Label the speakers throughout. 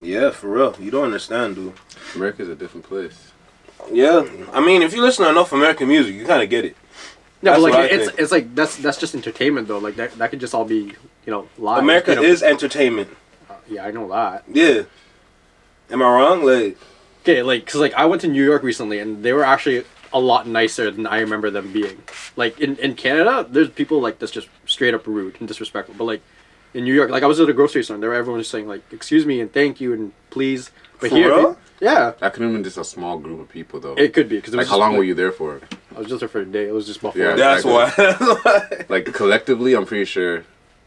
Speaker 1: Yeah, for real. You don't understand, dude.
Speaker 2: America's a different place.
Speaker 1: Yeah, I mean, if you listen to enough American music, you kind of get it.
Speaker 3: Yeah,
Speaker 1: That's
Speaker 3: but
Speaker 1: what
Speaker 3: like
Speaker 1: I
Speaker 3: it's
Speaker 1: think.
Speaker 3: it's like that's just entertainment though. Like that could just all be live.
Speaker 1: America
Speaker 3: You know?
Speaker 1: is entertainment.
Speaker 3: Yeah, I know that.
Speaker 1: Yeah. Am I wrong? Like,
Speaker 3: Okay, like, cause like I went to New York recently, and they were actually a lot nicer than I remember them being. Like in Canada, there's people like that's just straight up rude and disrespectful. But like in New York, like I was at a grocery store, and there everyone was saying like, "Excuse me" and "Thank you" and "Please." But
Speaker 1: For
Speaker 3: here,
Speaker 1: real?
Speaker 3: yeah,
Speaker 2: That could have been just a small group of people, though.
Speaker 3: it could be because
Speaker 2: Like, how long were you there for?
Speaker 3: I was just there for a day. It was just Buffalo.
Speaker 2: Yeah.
Speaker 1: that's why. That's why.
Speaker 2: Like, collectively, I'm pretty sure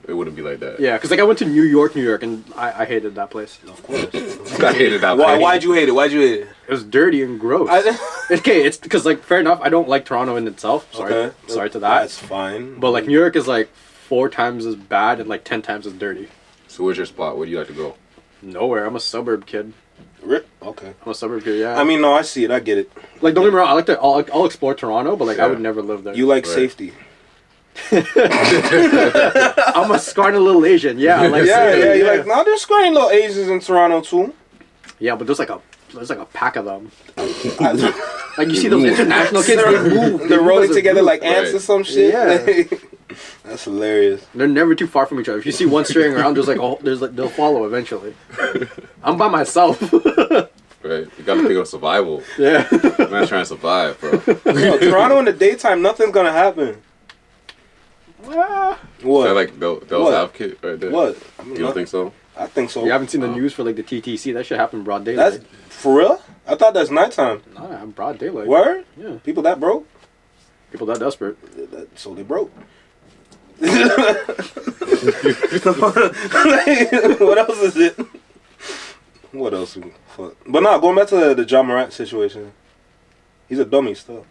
Speaker 2: it wouldn't be like that.
Speaker 3: Yeah, because like I went to New York, and I hated that place.
Speaker 1: Of course.
Speaker 2: I hated that
Speaker 1: Why?
Speaker 2: place.
Speaker 1: Why'd you hate it? Why'd you hate it?
Speaker 3: It was dirty and gross. Okay, it's because like fair enough. I don't like Toronto in itself. Sorry to that.
Speaker 1: That's fine.
Speaker 3: But like New York is like 4 times as bad and like 10 times as dirty.
Speaker 2: So where's your spot? Where do you like to go?
Speaker 3: Nowhere. I'm a suburb kid.
Speaker 1: Okay.
Speaker 3: I'm a suburb kid. Yeah.
Speaker 1: I mean, no, I see it. I get it.
Speaker 3: like don't get me wrong. I like to. I'll explore Toronto, but like I
Speaker 2: Yeah.
Speaker 3: would never live there.
Speaker 1: You like
Speaker 2: Right.
Speaker 1: safety.
Speaker 3: I'm a scarred little Asian. Yeah. I like
Speaker 1: Yeah,
Speaker 3: safety,
Speaker 1: yeah. You're like, no, there's scrawny little Asians in Toronto too.
Speaker 3: Yeah, but there's like a pack of them. Like you see those international kids, they move.
Speaker 1: They're
Speaker 3: move
Speaker 1: rolling
Speaker 3: as a
Speaker 1: together
Speaker 3: group.
Speaker 1: like ants
Speaker 2: Right.
Speaker 1: or some shit.
Speaker 3: Yeah.
Speaker 1: That's hilarious.
Speaker 3: They're never too far from each other. If you see one straying around, they'll follow eventually. I'm by myself.
Speaker 2: Right? You gotta think of survival.
Speaker 3: Yeah.
Speaker 2: I'm not trying to survive, bro.
Speaker 1: Yo, Toronto in the daytime, nothing's gonna happen.
Speaker 3: Ah.
Speaker 1: What?
Speaker 2: They're like those
Speaker 1: What?
Speaker 2: advocate right there.
Speaker 1: What? I mean,
Speaker 2: You don't think so?
Speaker 1: I think so.
Speaker 3: You haven't seen the news for like the TTC? That should happen broad daylight.
Speaker 1: That's for real? I thought that's nighttime.
Speaker 3: Nah, broad daylight.
Speaker 1: Word?
Speaker 3: Yeah.
Speaker 1: People that broke?
Speaker 3: People that desperate.
Speaker 1: So they broke. What else is it? What else? Fuck. But nah, going back to the John Morant situation. He's a dummy still.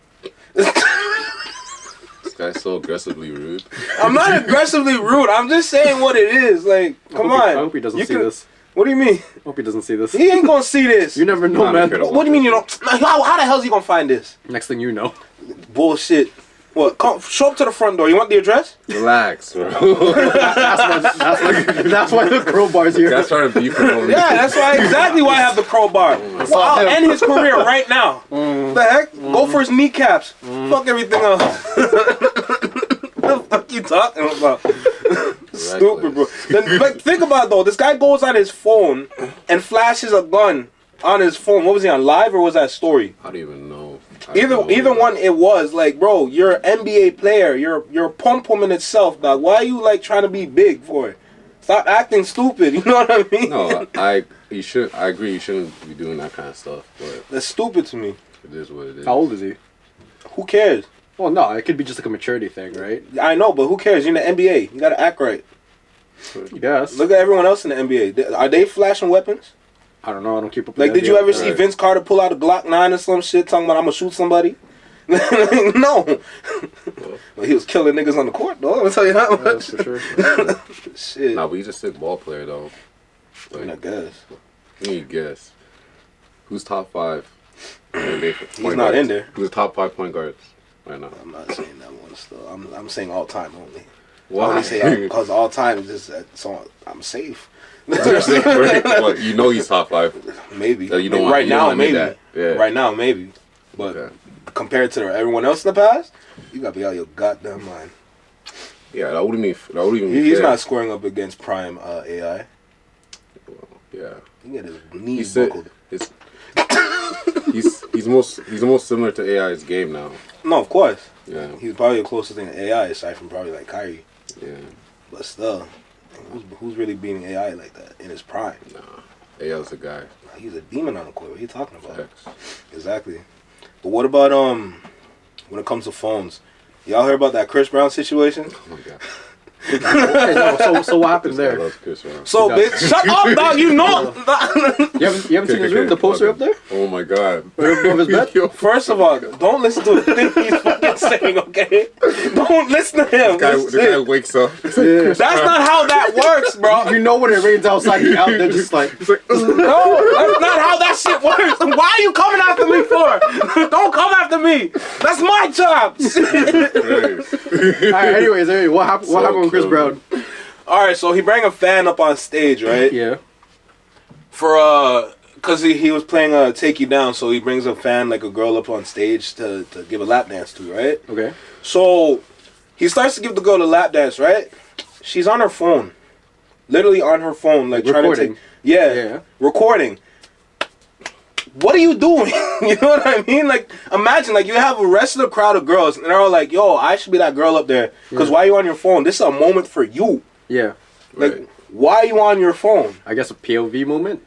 Speaker 2: This guy's so aggressively rude.
Speaker 1: I'm not aggressively rude. I'm just saying what it is. Like, come on.
Speaker 3: I hope he doesn't see this.
Speaker 1: What do you mean?
Speaker 3: I hope he doesn't see this.
Speaker 1: He ain't gonna see this.
Speaker 3: You never know,
Speaker 2: Nah,
Speaker 3: man.
Speaker 2: incredible.
Speaker 1: What do you mean you don't? How the hell is he gonna find this?
Speaker 3: Next thing you know.
Speaker 1: Bullshit. What? Come, show up to the front door. You want the address?
Speaker 2: Relax, bro.
Speaker 3: That's why the crowbar's here.
Speaker 2: That's trying to beef with him.
Speaker 1: Yeah, that's exactly why I have the crowbar. Well, I'll end his career right now. The heck? Go for his kneecaps. Fuck everything else. What the fuck you talking about? Stupid, bro. Then, like, think about it, though. This guy goes on his phone and flashes a gun on his phone. What was he on, live or was that story?
Speaker 2: I don't even know.
Speaker 1: Either one it was. Like, bro, you're an NBA player. You're a pom-pom in itself, dog. Why are you, like, trying to be big for it? Stop acting stupid. You know what I mean?
Speaker 2: No, I agree. You shouldn't be doing that kind of stuff. But
Speaker 1: That's stupid to me.
Speaker 2: it is what it is.
Speaker 3: How old is he?
Speaker 1: Who cares?
Speaker 3: Well, no, it could be just like a maturity thing, right?
Speaker 1: I know, but who cares? You're in the NBA. You gotta act right.
Speaker 3: Yes.
Speaker 1: Look at everyone else in the NBA. Are they flashing weapons?
Speaker 3: I don't know. I don't keep up with
Speaker 1: Like,
Speaker 3: the
Speaker 1: did you
Speaker 3: NBA.
Speaker 1: ever see
Speaker 2: Right.
Speaker 1: Vince Carter pull out a Glock 9 or some shit talking about I'm gonna shoot somebody? No. Well, he was killing niggas on the court, though. I'm gonna tell you that
Speaker 3: Yeah,
Speaker 1: much.
Speaker 3: for sure.
Speaker 1: Shit.
Speaker 2: Nah, but he's a sick ball player, though.
Speaker 1: I mean, I guess.
Speaker 2: Let me guess. Who's top 5?
Speaker 1: He's not in there.
Speaker 2: Who's top 5 point guards right now?
Speaker 1: I'm not saying that one still. I'm saying all time only.
Speaker 2: Why?
Speaker 1: I only say because all time is just so I'm safe.
Speaker 2: Well, you know he's top 5.
Speaker 1: Maybe.
Speaker 2: You don't want-
Speaker 1: right
Speaker 2: you don't
Speaker 1: now,
Speaker 2: want to admit
Speaker 1: maybe.
Speaker 2: that. Yeah.
Speaker 1: Right now, maybe. But
Speaker 2: Okay.
Speaker 1: compared to everyone else in the past, you gotta be out of your goddamn mind.
Speaker 2: Yeah, that wouldn't even be
Speaker 1: He's
Speaker 2: fair.
Speaker 1: not scoring up against prime AI.
Speaker 2: Yeah.
Speaker 1: He got his knees
Speaker 2: He's sick.
Speaker 1: buckled.
Speaker 2: He's the most similar to AI's game now.
Speaker 1: No, of course.
Speaker 2: Yeah.
Speaker 1: He's probably the closest thing to AI aside from probably like Kyrie.
Speaker 2: Yeah.
Speaker 1: But still, who's really beating AI like that in his prime?
Speaker 2: Nah. AI's the guy.
Speaker 1: He's a demon on the court. What are you talking about?
Speaker 2: Facts.
Speaker 1: Exactly. But what about when it comes to phones? Y'all heard about that Chris Brown situation?
Speaker 2: Oh my god.
Speaker 3: Okay, no, so what happened
Speaker 2: I
Speaker 3: there?
Speaker 2: love Chris Brown.
Speaker 1: So bitch, shut up, dog. You know.
Speaker 3: You haven't seen his room? The poster up there?
Speaker 2: Oh my god.
Speaker 3: Right above his bed?
Speaker 2: Yo,
Speaker 1: First of all, don't listen to a thing he's fucking saying. Okay? Don't listen to him.
Speaker 2: the guy wakes up. It's like,
Speaker 3: Yeah.
Speaker 2: Chris
Speaker 1: That's
Speaker 2: Brown.
Speaker 1: not how that works, bro.
Speaker 3: You know when it rains outside, he out there just like...
Speaker 2: It's like,
Speaker 1: No, that's not how that shit works. Why are you coming after me for? Don't come after me. That's my job.
Speaker 3: Alright, anyways, what happened? What
Speaker 2: So
Speaker 3: happened with Chris
Speaker 2: killed
Speaker 3: Brown?
Speaker 1: All right, so he bring a fan up on stage, right?
Speaker 3: Yeah.
Speaker 1: Cause he was playing Take You Down, so he brings a fan, like a girl, up on stage to give a lap dance to, right?
Speaker 3: Okay.
Speaker 1: So he starts to give the girl a lap dance, right? She's on her phone, literally on her phone, like trying to take, recording. What are you doing? You know what I mean? Like, imagine, like, you have a rest of the crowd of girls, and they're all like, "Yo, I should be that girl up there." Because why are you on your phone? This is a moment for you.
Speaker 3: Yeah.
Speaker 1: Like, why are you on your phone?
Speaker 3: I guess a POV moment.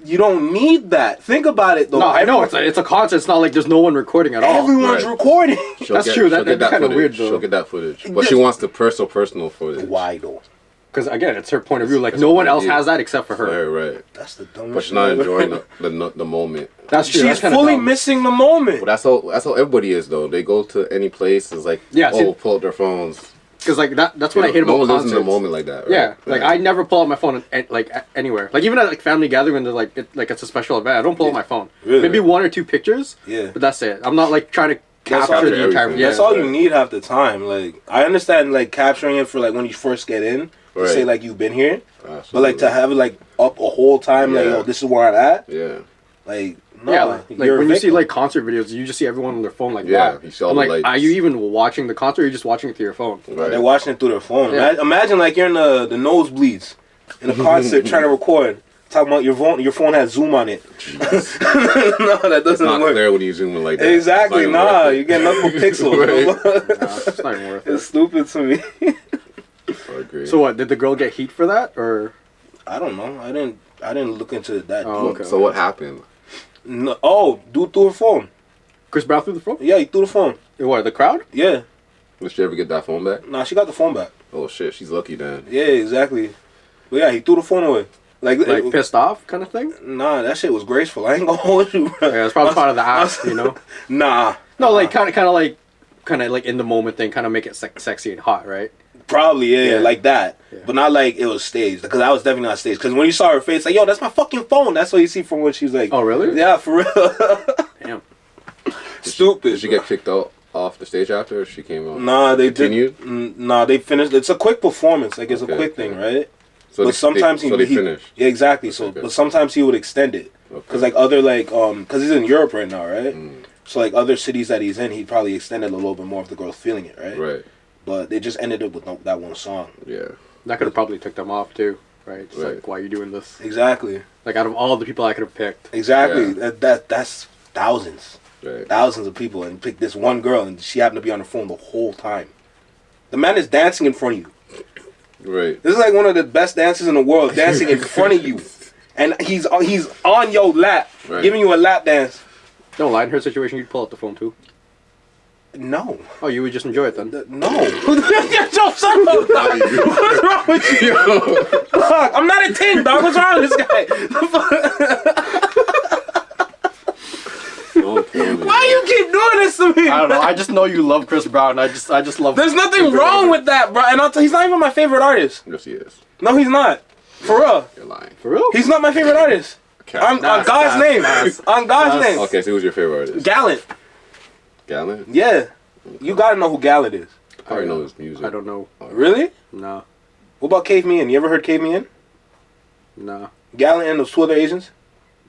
Speaker 1: You don't need that. Think about it, though.
Speaker 3: No, I know it's a concert. It's not like there's no one recording at all.
Speaker 1: Everyone's recording.
Speaker 3: That's true. That'd be kind of weird, though.
Speaker 2: She'll get that footage, but she wants the personal footage.
Speaker 1: Why though?
Speaker 3: Because again, it's her point of view. Like no one else has that except for her.
Speaker 2: Right.
Speaker 1: That's the dumbest.
Speaker 2: But she's not enjoying the moment.
Speaker 3: That's true.
Speaker 1: She's fully missing the moment.
Speaker 2: Well, that's how everybody is though. They go to any place. It's like pull up their phones.
Speaker 3: Because like that's what I hate about concerts. No one lives in the
Speaker 2: moment like that. Right?
Speaker 3: Yeah, like I never pull out my phone like anywhere. Like even at like family gathering when they're like it's a special event, I don't pull out my phone.
Speaker 1: Really?
Speaker 3: Maybe 1 or 2 pictures.
Speaker 1: Yeah.
Speaker 3: But that's it. I'm not like trying to capture the entire.
Speaker 1: That's all you need half the time. Like I understand like capturing it for like when you first get in, to say like you've been here, but like to have it like up a whole time, like oh this is where I'm at.
Speaker 2: Yeah.
Speaker 1: Like. No,
Speaker 3: yeah, like when you see like concert videos, you just see everyone on their phone like that.
Speaker 2: You see all
Speaker 3: I'm
Speaker 2: the
Speaker 3: like,
Speaker 2: lights.
Speaker 3: are you even watching the concert or are you just watching it through your phone?
Speaker 1: Right. They're watching it through their phone. Yeah. Imagine like you're in the nosebleeds in a concert trying to record. Talking about your phone has zoom on it. No, that doesn't work. It's not
Speaker 2: clear when you zoom in like that.
Speaker 1: Exactly, you get nothing but pixels.
Speaker 3: Nah, it's not even worth it.
Speaker 1: It's stupid to me.
Speaker 2: I agree.
Speaker 3: So what, did the girl get heat for that or?
Speaker 1: I don't know. I didn't look into that deep.
Speaker 3: Okay.
Speaker 2: So what happened?
Speaker 1: No, dude threw her phone.
Speaker 3: Chris Brown threw the phone?
Speaker 1: Yeah, he threw the phone.
Speaker 3: What, the crowd?
Speaker 1: Yeah.
Speaker 2: Did she ever get that phone back?
Speaker 1: Nah, she got the phone back.
Speaker 2: Oh shit, she's lucky then.
Speaker 1: Yeah, exactly. But yeah, he threw the phone away. Like
Speaker 3: pissed off kind of thing?
Speaker 1: Nah, that shit was graceful. I ain't gonna hold you, bro.
Speaker 3: Yeah, it's probably part of the act, you know?
Speaker 1: Nah.
Speaker 3: No, like kind of like in the moment thing, kind of make it sexy and hot, right?
Speaker 1: Probably, yeah, like that. Yeah. But not like it was staged. Because I was definitely not staged. Because when you saw her face, like, yo, that's my fucking phone. That's what you see from when she's like...
Speaker 3: Oh, really?
Speaker 1: Yeah, for real.
Speaker 3: Damn.
Speaker 1: Stupid.
Speaker 2: Did she get kicked out off the stage after, or she came out?
Speaker 1: Nah, they
Speaker 2: continued?
Speaker 1: Nah, they finished. It's a quick performance. Like, it's a quick thing, right?
Speaker 2: So
Speaker 1: but sometimes he finished. Yeah, exactly. So, but sometimes he would extend it. Because, like, other, like... Because he's in Europe right now, right? So, like, other cities that he's in, he'd probably extend it a little bit more if the girl's feeling it, right?
Speaker 2: Right.
Speaker 1: But they just ended up with that one song.
Speaker 2: Yeah.
Speaker 3: That could have probably took them off too, right? It's like, why are you doing this?
Speaker 1: Exactly.
Speaker 3: Like out of all the people I could have picked.
Speaker 1: Exactly. Yeah. That's thousands.
Speaker 2: Right.
Speaker 1: Thousands of people, and pick this one girl, and she happened to be on her phone the whole time. The man is dancing in front of you.
Speaker 2: Right.
Speaker 1: This is like one of the best dancers in the world, dancing in front of you, and he's on your lap, giving you a lap dance.
Speaker 3: Don't lie. In her situation, you'd pull out the phone too.
Speaker 1: No.
Speaker 3: Oh, you would just enjoy it then?
Speaker 1: No. Yo, son of what's wrong with you? Fuck, I'm not a 10, dog. What's wrong with this guy? Why you keep doing this to me?
Speaker 3: I don't know. I just know you love Chris Brown. I just love.
Speaker 1: There's nothing wrong with that, bro. And he's not even my favorite artist.
Speaker 2: Yes, he is.
Speaker 1: No, he's not. For real.
Speaker 2: You're lying.
Speaker 3: For real?
Speaker 1: He's not my favorite artist. On God's name. On God's name.
Speaker 2: Okay, so who's your favorite artist?
Speaker 1: Gallant.
Speaker 2: Gallant?
Speaker 1: Yeah. You gotta know who Gallant is.
Speaker 2: I probably know his music.
Speaker 3: I don't know.
Speaker 1: Really?
Speaker 3: No.
Speaker 1: What about Cave Me In? You ever heard Cave Me In?
Speaker 3: No.
Speaker 1: Gallant and the two other Asians?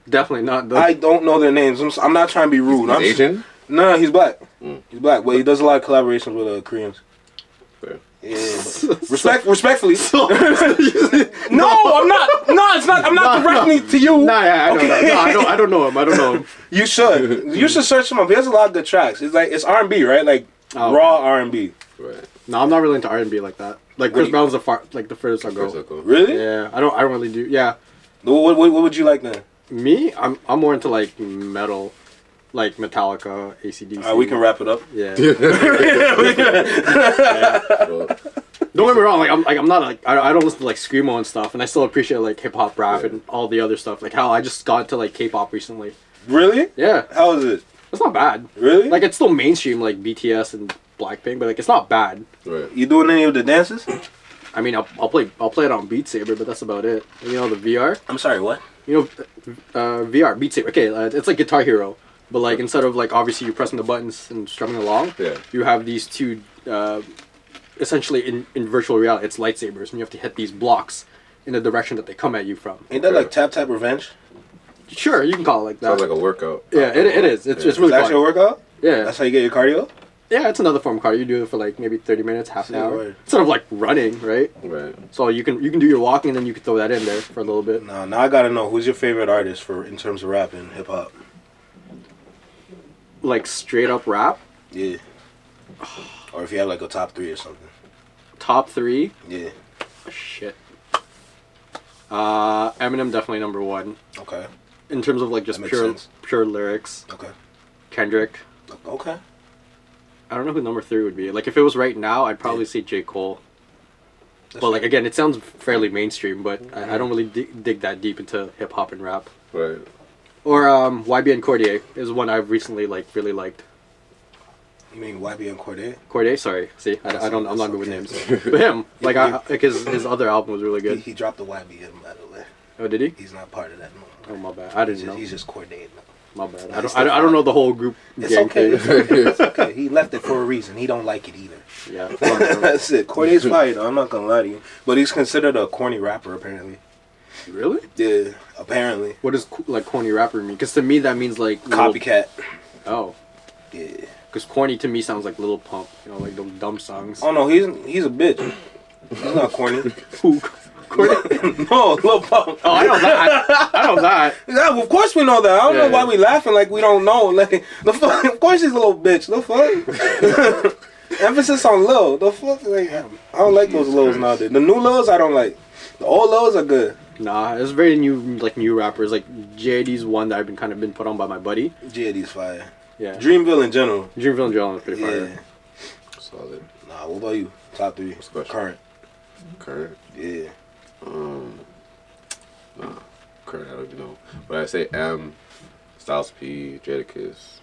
Speaker 3: Definitely not.
Speaker 1: I don't know their names. I'm not trying to be rude.
Speaker 2: He's Asian?
Speaker 1: No, he's black. He's black, but he does a lot of collaborations with Koreans.
Speaker 2: Fair.
Speaker 1: Yeah. Respectfully. No, I'm not. No, it's not. I'm not directing to you.
Speaker 3: Nah, yeah, I don't know. I don't know him. I don't know him.
Speaker 1: You should. You should search him up. He has a lot of good tracks. It's like it's R&B, right? Like raw R&B.
Speaker 2: Right.
Speaker 3: No, I'm not really into R&B like that. Like Chris Brown's the furthest I go.
Speaker 1: Really?
Speaker 3: Yeah, I don't really do. Yeah.
Speaker 1: What would you like then?
Speaker 3: Me, I'm more into like metal, like Metallica, AC/DC.
Speaker 1: We can wrap it up.
Speaker 3: Yeah. Don't get me wrong. I'm not like I don't listen to like screamo and stuff, and I still appreciate like hip hop, rap, and all the other stuff. Like how I just got into like K-pop recently.
Speaker 1: Really?
Speaker 3: Yeah.
Speaker 1: How is it?
Speaker 3: It's not bad.
Speaker 1: Really?
Speaker 3: Like it's still mainstream like BTS and Blackpink, but like it's not bad.
Speaker 2: Right.
Speaker 1: You doing any of the dances?
Speaker 3: I mean, I'll play it on Beat Saber, but that's about it. You know the VR.
Speaker 1: I'm sorry, what?
Speaker 3: You know, VR Beat Saber. Okay, it's like Guitar Hero, but like instead of like obviously you're pressing the buttons and strumming along, you have these two, essentially in virtual reality, it's lightsabers, and you have to hit these blocks in the direction that they come at you from.
Speaker 1: Ain't that like Tap Tap Revenge?
Speaker 3: Sure, you can call it like that.
Speaker 2: Sounds like a workout.
Speaker 3: Yeah, it is. It's really fun.
Speaker 1: It's actually a workout?
Speaker 3: Yeah.
Speaker 1: That's how you get your cardio?
Speaker 3: Yeah, it's another form of cardio. You do it for like maybe 30 minutes, half an hour.
Speaker 1: Right.
Speaker 3: Instead of like running, right?
Speaker 2: Right.
Speaker 3: So you can do your walking and then you can throw that in there for a little bit.
Speaker 1: Now I gotta know, who's your favorite artist in terms of rap and hip hop?
Speaker 3: Like straight up rap?
Speaker 1: Yeah. Or if you have like a top 3 or something.
Speaker 3: Top 3?
Speaker 1: Yeah.
Speaker 3: Shit. Eminem definitely number 1.
Speaker 1: Okay.
Speaker 3: In terms of like just
Speaker 1: That makes
Speaker 3: pure lyrics.
Speaker 1: Okay.
Speaker 3: Kendrick.
Speaker 1: Okay.
Speaker 3: I don't know who number 3 would be. Like if it was right now, I'd probably say J. Cole. But like again, it sounds fairly mainstream, but I don't really dig that deep into hip hop and rap.
Speaker 2: Right.
Speaker 3: Or YBN Cordae is one I've recently like really liked.
Speaker 1: You mean YBN Cordae?
Speaker 3: Cordae, sorry. See, I'm not good with names. But him, like his other album was really good.
Speaker 1: He dropped the YBN, by the way.
Speaker 3: Oh, did he?
Speaker 1: He's not part of that no more.
Speaker 3: Oh, my bad. I didn't know.
Speaker 1: He's just Cordae now.
Speaker 3: My bad. I don't know the whole group
Speaker 1: It's
Speaker 3: gang
Speaker 1: okay.
Speaker 3: thing.
Speaker 1: It's okay. He left it for a reason. He don't like it either.
Speaker 3: Yeah.
Speaker 1: That's it. Cordae's fire, though. I'm not gonna lie to you. But he's considered a corny rapper, apparently.
Speaker 3: Really?
Speaker 1: Yeah, apparently.
Speaker 3: What does like corny rapper mean? Because to me that means like
Speaker 1: Copycat.
Speaker 3: Oh.
Speaker 1: Yeah.
Speaker 3: Because corny to me sounds like Little Pump. You know, like those dumb songs.
Speaker 1: Oh no, he's a bitch. He's not corny.
Speaker 3: Who? Corny?
Speaker 1: No, Lil Pump.
Speaker 3: Oh, I know that. I know that.
Speaker 1: Yeah, well, of course we know that. I don't know why we laughing like we don't know. Like the fuck. Of course he's a little bitch. The fuck. Emphasis on Lil. The fuck. Like I don't like those Lils nowadays. The new Lils I don't like. The old Lils are good.
Speaker 3: Nah, it's very new rappers. Like JD's one that I've been put on by my buddy.
Speaker 1: JD's fire.
Speaker 3: Yeah.
Speaker 1: Dreamville in general.
Speaker 3: Dreamville and John is pretty fire.
Speaker 1: Yeah.
Speaker 2: Solid.
Speaker 1: Nah, what about you? Top 3. Current.
Speaker 2: Current.
Speaker 1: Yeah.
Speaker 2: Nah. Current. I don't even know. But I say M, Styles P, Jadakiss.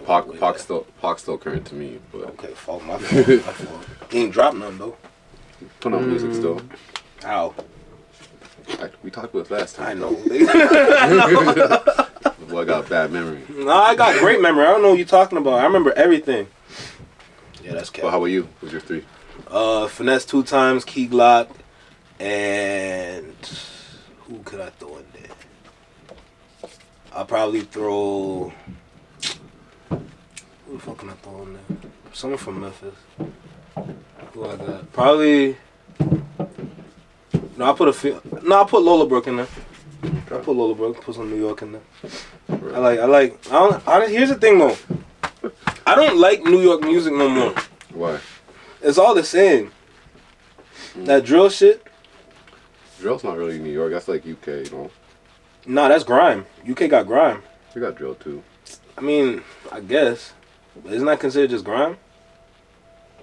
Speaker 2: Pac still current to me, but
Speaker 1: okay, fault my fault. He ain't dropped none though.
Speaker 2: Put on music still.
Speaker 1: How?
Speaker 2: We talked about it last time.
Speaker 1: I know.
Speaker 2: Well, I got bad memory.
Speaker 1: No, I got great memory. I don't know what you're talking about. I remember everything. Yeah, that's cap.
Speaker 2: Well, how about you? Who's your 3?
Speaker 1: Finesse 2 times, Key Glock, and who could I throw in there? I'll probably throw. Who the fuck can I throw in there? Someone from Memphis. Who I got? Probably. No, I'll put Lola Brooke in there. I'll put Lola Brooke, put some New York in there. Right. Here's the thing though. I don't like New York music no more.
Speaker 2: Why?
Speaker 1: It's all the same. That drill shit.
Speaker 2: Drill's not really New York. That's like UK, you know.
Speaker 1: Nah, that's grime. UK got grime.
Speaker 2: We got drill too.
Speaker 1: I mean, I guess. But isn't that considered just grime?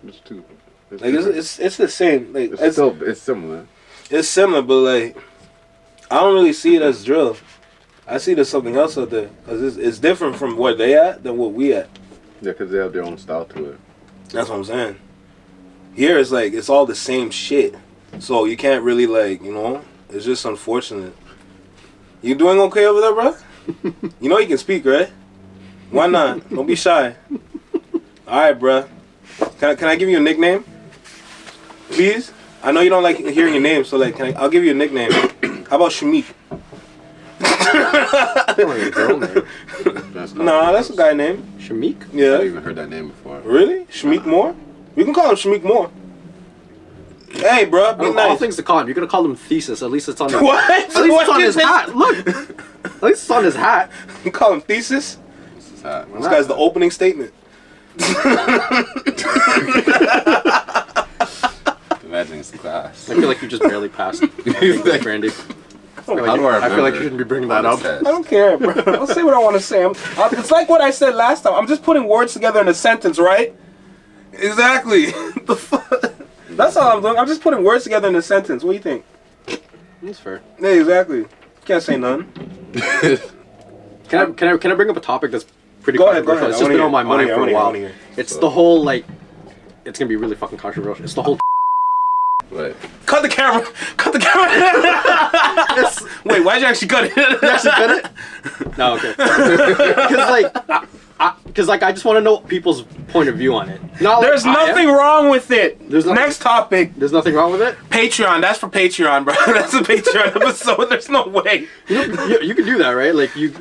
Speaker 2: It's too.
Speaker 1: It's the same. Like
Speaker 2: It's similar.
Speaker 1: It's similar, but like I don't really see it as drill. I see there's something else out there because it's different from where they at than what we at.
Speaker 2: Yeah, because they have their own style to it.
Speaker 1: That's what I'm saying. Here it's like it's all the same shit, so you can't really like it's just unfortunate. You doing okay over there, bro? You know you can speak, right? Why not? Don't be shy. All right, bro. Can I give you a nickname, please? I know you don't like hearing your name, so like, I'll give you a nickname. How about Shamik? Nah, that's a guy name.
Speaker 3: Shamik?
Speaker 1: Yeah.
Speaker 2: I've even heard that name before.
Speaker 1: Really? Shamik Moore? We can call him Shamik Moore. Hey, bro, be nice.
Speaker 3: All things to call him. You're gonna call him Thesis. At least it's on his
Speaker 1: What?
Speaker 3: At least it's on his hat. Look. At least it's on his hat.
Speaker 1: You call him Thesis?
Speaker 2: This hat.
Speaker 1: This guy's the opening statement.
Speaker 2: Imagine it's class.
Speaker 3: I feel like you just barely passed. Brandy. I feel like you shouldn't be bringing that up.
Speaker 1: I don't care, bro. I'll say what I want to say. It's like what I said last time. I'm just putting words together in a sentence, right? Exactly. The fuck? That's all I'm doing. I'm just putting words together in a sentence. What do you think?
Speaker 3: That's fair.
Speaker 1: Yeah, exactly. Can't say none.
Speaker 3: Can I bring up a topic that's pretty
Speaker 1: Go ahead.
Speaker 3: controversial? It's just been on my mind for a while.
Speaker 1: Hear.
Speaker 3: It's the whole like. It's gonna be really fucking controversial. It's the whole.
Speaker 2: Right.
Speaker 1: Cut the camera. Cut the camera. Wait, why'd you actually cut it?
Speaker 3: You actually cut it? No, okay. Because like, Because like I just want to know people's point of view on it. Not
Speaker 1: There's nothing wrong with it.
Speaker 3: There's nothing,
Speaker 1: Next topic.
Speaker 3: There's nothing wrong with it.
Speaker 1: Patreon. That's for Patreon, bro. That's a Patreon episode. There's no way.
Speaker 3: You can do that, right? Like you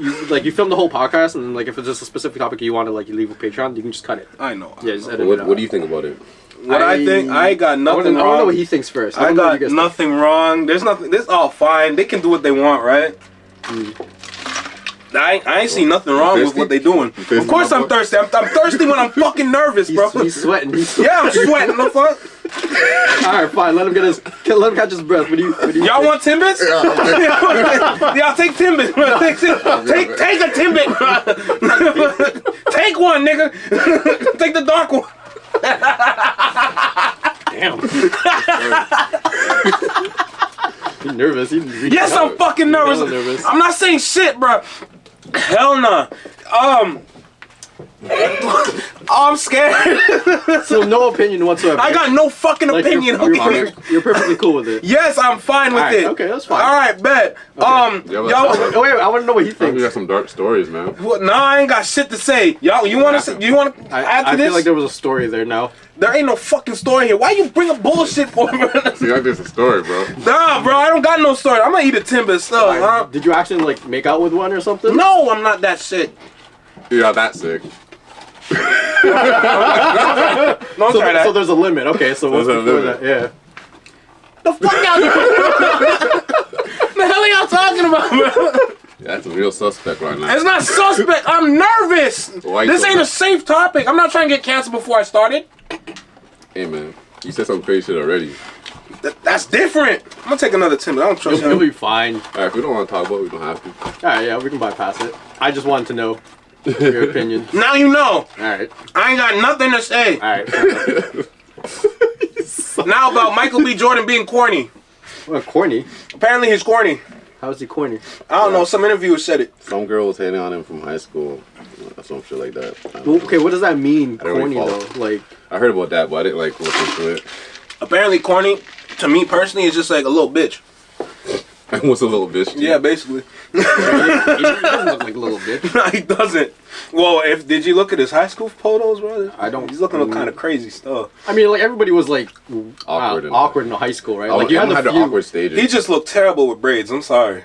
Speaker 3: film the whole podcast, and then like if it's just a specific topic you want to like you leave a Patreon, you can just cut it.
Speaker 1: I know.
Speaker 3: Yeah, just edit it out.
Speaker 2: What do you think about it?
Speaker 1: What I think, I got nothing wrong.
Speaker 3: I want to know what he thinks first.
Speaker 1: I got nothing wrong. There's nothing. This all fine. They can do what they want, right? I ain't see nothing wrong with what they doing. Of course I'm thirsty. I'm thirsty when I'm fucking nervous, bro.
Speaker 3: He's sweating.
Speaker 1: Yeah, I'm sweating. The fuck?
Speaker 3: All right, fine. Let him catch his breath. What do you
Speaker 1: Y'all want Timbits? Y'all take Timbits. Take a Timbit. Take one, nigga. Take the dark one.
Speaker 3: Damn. He's nervous.
Speaker 1: Yes, I'm fucking nervous. I'm not saying shit, bro. Hell nah. I'm scared.
Speaker 3: So no opinion whatsoever.
Speaker 1: I got no fucking opinion.
Speaker 3: You're perfectly cool with it.
Speaker 1: Yes, I'm fine with it.
Speaker 3: Okay, that's fine.
Speaker 1: All right, bet.
Speaker 3: Okay.
Speaker 1: Wait,
Speaker 3: I want to know what he thinks.
Speaker 2: You got some dark stories, man.
Speaker 1: What? Nah, I ain't got shit to say. Y'all, you want to add to this?
Speaker 3: I feel like there was a story there now.
Speaker 1: There ain't no fucking story here. Why you bring up bullshit for me?
Speaker 2: See, like there's a story, bro.
Speaker 1: Nah, bro, I don't got no story. I'm gonna eat a Timbit stuff, huh?
Speaker 3: Did you actually like make out with one or something?
Speaker 1: No, I'm not that sick.
Speaker 2: You're not that sick.
Speaker 1: Don't try that.
Speaker 3: So there's a limit. Okay, so what's before that? Yeah.
Speaker 1: The fuck y'all? The hell are y'all talking about, bro?
Speaker 2: Yeah, that's a real suspect right now.
Speaker 1: It's not suspect. I'm nervous. This ain't a safe topic. I'm not trying to get canceled before I started.
Speaker 2: Hey, man. You said some crazy shit already.
Speaker 1: That's different. I'm gonna take another Timbit. I don't trust
Speaker 3: You'll be fine.
Speaker 2: Alright, if we don't want to talk about it, we don't have to.
Speaker 3: Alright, yeah, we can bypass it. I just wanted to know your opinion.
Speaker 1: Now you know.
Speaker 3: Alright.
Speaker 1: I ain't got nothing to say.
Speaker 3: Alright.
Speaker 1: Now about Michael B. Jordan being corny.
Speaker 3: Well, corny?
Speaker 1: Apparently he's corny.
Speaker 3: How is he corny?
Speaker 1: I don't know. Some interviewers said it.
Speaker 2: Some girl was hitting on him from high school. Some shit like that.
Speaker 3: Okay, what does that mean,
Speaker 2: really
Speaker 3: corny, though? Like,
Speaker 2: I heard about that, but I didn't like look into it.
Speaker 1: Apparently corny, to me personally, is just like a little bitch.
Speaker 2: What's a little bitch?
Speaker 1: Yeah, basically.
Speaker 3: he doesn't look like a little bitch.
Speaker 1: No, he doesn't. Well, did you look at his high school photos, bro?
Speaker 3: I don't.
Speaker 1: He's looking kind of crazy stuff.
Speaker 3: I mean, like everybody was like
Speaker 2: awkward
Speaker 3: in high school, right?
Speaker 2: Like
Speaker 3: you had
Speaker 2: the awkward stages.
Speaker 1: He just looked terrible with braids. I'm sorry.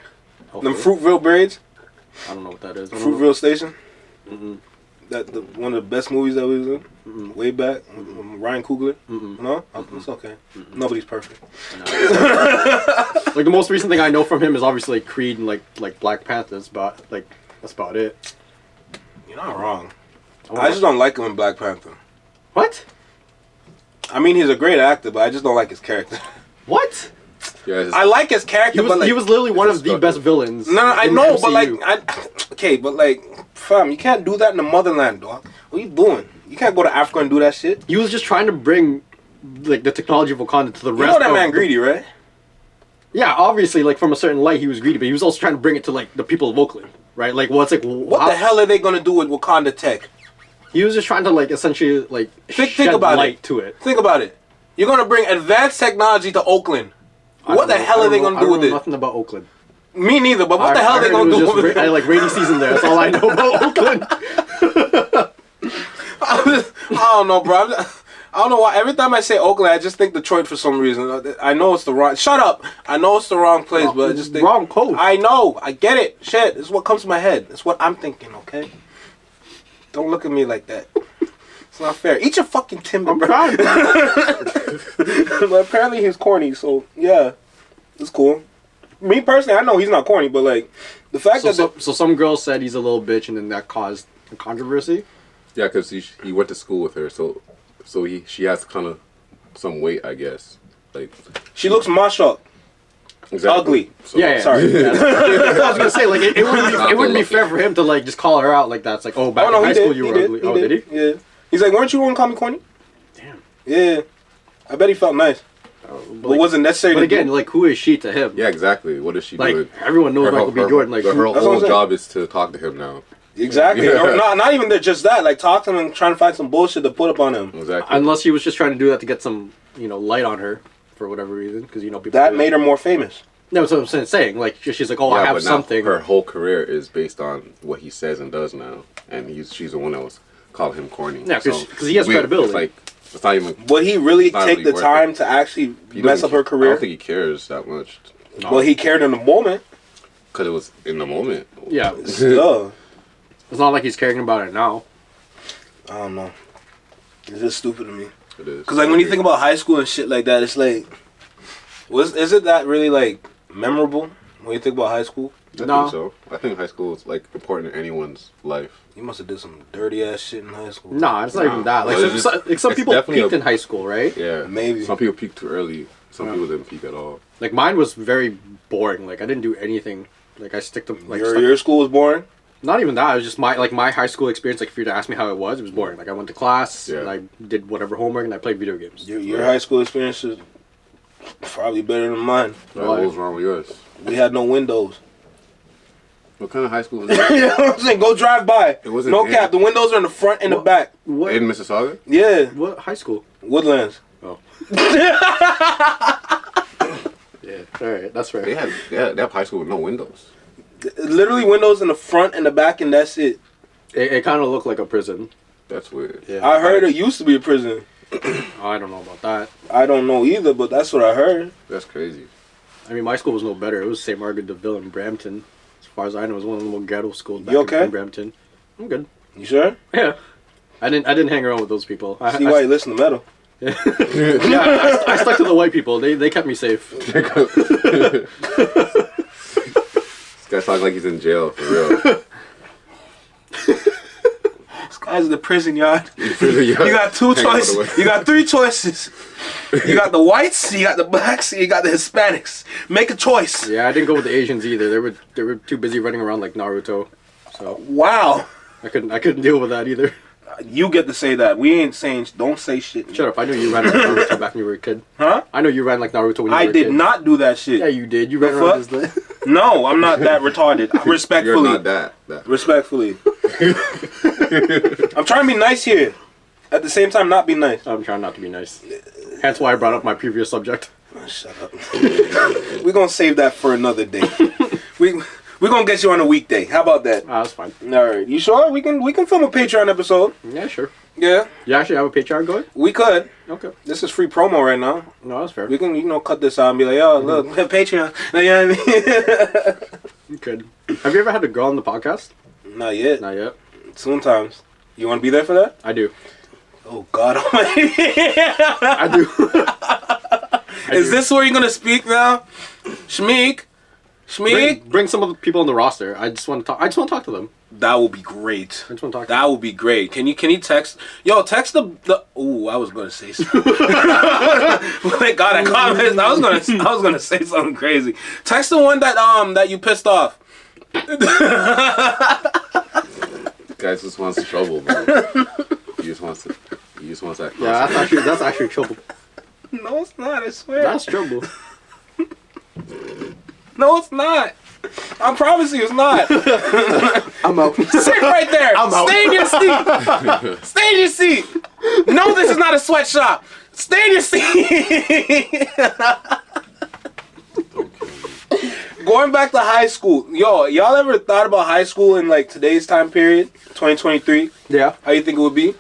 Speaker 3: Hopefully.
Speaker 1: Them Fruitville braids.
Speaker 3: I don't know what that is.
Speaker 1: Fruitville Station.
Speaker 3: Mm-hmm.
Speaker 1: One of the best movies that we was in.
Speaker 3: Mm-hmm.
Speaker 1: Way back. Ryan Coogler.
Speaker 3: Mm-hmm.
Speaker 1: No?
Speaker 3: Mm-hmm.
Speaker 1: It's okay.
Speaker 3: Mm-hmm.
Speaker 1: Nobody's perfect.
Speaker 3: Like the most recent thing I know from him is obviously like Creed and like Black Panthers, but like that's about it.
Speaker 1: You're not wrong. I just don't like him in Black Panther.
Speaker 3: What?
Speaker 1: I mean, he's a great actor, but I just don't like his character.
Speaker 3: What?
Speaker 2: Yeah,
Speaker 1: I like his character, but like,
Speaker 3: he was literally one of the best villains.
Speaker 1: No, I know, but like,
Speaker 3: MCU.
Speaker 1: but like, fam, you can't do that in the motherland, dog. What are you doing? You can't go to Africa and do that shit.
Speaker 3: He was just trying to bring like the technology of Wakanda to the rest.
Speaker 1: You know that man greedy, right?
Speaker 3: Yeah, obviously, like from a certain light, he was greedy, but he was also trying to bring it to like the people of Oakland, right? Like, what the
Speaker 1: hell are they gonna do with Wakanda tech?
Speaker 3: He was just trying to like essentially like
Speaker 1: think about
Speaker 3: light to it.
Speaker 1: Think about it. You're gonna bring advanced technology to Oakland. What the hell are they gonna do with it?
Speaker 3: Nothing about Oakland.
Speaker 1: Me neither. But what the hell are they gonna do with it?
Speaker 3: I like rainy season there. That's all I know about Oakland.
Speaker 1: I don't know, bro. I don't know why. Every time I say Oakland, I just think Detroit for some reason. I know it's the wrong. Shut up. I know it's the wrong place, but I just think
Speaker 3: wrong coast.
Speaker 1: I know. I get it. Shit. It's what comes to my head. It's what I'm thinking. Okay. Don't look at me like that. It's not fair. Eat your fucking Timbit, bro. But apparently he's corny, so yeah, it's cool. Me personally, I know he's not corny, but like the fact
Speaker 3: so some girl said he's a little bitch, and then that caused a controversy.
Speaker 2: Yeah, because he went to school with her, so she has kind of some weight, I guess. Like
Speaker 1: she looks mashed up.
Speaker 2: Exactly.
Speaker 1: Ugly.
Speaker 2: So,
Speaker 3: yeah.
Speaker 1: Sorry.
Speaker 3: I was gonna say like it wouldn't be fair for him to like just call her out like that. It's like, oh, back in high school you were ugly. Did he?
Speaker 1: Yeah. He's like, weren't you the one call me corny?
Speaker 3: Damn.
Speaker 1: Yeah. I bet he felt nice. But like, wasn't necessary.
Speaker 3: But again, like, who is she to him?
Speaker 2: Yeah, exactly. What is she
Speaker 3: like,
Speaker 2: doing?
Speaker 3: Everyone knows Michael B. Jordan. Like,
Speaker 2: her whole job is to talk to him now.
Speaker 1: Exactly.
Speaker 2: Yeah.
Speaker 1: Or not even just that. Like, talk to him and trying to find some bullshit to put up on him.
Speaker 2: Exactly.
Speaker 3: Unless he was just trying to do that to get some, light on her for whatever reason, because people.
Speaker 1: That made her more famous.
Speaker 3: No, that's what I'm saying. Like she's like, oh, I have
Speaker 2: but now
Speaker 3: something.
Speaker 2: her whole career is based on what he says and does now, and she's the one that was calling him corny.
Speaker 3: Yeah, because he has credibility.
Speaker 2: It's like it's not even.
Speaker 1: Would he really
Speaker 2: not
Speaker 1: take
Speaker 2: really
Speaker 1: the
Speaker 2: worth
Speaker 1: time
Speaker 2: it.
Speaker 1: to actually
Speaker 2: He
Speaker 1: mess
Speaker 2: doesn't-
Speaker 1: up her
Speaker 2: I
Speaker 1: career?
Speaker 2: don't think he cares that much.
Speaker 3: No.
Speaker 1: Well, he cared in the moment.
Speaker 2: Because it was in the moment.
Speaker 3: Yeah,
Speaker 1: Duh.
Speaker 3: it's not like he's caring about it now.
Speaker 1: I don't know. It's just stupid to me.
Speaker 2: It is.
Speaker 1: Because, like, when you think about high school and shit like that, it's like, is it that really, like, memorable when you think about high school?
Speaker 2: I
Speaker 3: No.
Speaker 2: think so. I think high school is like important in anyone's life.
Speaker 1: You must have did some dirty ass shit in high school.
Speaker 3: Nah, it's not even that. Like,
Speaker 2: No, it's
Speaker 3: some
Speaker 2: it's
Speaker 3: people
Speaker 2: definitely
Speaker 3: peaked
Speaker 2: a-
Speaker 3: in high school, right?
Speaker 2: Yeah.
Speaker 1: Maybe.
Speaker 2: Some people peak too early. Some people didn't peak at all.
Speaker 3: Like mine was very boring. Like I didn't do anything. Like I stick to like
Speaker 1: Your school was boring?
Speaker 3: not even that. It was just my high school experience. Like if you were to ask me how it was boring. Like I went to class and I did whatever homework and I played video games.
Speaker 1: Your high school experience is probably better than mine.
Speaker 2: What was wrong with yours?
Speaker 1: We had no windows.
Speaker 2: What kind of high school was
Speaker 1: You
Speaker 2: that?
Speaker 1: know what I'm saying? Go drive by.
Speaker 2: It wasn't
Speaker 1: No
Speaker 2: in-
Speaker 1: cap. The windows are in the front and the back.
Speaker 3: What?
Speaker 2: In Mississauga?
Speaker 1: Yeah.
Speaker 3: What high school?
Speaker 1: Woodlands.
Speaker 3: Oh. Yeah. All right. That's fair.
Speaker 2: They have high school with no windows.
Speaker 1: Literally windows in the front and the back, and that's it.
Speaker 3: It kind of looked like a prison.
Speaker 2: That's weird.
Speaker 3: Yeah.
Speaker 1: I heard it used to be a prison.
Speaker 3: I don't know about that.
Speaker 1: I don't know either, but that's what I heard.
Speaker 2: That's crazy.
Speaker 3: I mean, my school was no better. It was St. Margaret de Ville in Brampton. As far as I know, it was one of the more ghetto schools back
Speaker 1: You okay?
Speaker 3: in Brampton. I'm good.
Speaker 1: You sure?
Speaker 3: Yeah. I didn't hang around with those people.
Speaker 1: See why you listen to metal.
Speaker 3: Yeah, I stuck to the white people. They kept me safe.
Speaker 2: This guy sounds like he's in jail, for real.
Speaker 1: This guy's in the prison yard.
Speaker 2: You
Speaker 1: You got two
Speaker 2: Hang out
Speaker 1: choices.
Speaker 2: the way.
Speaker 1: You got three choices. You got the whites, you got the blacks, and you got the Hispanics. Make a choice.
Speaker 3: Yeah, I didn't go with the Asians either. They were too busy running around like Naruto. So
Speaker 1: Wow.
Speaker 3: I couldn't deal with that either.
Speaker 1: You get to say that. We ain't saying, don't say shit.
Speaker 3: Shut up! I know you ran like Naruto back when you were a kid.
Speaker 1: Huh?
Speaker 3: I know you ran like Naruto when you
Speaker 1: I
Speaker 3: were a kid.
Speaker 1: did not do that shit.
Speaker 3: Yeah, you did. You ran
Speaker 1: The
Speaker 3: around
Speaker 1: fuck?
Speaker 3: this.
Speaker 1: No, I'm not that retarded.
Speaker 2: You're
Speaker 1: Respectfully.
Speaker 2: not that.
Speaker 1: Respectfully. I'm trying to be nice here. At the same time, not be nice.
Speaker 3: I'm trying not to be nice. That's why I brought up my previous subject.
Speaker 1: Oh, shut up. We're going to save that for another day. We're going to get you on a weekday. How about that?
Speaker 3: Ah, that's fine.
Speaker 1: All right. You sure? We can film a Patreon episode.
Speaker 3: Yeah, sure.
Speaker 1: Yeah,
Speaker 3: You actually have a Patreon going?
Speaker 1: we could.
Speaker 3: Okay.
Speaker 1: This is free promo right now.
Speaker 3: No, that's fair.
Speaker 1: We can, cut this out and be like, yo, look, Patreon. You know what I mean?
Speaker 3: You could. Have you ever had a girl on the podcast?
Speaker 1: Not yet.
Speaker 3: Not yet.
Speaker 1: Sometimes. You want to be there for that?
Speaker 3: I do.
Speaker 1: Oh, God almighty.
Speaker 3: I do.
Speaker 1: Is this where you're going to speak now? Shmeek?
Speaker 3: Bring some of the people on the roster. I just want to talk. I just want to talk to them.
Speaker 1: That would be great.
Speaker 3: I just want to talk.
Speaker 1: That would be great. Can you text? Yo, text the. Ooh, I was gonna say something. Thank God I commented. I was gonna say something crazy. Text the one that you pissed off.
Speaker 2: Guy just wants trouble, man. He just wants that.
Speaker 3: Yeah, that's actually trouble.
Speaker 1: No, it's not. I swear.
Speaker 3: That's trouble.
Speaker 1: No, it's not. I promise you, it's not.
Speaker 3: I'm out.
Speaker 1: Sit right there.
Speaker 3: I'm out.
Speaker 1: Stay in your seat. Stay in your seat. No, this is not a sweatshop. Stay in your seat. Going back to high school, y'all ever thought about high school in like today's time period, 2023?
Speaker 3: Yeah.
Speaker 1: How you think it would be?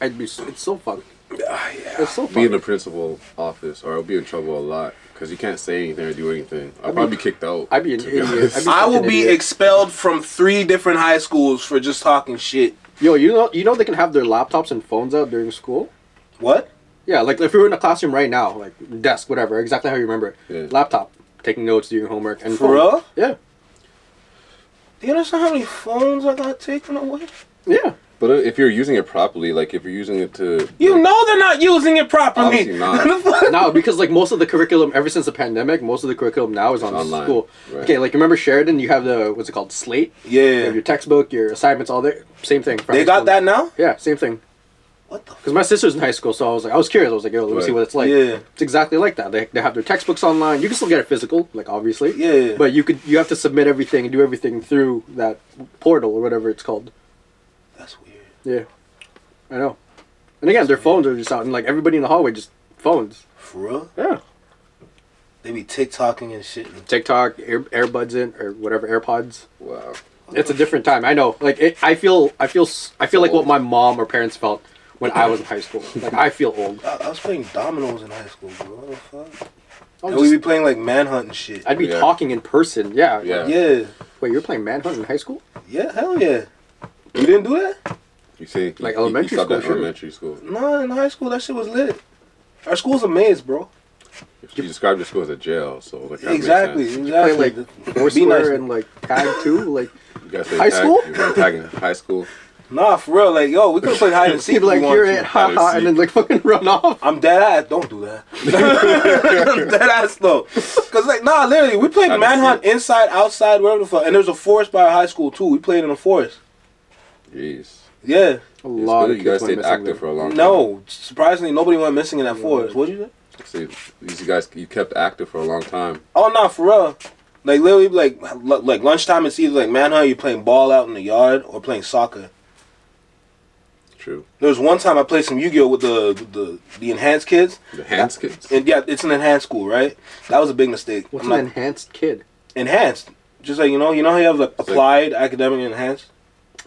Speaker 3: It's so fun.
Speaker 1: Yeah.
Speaker 3: It's so
Speaker 2: Be in
Speaker 3: fun.
Speaker 2: the principal office, or I'll be in trouble a lot because you can't say anything or do anything. I'll probably be kicked out.
Speaker 3: I'd be an
Speaker 2: to be
Speaker 3: idiot.
Speaker 2: honest.
Speaker 1: I will
Speaker 3: fucking
Speaker 1: be
Speaker 3: idiot.
Speaker 1: expelled from 3 different high schools for just talking shit.
Speaker 3: Yo, you know they can have their laptops and phones out during school.
Speaker 1: What?
Speaker 3: Yeah, like if we were in a classroom right now, like desk, whatever, exactly how you remember it.
Speaker 2: Yeah.
Speaker 3: Laptop, taking notes, doing homework, and
Speaker 1: For
Speaker 3: phone.
Speaker 1: real?
Speaker 3: Yeah.
Speaker 1: Do you understand how many phones I got taken away?
Speaker 3: Yeah.
Speaker 2: But if you're using it properly, like if you're using it to,
Speaker 1: You know they're not using it properly.
Speaker 2: Obviously not.
Speaker 3: No, because like most of the curriculum, ever since the pandemic, most of the curriculum now is on
Speaker 2: online,
Speaker 3: school.
Speaker 2: right.
Speaker 3: Okay, like remember Sheridan? You have the what's it called, Slate? You have
Speaker 1: Yeah.
Speaker 3: your textbook, your assignments, all there. Same thing. for
Speaker 1: They
Speaker 3: high
Speaker 1: got
Speaker 3: school.
Speaker 1: that now?
Speaker 3: Yeah, same thing.
Speaker 1: What the
Speaker 3: Because my sister's in high school, so I was curious. I was like, yo, let me see
Speaker 2: Right.
Speaker 3: what it's like.
Speaker 1: Yeah.
Speaker 3: It's exactly like that. They have their textbooks online. You can still get it physical, like obviously.
Speaker 1: Yeah.
Speaker 3: But you have to submit everything and do everything through that portal or whatever it's called.
Speaker 1: That's weird.
Speaker 3: Yeah, I know. And again, their phones are just out, and like everybody in the hallway just phones.
Speaker 1: For real?
Speaker 3: Yeah.
Speaker 1: They be TikToking and shit.
Speaker 3: TikTok, earbuds in or whatever, AirPods.
Speaker 2: Wow.
Speaker 3: It's a different time. I know. Like I feel like what my mom or parents felt when I was in high school. Like I feel old.
Speaker 1: I was playing dominoes in high school, bro. What the fuck?
Speaker 3: Oh,
Speaker 1: We'd be playing like Manhunt and shit.
Speaker 3: I'd be talking in person. Yeah.
Speaker 1: Yeah.
Speaker 3: Wait, you were playing Manhunt in high school?
Speaker 1: Yeah, hell yeah. You didn't do that?
Speaker 2: You see,
Speaker 3: like elementary school?
Speaker 2: Elementary school.
Speaker 1: No, in high school that shit was lit. Our school's a maze, bro.
Speaker 2: You described your school as a jail, so like
Speaker 1: exactly.
Speaker 3: You play like Foursquare and like tag too, like
Speaker 2: you guys say
Speaker 3: high school.
Speaker 2: You were tagging high school.
Speaker 1: Nah, for real. Like, yo, we could have played hide and seek.
Speaker 3: Like you're it, haha, and then like fucking run off.
Speaker 1: I'm dead ass. Don't do that. I'm dead ass though. Cause like, nah, literally, we played Manhunt inside, outside, wherever the fuck. And there's a forest by our high school too. We played in a forest.
Speaker 2: Jeez.
Speaker 1: Yeah.
Speaker 3: A lot of
Speaker 2: you guys stayed active for a long time.
Speaker 1: No, surprisingly, nobody went missing in that forest. What'd you say?
Speaker 2: See, these guys, you kept active for a long time.
Speaker 1: Oh, nah, for real. Like, literally, like lunchtime, it's either like Manhunt, you're playing ball out in the yard, or playing soccer.
Speaker 2: True.
Speaker 1: There was one time I played some Yu-Gi-Oh with the enhanced kids.
Speaker 2: The enhanced kids?
Speaker 1: And yeah, it's an enhanced school, right? That was a big mistake.
Speaker 3: What's an enhanced kid?
Speaker 1: Enhanced. Just like, you know how you have like applied, academic, and enhanced?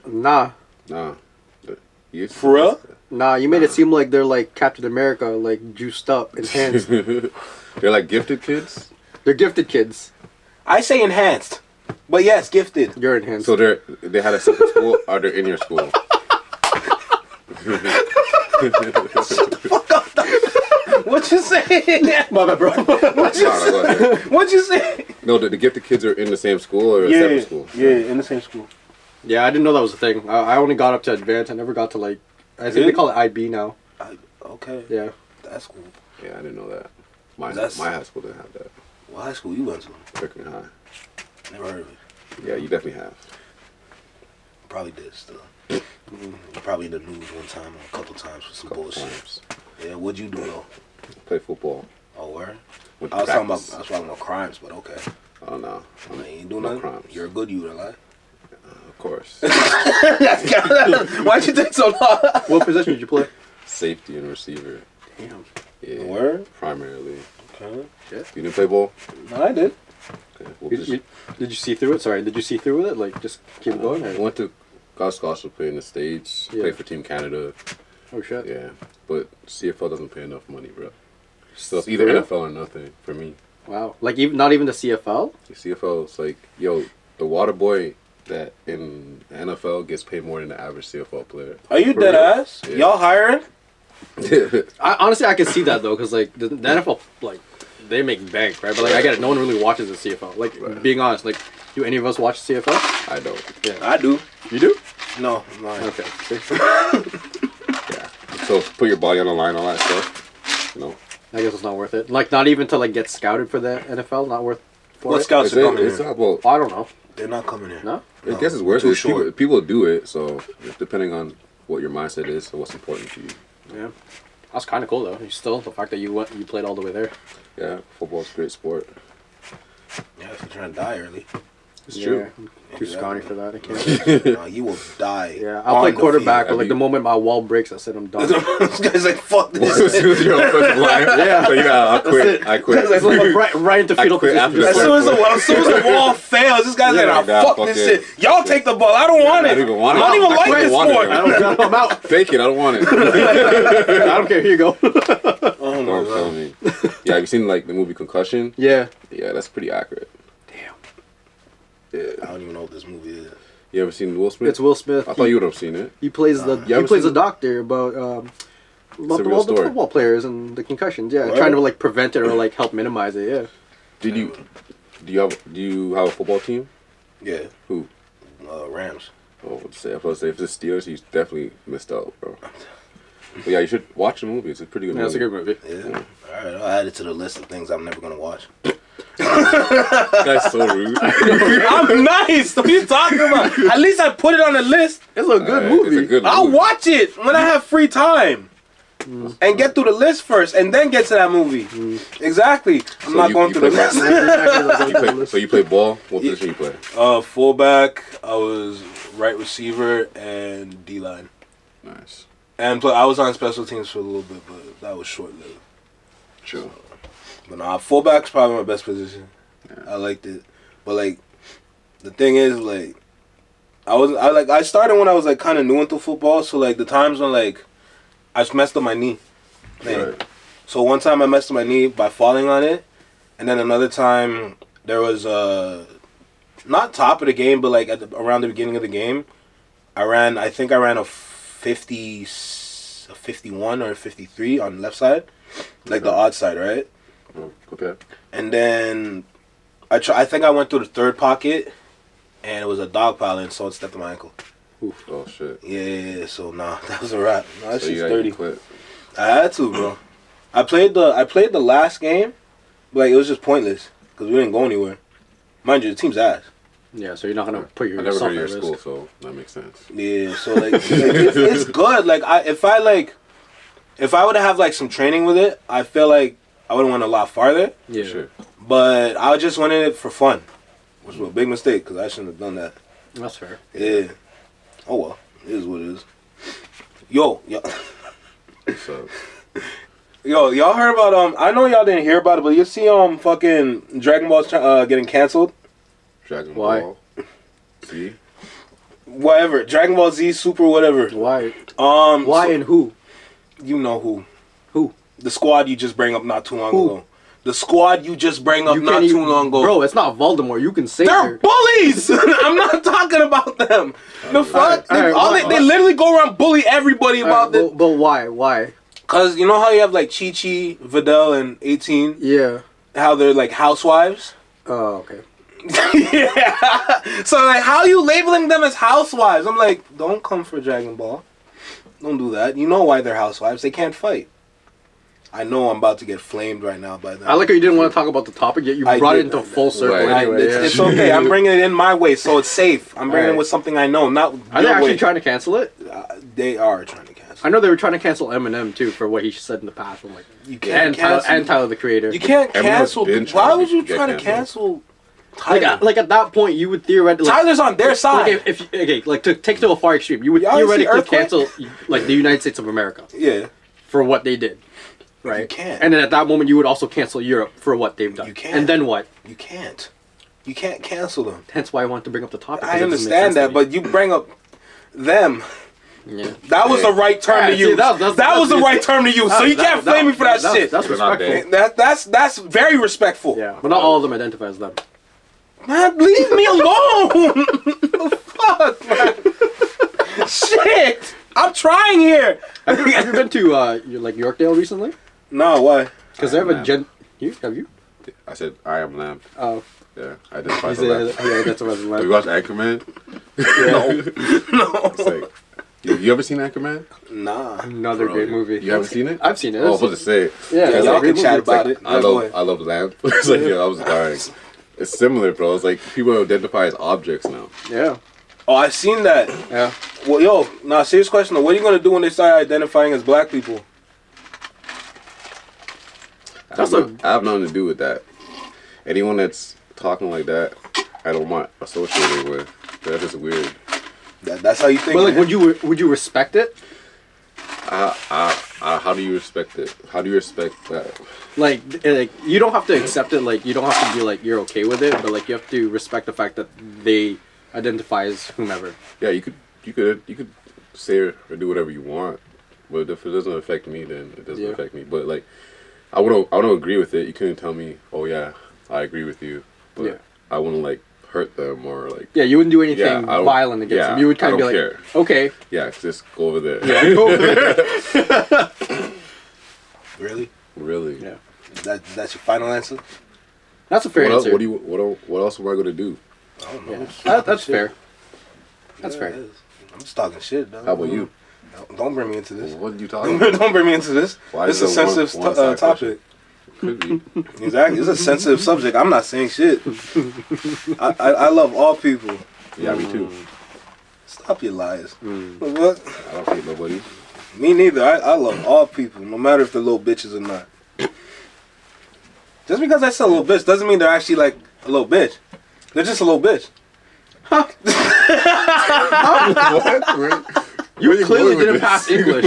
Speaker 3: Nah.
Speaker 1: For real?
Speaker 3: Nah, you made it seem like they're like Captain America, like juiced up, enhanced.
Speaker 2: They're like gifted kids?
Speaker 3: They're gifted kids.
Speaker 1: I say enhanced. But yes, gifted.
Speaker 3: You're enhanced.
Speaker 2: So they had a separate school, or they're in your school?
Speaker 1: Fuck up. What you say?
Speaker 3: My bad, bro.
Speaker 1: What you say?
Speaker 2: No, the gifted kids are in the same school or a separate school?
Speaker 1: Yeah, in the same school.
Speaker 3: Yeah, I didn't know that was a thing. I only got up to advanced. I never got to like. I think they call it IB now.
Speaker 1: Okay.
Speaker 3: Yeah.
Speaker 1: That's cool.
Speaker 2: Yeah, I didn't know that. My high school didn't have that.
Speaker 1: What high school you went to?
Speaker 2: Freaking high.
Speaker 1: Never heard of it.
Speaker 2: Yeah, you definitely have.
Speaker 1: Probably did still. Probably in the news one time or a couple times for some bullshit.
Speaker 2: Times.
Speaker 1: Yeah, what'd you do though?
Speaker 2: Play football.
Speaker 1: Oh, where?
Speaker 2: Went
Speaker 1: I was talking about crimes, but okay.
Speaker 2: Oh no.
Speaker 1: I mean, you ain't doing nothing.
Speaker 2: Crimes.
Speaker 1: You're a good youth, right?
Speaker 2: Of course.
Speaker 1: Why'd you take so long?
Speaker 3: What position did you play?
Speaker 2: Safety and receiver.
Speaker 3: Damn.
Speaker 2: Yeah.
Speaker 1: Where?
Speaker 2: Primarily.
Speaker 1: Okay.
Speaker 2: Yeah. You didn't play ball?
Speaker 1: No, I did.
Speaker 2: Okay.
Speaker 3: Did you see through it? Sorry, did you see through with it? Like, just keep it going?
Speaker 2: I went to got scholarship, play in the States, play for Team Canada.
Speaker 3: Oh shit.
Speaker 2: Yeah, but CFL doesn't pay enough money, bro. So it's either NFL or nothing for me.
Speaker 3: Wow. Like not even the CFL?
Speaker 2: The CFL is like, yo, the water boy that in the NFL gets paid more than the average CFL player.
Speaker 1: Are you dead ass?
Speaker 2: Yeah.
Speaker 1: Y'all hiring?
Speaker 3: Honestly, I can see that though, because like the NFL, like they make bank, right? But like I get it, no one really watches the CFL. Like being honest, like do any of us watch the CFL?
Speaker 2: I don't.
Speaker 1: Yeah, I do.
Speaker 3: You do?
Speaker 1: No, I'm lying.
Speaker 3: Okay.
Speaker 2: Yeah. So put your body on the line, all that stuff. You know.
Speaker 3: I guess it's not worth it. Like not even to like get scouted for the NFL, not worth.
Speaker 1: What scouts are coming here?
Speaker 2: Well,
Speaker 3: I don't know.
Speaker 1: They're not coming here.
Speaker 3: No.
Speaker 2: I guess it's worth
Speaker 1: too
Speaker 2: it.
Speaker 1: short.
Speaker 2: People do it, so depending on what your mindset is and what's important to you.
Speaker 3: Yeah. That's kind of cool though. Still, the fact that you played all the way there.
Speaker 2: Yeah, football's a great sport.
Speaker 1: Yeah, if you're trying to die early.
Speaker 2: It's true.
Speaker 3: I'm too scrawny for that. I can't.
Speaker 1: No, you will die.
Speaker 3: Yeah, I'll play quarterback, but like the moment my wall breaks, I said I'm done.
Speaker 1: This guy's like, fuck this.
Speaker 2: Your offensive line?
Speaker 3: Yeah.
Speaker 2: So I quit. I quit.
Speaker 3: It's like right into fetal position.
Speaker 1: As soon as the wall fails, this guy's like, fuck this shit. Y'all take the ball. I don't want it.
Speaker 2: I don't even want it.
Speaker 1: I don't even like this sport.
Speaker 3: I'm out.
Speaker 2: Fake it. I don't want it.
Speaker 3: I don't care. Here you go.
Speaker 1: Oh my
Speaker 2: Tell me. Yeah, have you seen like the movie Concussion?
Speaker 3: Yeah.
Speaker 2: Yeah, that's pretty accurate.
Speaker 3: Damn.
Speaker 2: Yeah.
Speaker 1: I don't even know what this movie is.
Speaker 2: You ever seen Will Smith?
Speaker 3: It's Will Smith.
Speaker 2: I thought you would have seen it.
Speaker 3: He plays the doctor about the
Speaker 2: story.
Speaker 3: football players and the concussions. Yeah,
Speaker 1: Right.
Speaker 3: trying to like prevent it or like help minimize it. Yeah.
Speaker 2: Do you have a football team?
Speaker 1: Yeah.
Speaker 2: Who?
Speaker 1: Rams.
Speaker 2: Oh, if it's the Steelers, he's definitely missed out, bro. But yeah, you should watch the movie. It's a pretty good movie.
Speaker 3: That's a good movie.
Speaker 1: Yeah. All right, I'll add it to the list of things I'm never gonna watch.
Speaker 2: That's so rude.
Speaker 1: I'm nice. What are you talking about? At least I put it on the list.
Speaker 3: It's a good movie.
Speaker 2: It's a good
Speaker 1: I'll
Speaker 2: movie.
Speaker 1: watch it when I have free time. And get through the list first, and then get to that movie. Exactly. I'm not going through the list.
Speaker 2: So you play ball? What position you play?
Speaker 1: Fullback. I was right receiver and D-line.
Speaker 2: Nice.
Speaker 1: And I was on special teams for a little bit, but that was short-lived.
Speaker 2: Sure.
Speaker 1: But nah, fullback's probably my best position. Yeah. I liked it, but like, the thing is, like, I started when I was like kind of new into football. So like the times when like I just messed up my knee. Like, right. So one time I messed up my knee by falling on it, and then another time there was not top of the game, but like around the beginning of the game, I think I ran a 51 or 53 on the left side, like the odd side, right?
Speaker 2: Okay.
Speaker 1: And then I think I went through the third pocket, and it was a dog pile, and so it stepped on my ankle.
Speaker 2: Oof. Oh shit.
Speaker 1: Yeah. So that was a wrap. Nah, that
Speaker 2: so
Speaker 1: shit's dirty.
Speaker 2: Quit.
Speaker 1: I had to, bro. I played the last game, but like it was just pointless because we didn't go anywhere. Mind you, the team's ass.
Speaker 3: Yeah, so you're not gonna put yourself
Speaker 2: I never heard
Speaker 3: at
Speaker 2: your
Speaker 3: risk.
Speaker 2: school, so that makes sense.
Speaker 1: Yeah, so like, it's good. Like if I would have like some training with it, I feel like I would have went a lot farther.
Speaker 3: Yeah,
Speaker 2: sure.
Speaker 1: But I just went in it for fun, which was a big mistake because I shouldn't have done that.
Speaker 3: That's fair.
Speaker 1: Yeah. Oh well, it is what it is. Yo.
Speaker 2: What's up?
Speaker 1: Yo, y'all heard about I know y'all didn't hear about it, but you see fucking Dragon Ball's getting canceled.
Speaker 2: Dragon
Speaker 3: Why?
Speaker 2: Ball Z.
Speaker 1: Whatever, Dragon Ball Z Super, whatever.
Speaker 3: Why?
Speaker 1: Why
Speaker 3: and who?
Speaker 1: You know who?
Speaker 3: Who?
Speaker 1: The squad you just bring up not too long ago. The squad you just bring up not too long ago.
Speaker 3: Bro, it's not Voldemort. You can say
Speaker 1: they're bullies. I'm not talking about them. The fuck? They literally go around bully everybody about this.
Speaker 3: But why? Why?
Speaker 1: Cause you know how you have like Chi-Chi, Videl, and 18.
Speaker 3: Yeah.
Speaker 1: How they're like housewives.
Speaker 3: Oh, okay.
Speaker 1: Yeah. So like, how you labeling them as housewives? I'm like, don't come for Dragon Ball. Don't do that. You know why they're housewives? They can't fight. I know I'm about to get flamed right now by them.
Speaker 3: I like how you didn't want to talk about the topip, yet you brought it into full circle.
Speaker 2: Right.
Speaker 3: Anyway,
Speaker 1: it's okay. I'm bringing it in my way, so it's safe. I'm bringing it with something I know, not.
Speaker 3: Are they actually trying to cancel it?
Speaker 1: They are trying to cancel.
Speaker 3: I know they were trying to cancel Eminem too for what he said in the past. I'm like,
Speaker 1: you can't cancel.
Speaker 3: And Tyler the Creator.
Speaker 1: You can't cancel. Why would you try to cancel? Tyler?
Speaker 3: Like at that point, you would theoretically.
Speaker 1: Tyler's on their side.
Speaker 3: Like to take it to a far extreme, you would theoretically cancel like the United States of America.
Speaker 1: Yeah.
Speaker 3: For what they did. Right.
Speaker 1: You can't.
Speaker 3: And then at that moment, you would also cancel Europe for what they've done.
Speaker 1: You can't.
Speaker 3: And then what?
Speaker 1: You can't. You can't cancel them.
Speaker 3: Hence why I wanted to bring up the topic.
Speaker 1: I understand that, but you bring up them.
Speaker 3: Yeah.
Speaker 1: That was the right term to use. That was the right term to use. So you can't flame me for that shit.
Speaker 3: That's respectful.
Speaker 1: That's very respectful.
Speaker 3: Yeah, but not all of them identify as them.
Speaker 1: Man, leave me alone. The fuck, man. Shit. I'm trying here.
Speaker 3: Have you been to Yorkdale recently?
Speaker 1: No, why?
Speaker 3: Because they have a Have you?
Speaker 2: I said I am lamb.
Speaker 3: Oh.
Speaker 2: Yeah, I identify as lamb.
Speaker 3: Yeah, that's what I was
Speaker 2: Have you watched Anchorman?
Speaker 1: No.
Speaker 2: It's like, you ever seen Anchorman?
Speaker 1: Nah.
Speaker 3: Another great movie.
Speaker 2: You haven't seen it?
Speaker 3: I've seen it.
Speaker 2: Oh, I was about to say.
Speaker 1: Yeah, y'all can chat about it.
Speaker 2: I love lamb. It's like, I was dying. It's similar, bro. It's like people identify as objects now.
Speaker 3: Yeah.
Speaker 1: Oh, I've seen that.
Speaker 3: Yeah.
Speaker 1: Well, serious question though. What are you gonna do when they start identifying as black people?
Speaker 2: I have nothing to do with that. Anyone that's talking like that, I don't want associated with. That's just weird.
Speaker 1: That's how you think.
Speaker 3: But like, would you respect it?
Speaker 2: How do you respect it? How do you respect that?
Speaker 3: Like you don't have to accept it. Like you don't have to be like you're okay with it, but like you have to respect the fact that they identify as whomever.
Speaker 2: Yeah, you could say or do whatever you want, but if it doesn't affect me, then it doesn't affect me. But like, I wouldn't agree with it. You couldn't tell me, oh yeah, I agree with you, but I wouldn't like hurt them or like.
Speaker 3: Yeah, you wouldn't do anything violent against them. You would kind of be like, care. Okay,
Speaker 2: yeah, just go over there.
Speaker 3: Yeah, go over there.
Speaker 1: Really?
Speaker 3: Yeah.
Speaker 1: That's your final answer?
Speaker 3: That's a fair answer.
Speaker 2: What else am I gonna do?
Speaker 1: I don't know.
Speaker 3: Yeah. That's fair. That's fair.
Speaker 1: I'm just talking shit, though.
Speaker 2: How about you?
Speaker 1: Don't bring me into this.
Speaker 2: What are you talking about?
Speaker 1: Don't bring me into this. This is a sensitive topic.
Speaker 2: Could be.
Speaker 1: Exactly. It's a sensitive subject. I'm not saying shit. I love all people.
Speaker 2: Yeah, me too.
Speaker 1: Stop your lies.
Speaker 2: I
Speaker 1: What?
Speaker 2: don't hate nobody.
Speaker 1: Me neither. I love all people, no matter if they're little bitches or not. Just because I said a little bitch doesn't mean they're actually like a little bitch. They're just a little bitch.
Speaker 3: Huh? You clearly
Speaker 2: going with
Speaker 3: didn't
Speaker 2: this?
Speaker 3: pass English.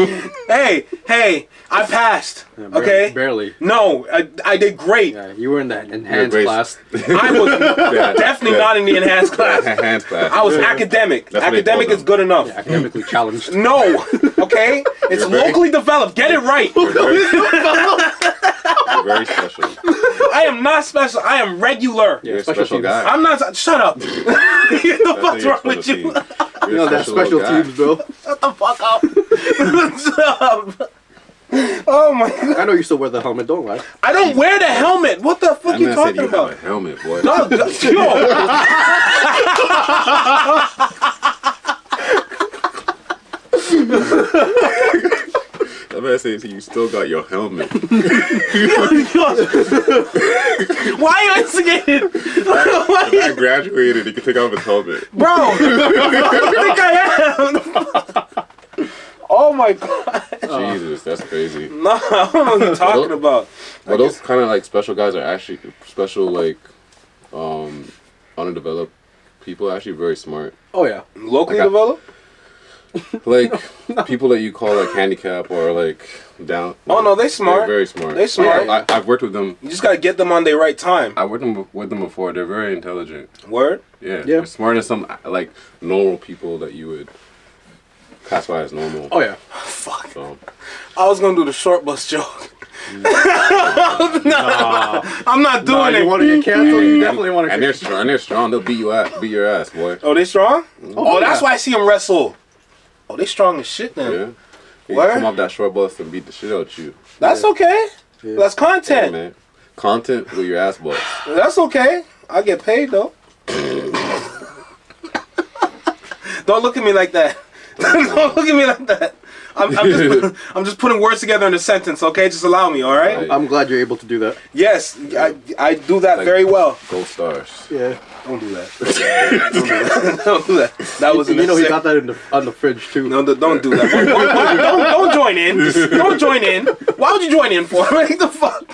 Speaker 1: Hey, I passed.
Speaker 3: Yeah,
Speaker 1: Okay.
Speaker 3: Barely.
Speaker 1: No, I did great.
Speaker 3: Yeah, you were in that enhanced
Speaker 2: Grace.
Speaker 3: class.
Speaker 1: I was definitely not in the enhanced class.
Speaker 2: Hands class.
Speaker 1: I was academic.
Speaker 2: That's what they
Speaker 1: Academic
Speaker 2: call
Speaker 1: is good enough.
Speaker 3: Yeah, academically challenged.
Speaker 1: No, okay? It's
Speaker 2: You're very-
Speaker 1: locally developed. Get it right.
Speaker 2: You're very special.
Speaker 1: I am not special. I am regular.
Speaker 3: Yeah,
Speaker 2: You're a special
Speaker 3: teams.
Speaker 2: guy.
Speaker 1: I'm not. Shut up. What the fuck's wrong with you?
Speaker 2: You're
Speaker 3: You know
Speaker 2: a
Speaker 3: that
Speaker 2: special
Speaker 3: special
Speaker 2: guy.
Speaker 3: teams, bro.
Speaker 1: Shut the fuck up. Shut up. Oh my god.
Speaker 3: I know you still wear the helmet, don't lie.
Speaker 1: I don't wear the helmet. What the fuck
Speaker 2: That
Speaker 1: you
Speaker 2: man said
Speaker 1: talking
Speaker 2: you
Speaker 1: about?
Speaker 2: have a helmet, boy.
Speaker 1: No,
Speaker 2: That man said you still got your helmet.
Speaker 1: why are you instigating? Why
Speaker 2: If I graduated, he could take off his helmet.
Speaker 1: Bro, I think I am. Oh my god.
Speaker 2: Jesus, that's crazy.
Speaker 1: No, I don't know what you're talking about.
Speaker 2: Well, those kind of like special guys are actually special, like underdeveloped people. Are actually very smart.
Speaker 3: Oh yeah.
Speaker 1: Locally
Speaker 2: Like I-
Speaker 1: developed?
Speaker 2: Like people that you call like handicap or like down.
Speaker 1: Oh no, they smart.
Speaker 2: They're very smart.
Speaker 1: They smart.
Speaker 2: I've worked with them.
Speaker 1: You just gotta get them on their right time.
Speaker 2: I worked with them before. They're very intelligent.
Speaker 1: Word?
Speaker 2: Yeah.
Speaker 3: Yeah.
Speaker 2: They're smarter than some like normal people that you would classify as normal.
Speaker 3: Oh yeah.
Speaker 1: Fuck.
Speaker 2: So
Speaker 1: I was gonna do the short bus joke.
Speaker 3: Nah.
Speaker 1: I'm not doing
Speaker 3: You
Speaker 1: it.
Speaker 3: want to get canceled? You definitely want to.
Speaker 2: and they're strong. And they're strong. They'll beat your ass, boy.
Speaker 1: Oh, they strong? Oh, that's
Speaker 3: yeah.
Speaker 1: why I see them wrestle. Oh, they strong as shit then.
Speaker 2: Yeah. You
Speaker 1: Word?
Speaker 2: come off that short bus and beat the shit out of you.
Speaker 1: That's okay.
Speaker 3: Yeah.
Speaker 1: That's
Speaker 2: Yeah,
Speaker 1: content.
Speaker 2: man. Content with your ass bust.
Speaker 1: That's okay. I get paid though. Don't look at me like that. Don't look at me like that. I'm just putting words together in a sentence, okay? Just allow me, all right?
Speaker 2: Right.
Speaker 3: I'm glad you're able to do that.
Speaker 1: Yes, I do that
Speaker 2: Like-
Speaker 1: very well.
Speaker 2: Gold stars.
Speaker 3: Yeah.
Speaker 1: Don't do that. Don't do that. Don't do that. That was
Speaker 3: You know he got that on the fridge too.
Speaker 1: No, don't do that. Don't join in. Don't join in. Why would you join in for? What the fuck?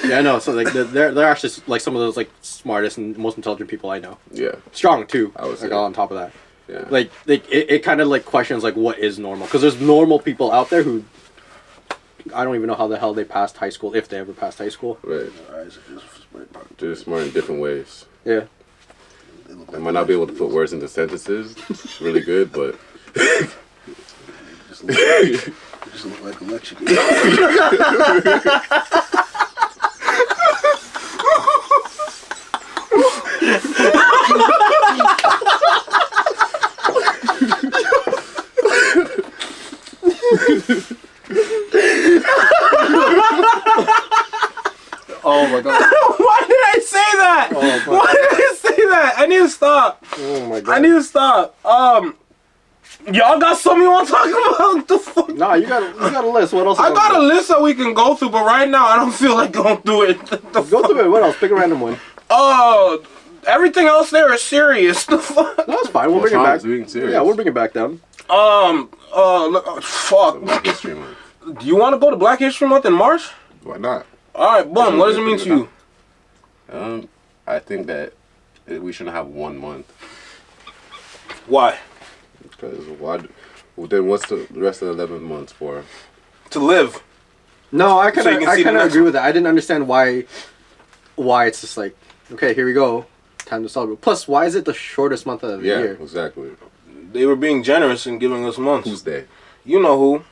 Speaker 3: Yeah, I know. So like they're actually like some of those like smartest and most intelligent people I know.
Speaker 2: Yeah.
Speaker 3: Strong too.
Speaker 2: I would
Speaker 3: like
Speaker 2: say.
Speaker 3: on top of that.
Speaker 2: Yeah.
Speaker 3: Like it kind of like questions like what is normal, because there's normal people out there who I don't even know how the hell they passed high school, if they ever passed high school.
Speaker 2: Right. They're smart in different ways.
Speaker 3: Yeah.
Speaker 2: I might not be able to put words into sentences really good, but
Speaker 1: Just look like a lecture.
Speaker 3: Oh my god.
Speaker 1: Why did I say that?
Speaker 3: Oh my
Speaker 1: Why did I say that? I need to stop.
Speaker 3: Oh my god.
Speaker 1: I need to stop. Y'all got something you want to talk about? The fuck?
Speaker 3: Nah, you got a list. What else?
Speaker 1: I got a list that we can go through, but right now I don't feel like going through it. The
Speaker 3: Go
Speaker 1: fuck?
Speaker 3: through it. What else? Pick a random one.
Speaker 1: Everything else there is serious. The fuck?
Speaker 3: No, that's fine. We'll
Speaker 2: What's
Speaker 3: bring it
Speaker 2: wrong
Speaker 3: back.
Speaker 2: with being serious?
Speaker 3: Yeah, we'll bring it back down.
Speaker 1: Fuck.
Speaker 2: Black History Month.
Speaker 1: Do you want to go to Black History Month in March?
Speaker 2: Why not?
Speaker 1: All right, boom. What does it mean to you?
Speaker 2: I think that we shouldn't have 1 month.
Speaker 1: Why?
Speaker 2: Because why? Well, then what's the rest of the 11 months for?
Speaker 1: To live.
Speaker 3: No, I
Speaker 1: So
Speaker 3: kind
Speaker 1: you can
Speaker 3: of
Speaker 1: see the next
Speaker 3: agree with that. I didn't understand why it's just like, okay, here we go, time to celebrate. Plus, why is it the shortest month of the
Speaker 2: Yeah,
Speaker 3: year?
Speaker 2: exactly.
Speaker 1: They were being generous in giving us months.
Speaker 2: Tuesday.
Speaker 1: You know who?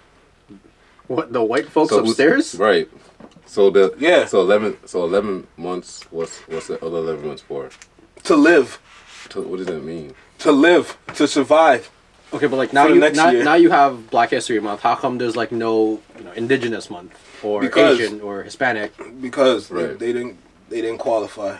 Speaker 3: What, the white folks
Speaker 2: So
Speaker 3: upstairs?
Speaker 2: Right. So
Speaker 1: Yeah.
Speaker 2: So 11 months. What's the other 11 months for?
Speaker 1: To live.
Speaker 2: What does that mean?
Speaker 1: To live. To survive.
Speaker 3: Okay, but like now
Speaker 1: For the next year.
Speaker 3: now you have Black History Month. How come there's like no Indigenous Month or
Speaker 1: Because-
Speaker 3: Asian or Hispanic?
Speaker 1: Because
Speaker 2: Right.
Speaker 1: they didn't qualify.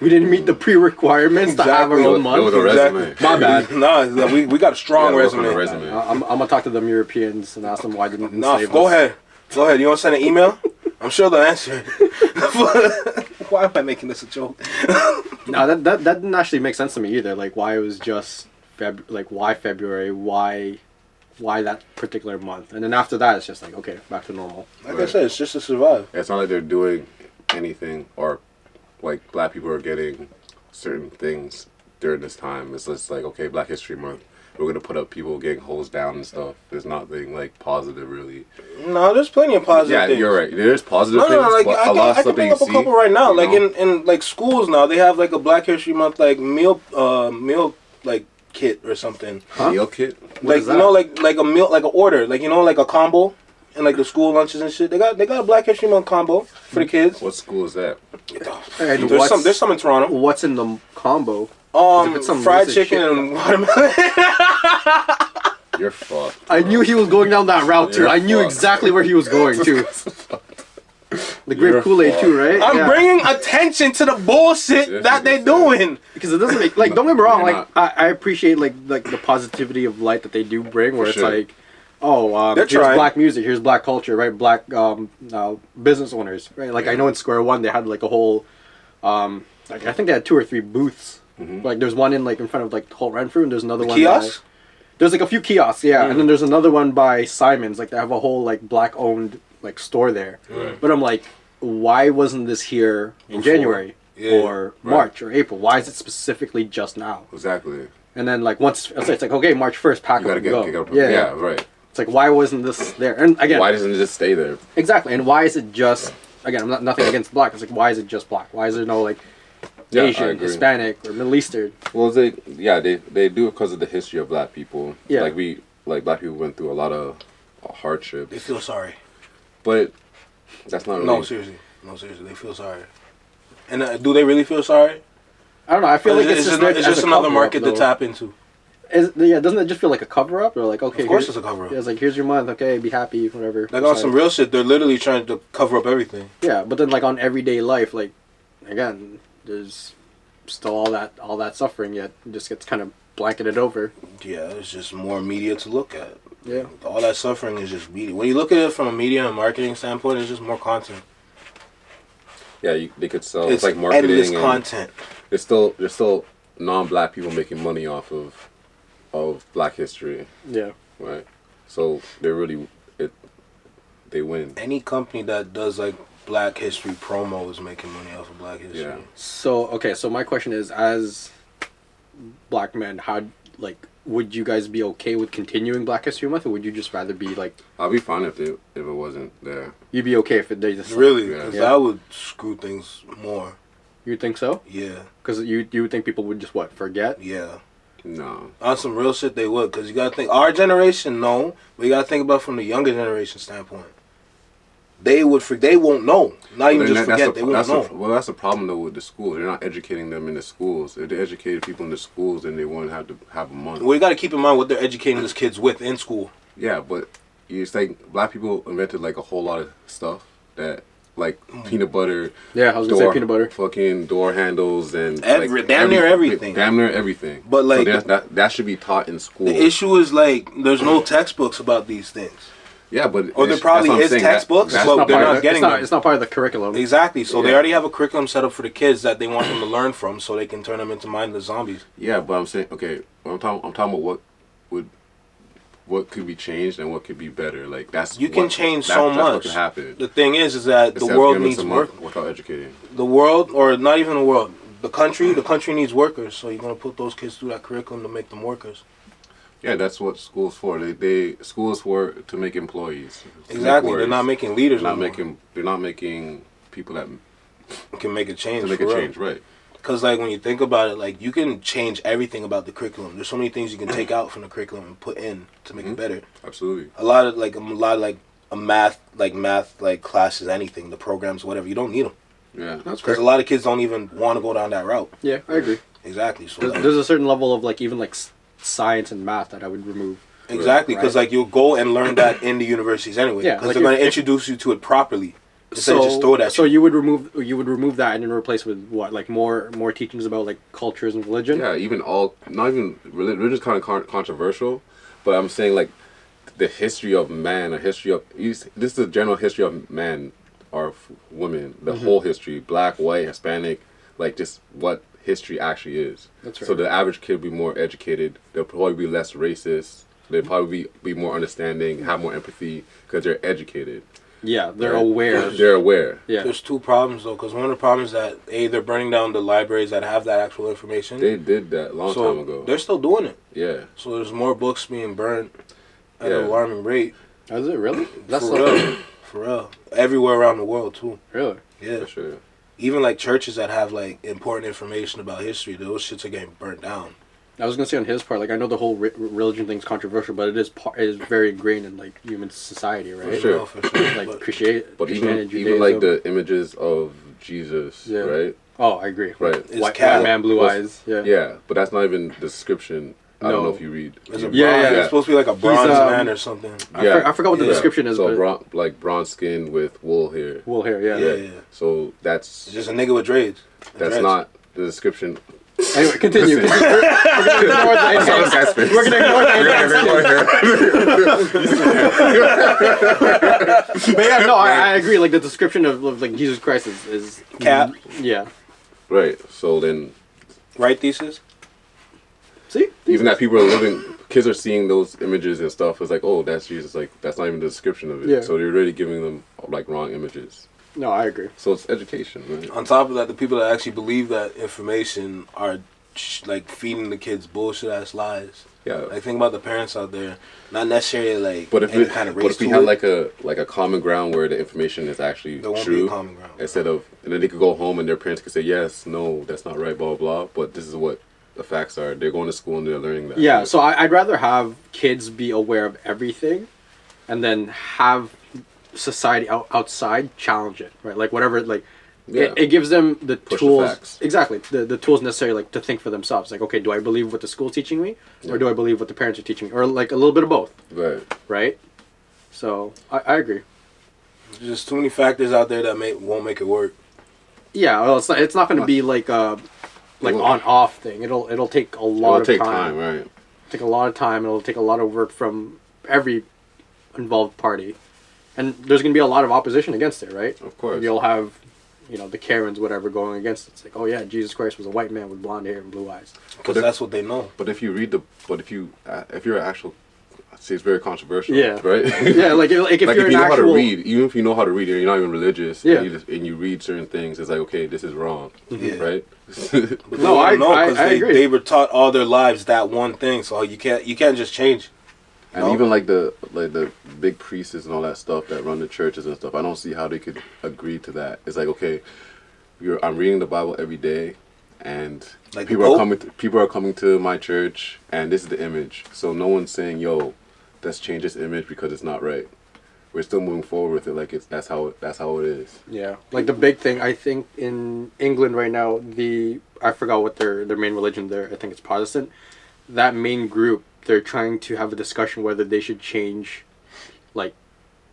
Speaker 3: We didn't meet the pre-requirements to have our
Speaker 1: Exactly.
Speaker 3: own
Speaker 2: It was
Speaker 3: month.
Speaker 2: a resume.
Speaker 3: My bad.
Speaker 1: Nah, we got a strong
Speaker 2: Yeah, work on
Speaker 1: resume.
Speaker 2: the resume.
Speaker 3: I'm gonna talk to them Europeans and ask them why they didn't
Speaker 1: Nah,
Speaker 3: enslave
Speaker 1: go
Speaker 3: us.
Speaker 1: ahead. Go ahead. You want to send an email? I'm sure they'll answer it. Why am I making this a joke?
Speaker 3: No, that didn't actually make sense to me either. Like why it was just why February, why that particular month, and then after that it's just like okay, back to normal.
Speaker 1: Like I
Speaker 2: Right.
Speaker 1: said, it's just to survive.
Speaker 2: It's not like they're doing anything or like black people are getting certain things during this time. It's just like, okay, Black History Month. We're gonna put up people getting hosed down and stuff. There's nothing like positive really.
Speaker 1: No, there's plenty of positive things.
Speaker 2: Yeah, you're right. There's positive things,
Speaker 1: like,
Speaker 2: but
Speaker 1: I
Speaker 2: a lot of
Speaker 1: can
Speaker 2: stuff that
Speaker 1: bring
Speaker 2: you
Speaker 1: up a
Speaker 2: see.
Speaker 1: couple right now. Like
Speaker 2: know?
Speaker 1: in like schools now, they have like a Black History Month like meal like kit or something.
Speaker 2: Huh? Meal kit?
Speaker 1: Like you know, like a meal, like an order, like you know, like a combo, and like the school lunches and shit. They got a Black History Month combo for the kids.
Speaker 2: What school is that?
Speaker 1: There's some in Toronto.
Speaker 3: What's in the combo?
Speaker 1: Fried chicken and watermelon.
Speaker 2: You're fucked.
Speaker 3: I knew he was going down that route too. I knew exactly where he was going too. The grape Kool-Aid too, right?
Speaker 1: I'm bringing attention to the bullshit that they're doing.
Speaker 3: Because it doesn't make like. Don't get me wrong. Like I appreciate like the positivity of light that they do bring, where it's like, here's Black music, here's Black culture, right? Black business owners, right? Like I know in Square One they had like a whole, like I think they had 2 or 3 booths. Mm-hmm. Like there's one in like in front of like Holt Renfrew, and there's another one.
Speaker 1: Kiosks.
Speaker 3: There's like a few kiosks, and then there's another one by Simon's. Like they have a whole like Black owned like store there. Right. But I'm like, why wasn't this here in January or March or April? Why is it specifically just now?
Speaker 2: Exactly.
Speaker 3: And then like once it's like, okay, March 1st, pack up and go.
Speaker 2: Yeah, right.
Speaker 3: It's like, why wasn't this there? And again,
Speaker 2: why doesn't it just stay there?
Speaker 3: Exactly. And why is it just, again, I'm nothing against Black. It's like, why is it just Black? Why is there no like Asian, Hispanic, or Middle Eastern?
Speaker 2: Well, they do it because of the history of Black people.
Speaker 3: Yeah.
Speaker 2: Like Black people went through a lot of hardship.
Speaker 1: They feel sorry.
Speaker 2: But that's not really...
Speaker 1: No, seriously, they feel sorry. And do they really feel sorry?
Speaker 3: I don't know. I feel like it's
Speaker 1: just another market to tap into.
Speaker 3: Doesn't it just feel like a cover up? Or like, okay,
Speaker 1: of course it's a cover up.
Speaker 3: Yeah, it's like, here's your month. Okay, be happy, whatever.
Speaker 1: Like on some real shit, they're literally trying to cover up everything.
Speaker 3: Yeah, but then like on everyday life, like again, there's still all that suffering. Yet it just gets kind of blanketed over. Yeah,
Speaker 1: it's just more media to look at.
Speaker 3: Yeah,
Speaker 1: all that suffering is just media. When you look at it from a media and marketing standpoint, it's just more content.
Speaker 2: Yeah, they could sell. It's like marketing
Speaker 1: endless
Speaker 2: and
Speaker 1: content.
Speaker 2: There's still non-Black people making money off of Black history.
Speaker 3: Yeah.
Speaker 2: Right. So they win.
Speaker 1: Any company that does like Black history promo is making money off of Black history. Yeah.
Speaker 3: So my question is, as Black men, how would you guys be okay with continuing Black History Month, or would you just rather be like?
Speaker 2: I'll be fine if it wasn't there.
Speaker 3: You'd be okay if they just
Speaker 1: really, because that would screw things more.
Speaker 3: You think so?
Speaker 1: Yeah.
Speaker 3: Because you would think people would just forget?
Speaker 1: Yeah.
Speaker 2: No.
Speaker 1: On some real shit, they would. Because you got to think, our generation, no. But you got to think about from the younger generation standpoint. They won't know. Not even just forget, they won't know.
Speaker 2: Well, that's the problem, though, with the schools. They're not educating them in the schools. If they educated people in the schools, then they won't have to have a month.
Speaker 1: Well, you got to keep in mind what they're educating these kids with in school.
Speaker 2: Yeah, but you think Black people invented, like, a whole lot of stuff that... Like peanut butter.
Speaker 3: Yeah, I was gonna say peanut butter.
Speaker 2: Fucking door handles and
Speaker 1: damn near everything.
Speaker 2: Damn near everything.
Speaker 1: But like
Speaker 2: so that should be taught in school.
Speaker 1: The issue is like there's no textbooks about these things.
Speaker 2: Yeah, but
Speaker 1: or there probably is textbooks, but they're not getting them.
Speaker 3: It's not part of the curriculum.
Speaker 1: Exactly. So they already have a curriculum set up for the kids that they want them to learn from, so they can turn them into mindless zombies.
Speaker 2: Yeah, but I'm saying I'm talking about what could be changed and what could be better. Like
Speaker 1: you can change so much. That's what
Speaker 2: could happen.
Speaker 1: The thing is that the world needs work
Speaker 2: without educating.
Speaker 1: The world, or not even the world, the country needs workers. So you're gonna put those kids through that curriculum to make them workers.
Speaker 2: Yeah, that's what school's for. Schools for to make employees.
Speaker 1: Exactly. They're not making leaders.
Speaker 2: They're not making people that
Speaker 1: can make a change.
Speaker 2: To make a change, right?
Speaker 1: Because like when you think about it, like you can change everything about the curriculum. There's so many things you can take out from the curriculum and put in to make it better.
Speaker 2: Absolutely.
Speaker 1: A lot of math classes, anything, the programs, whatever. You don't need them.
Speaker 2: Yeah,
Speaker 3: that's
Speaker 1: because a lot of kids don't even want to go down that route.
Speaker 3: Yeah, I agree.
Speaker 1: Exactly. So
Speaker 3: there's a certain level of even science and math that I would remove.
Speaker 1: Exactly, because you'll go and learn that in the universities anyway. Yeah, because they're going to introduce you to it properly. So
Speaker 3: you would remove that and then replace with what, like more teachings about cultures and religion?
Speaker 2: Yeah, not even religion is kind of controversial, but I'm saying the history of man, this is the general history of man or women, the whole history, black, white, Hispanic, just what history actually is.
Speaker 3: That's right.
Speaker 2: So the average kid will be more educated. They'll probably be less racist. They'll probably be more understanding, have more empathy because they're educated.
Speaker 3: Yeah, they're aware.
Speaker 2: They're aware.
Speaker 3: Yeah.
Speaker 1: There's two problems though, because one of the problems is that they're burning down the libraries that have that actual information.
Speaker 2: They did that a long time ago.
Speaker 1: They're still doing it.
Speaker 2: Yeah.
Speaker 1: So there's more books being burned at an alarming rate.
Speaker 3: Is it really? That's
Speaker 1: for real. For real. Everywhere around the world too.
Speaker 3: Really?
Speaker 1: Yeah.
Speaker 2: For sure.
Speaker 1: Even like churches that have like important information about history, those shits are getting burnt down.
Speaker 3: I was gonna say on his part, like I know the whole religion thing's controversial, but it is very ingrained in like human society, right?
Speaker 2: For sure.
Speaker 1: For sure.
Speaker 3: Like
Speaker 2: Christianity, even like the images of Jesus, right?
Speaker 3: Oh, I agree.
Speaker 2: Right.
Speaker 3: White man, blue eyes. Yeah.
Speaker 2: Yeah, but that's not even the description. I don't know if you read.
Speaker 1: It's it's supposed to be like a bronze man or something.
Speaker 3: I forgot what the description is.
Speaker 2: So
Speaker 3: but
Speaker 2: like bronze skin with wool hair.
Speaker 3: Wool hair,
Speaker 1: yeah.
Speaker 2: So that's
Speaker 1: it's just a nigga with dreads.
Speaker 2: That's not the description.
Speaker 3: Anyway, continue. We're gonna ignore that. We're gonna ignore that. But yeah, no, I agree. Like the description of like Jesus Christ is
Speaker 1: cap.
Speaker 3: Yeah.
Speaker 2: Right. So then.
Speaker 1: Right thesis.
Speaker 3: See?
Speaker 2: Even that people are living, kids are seeing those images and stuff. It's like, oh, that's Jesus. Like, that's not even the description of it.
Speaker 3: Yeah.
Speaker 2: So you're already giving them, like, wrong images.
Speaker 3: No, I agree.
Speaker 2: So it's education, right?
Speaker 1: On top of that, the people that actually believe that information are, like, feeding the kids bullshit-ass lies.
Speaker 2: Yeah.
Speaker 1: Like, think about the parents out there. Not necessarily, like,
Speaker 2: but if
Speaker 1: any kind of race.
Speaker 2: But if we had, like a common ground where the information is actually
Speaker 1: there won't
Speaker 2: true.
Speaker 1: Be a common ground.
Speaker 2: Instead of, and then they could go home and their parents could say, yes, no, that's not right, blah, blah, blah. But this is what the facts are. They're going to school and they're learning that.
Speaker 3: Yeah, so I'd rather have kids be aware of everything and then have society outside challenge it, right? Like whatever, like it gives them the tools. Exactly, the tools necessary, like to think for themselves. Like, okay, do I believe what the school's teaching me, or do I believe what the parents are teaching me, or like a little bit of both?
Speaker 2: Right.
Speaker 3: Right. So I agree.
Speaker 1: There's just too many factors out there that won't make it work.
Speaker 3: Yeah, well, it's not going to be like on-off thing. It'll take a lot of time.
Speaker 2: It'll take time, right?
Speaker 3: Take a lot of time. It'll take a lot of work from every involved party, and there's going to be a lot of opposition against it, right?
Speaker 2: Of course.
Speaker 3: You'll have, the Karens, whatever, going against it. It's like, oh yeah, Jesus Christ was a white man with blonde hair and blue eyes.
Speaker 1: Because that's what they know.
Speaker 2: But if you read if you're an actual, see, it's very controversial.
Speaker 3: Yeah.
Speaker 2: Right.
Speaker 3: Yeah, like if you're
Speaker 2: if you
Speaker 3: know
Speaker 2: how to read, even if you know how to read, and you're not even religious.
Speaker 3: Yeah.
Speaker 2: And you read certain things, it's like, okay, this is wrong.
Speaker 1: Yeah.
Speaker 2: Right.
Speaker 3: No, I agree.
Speaker 1: They were taught all their lives that one thing, so you can't just change.
Speaker 2: And even like the big priests and all that stuff that run the churches and stuff, I don't see how they could agree to that. It's like, okay, I'm reading the Bible every day, and
Speaker 1: like
Speaker 2: people are coming to my church, and this is the image. So no one's saying, yo, let's change this image because it's not right. We're still moving forward with it like that's how it is.
Speaker 3: Yeah, like the big thing I think in England right now, I forgot what their main religion there. I think it's Protestant. That main group, they're trying to have a discussion whether they should change, like,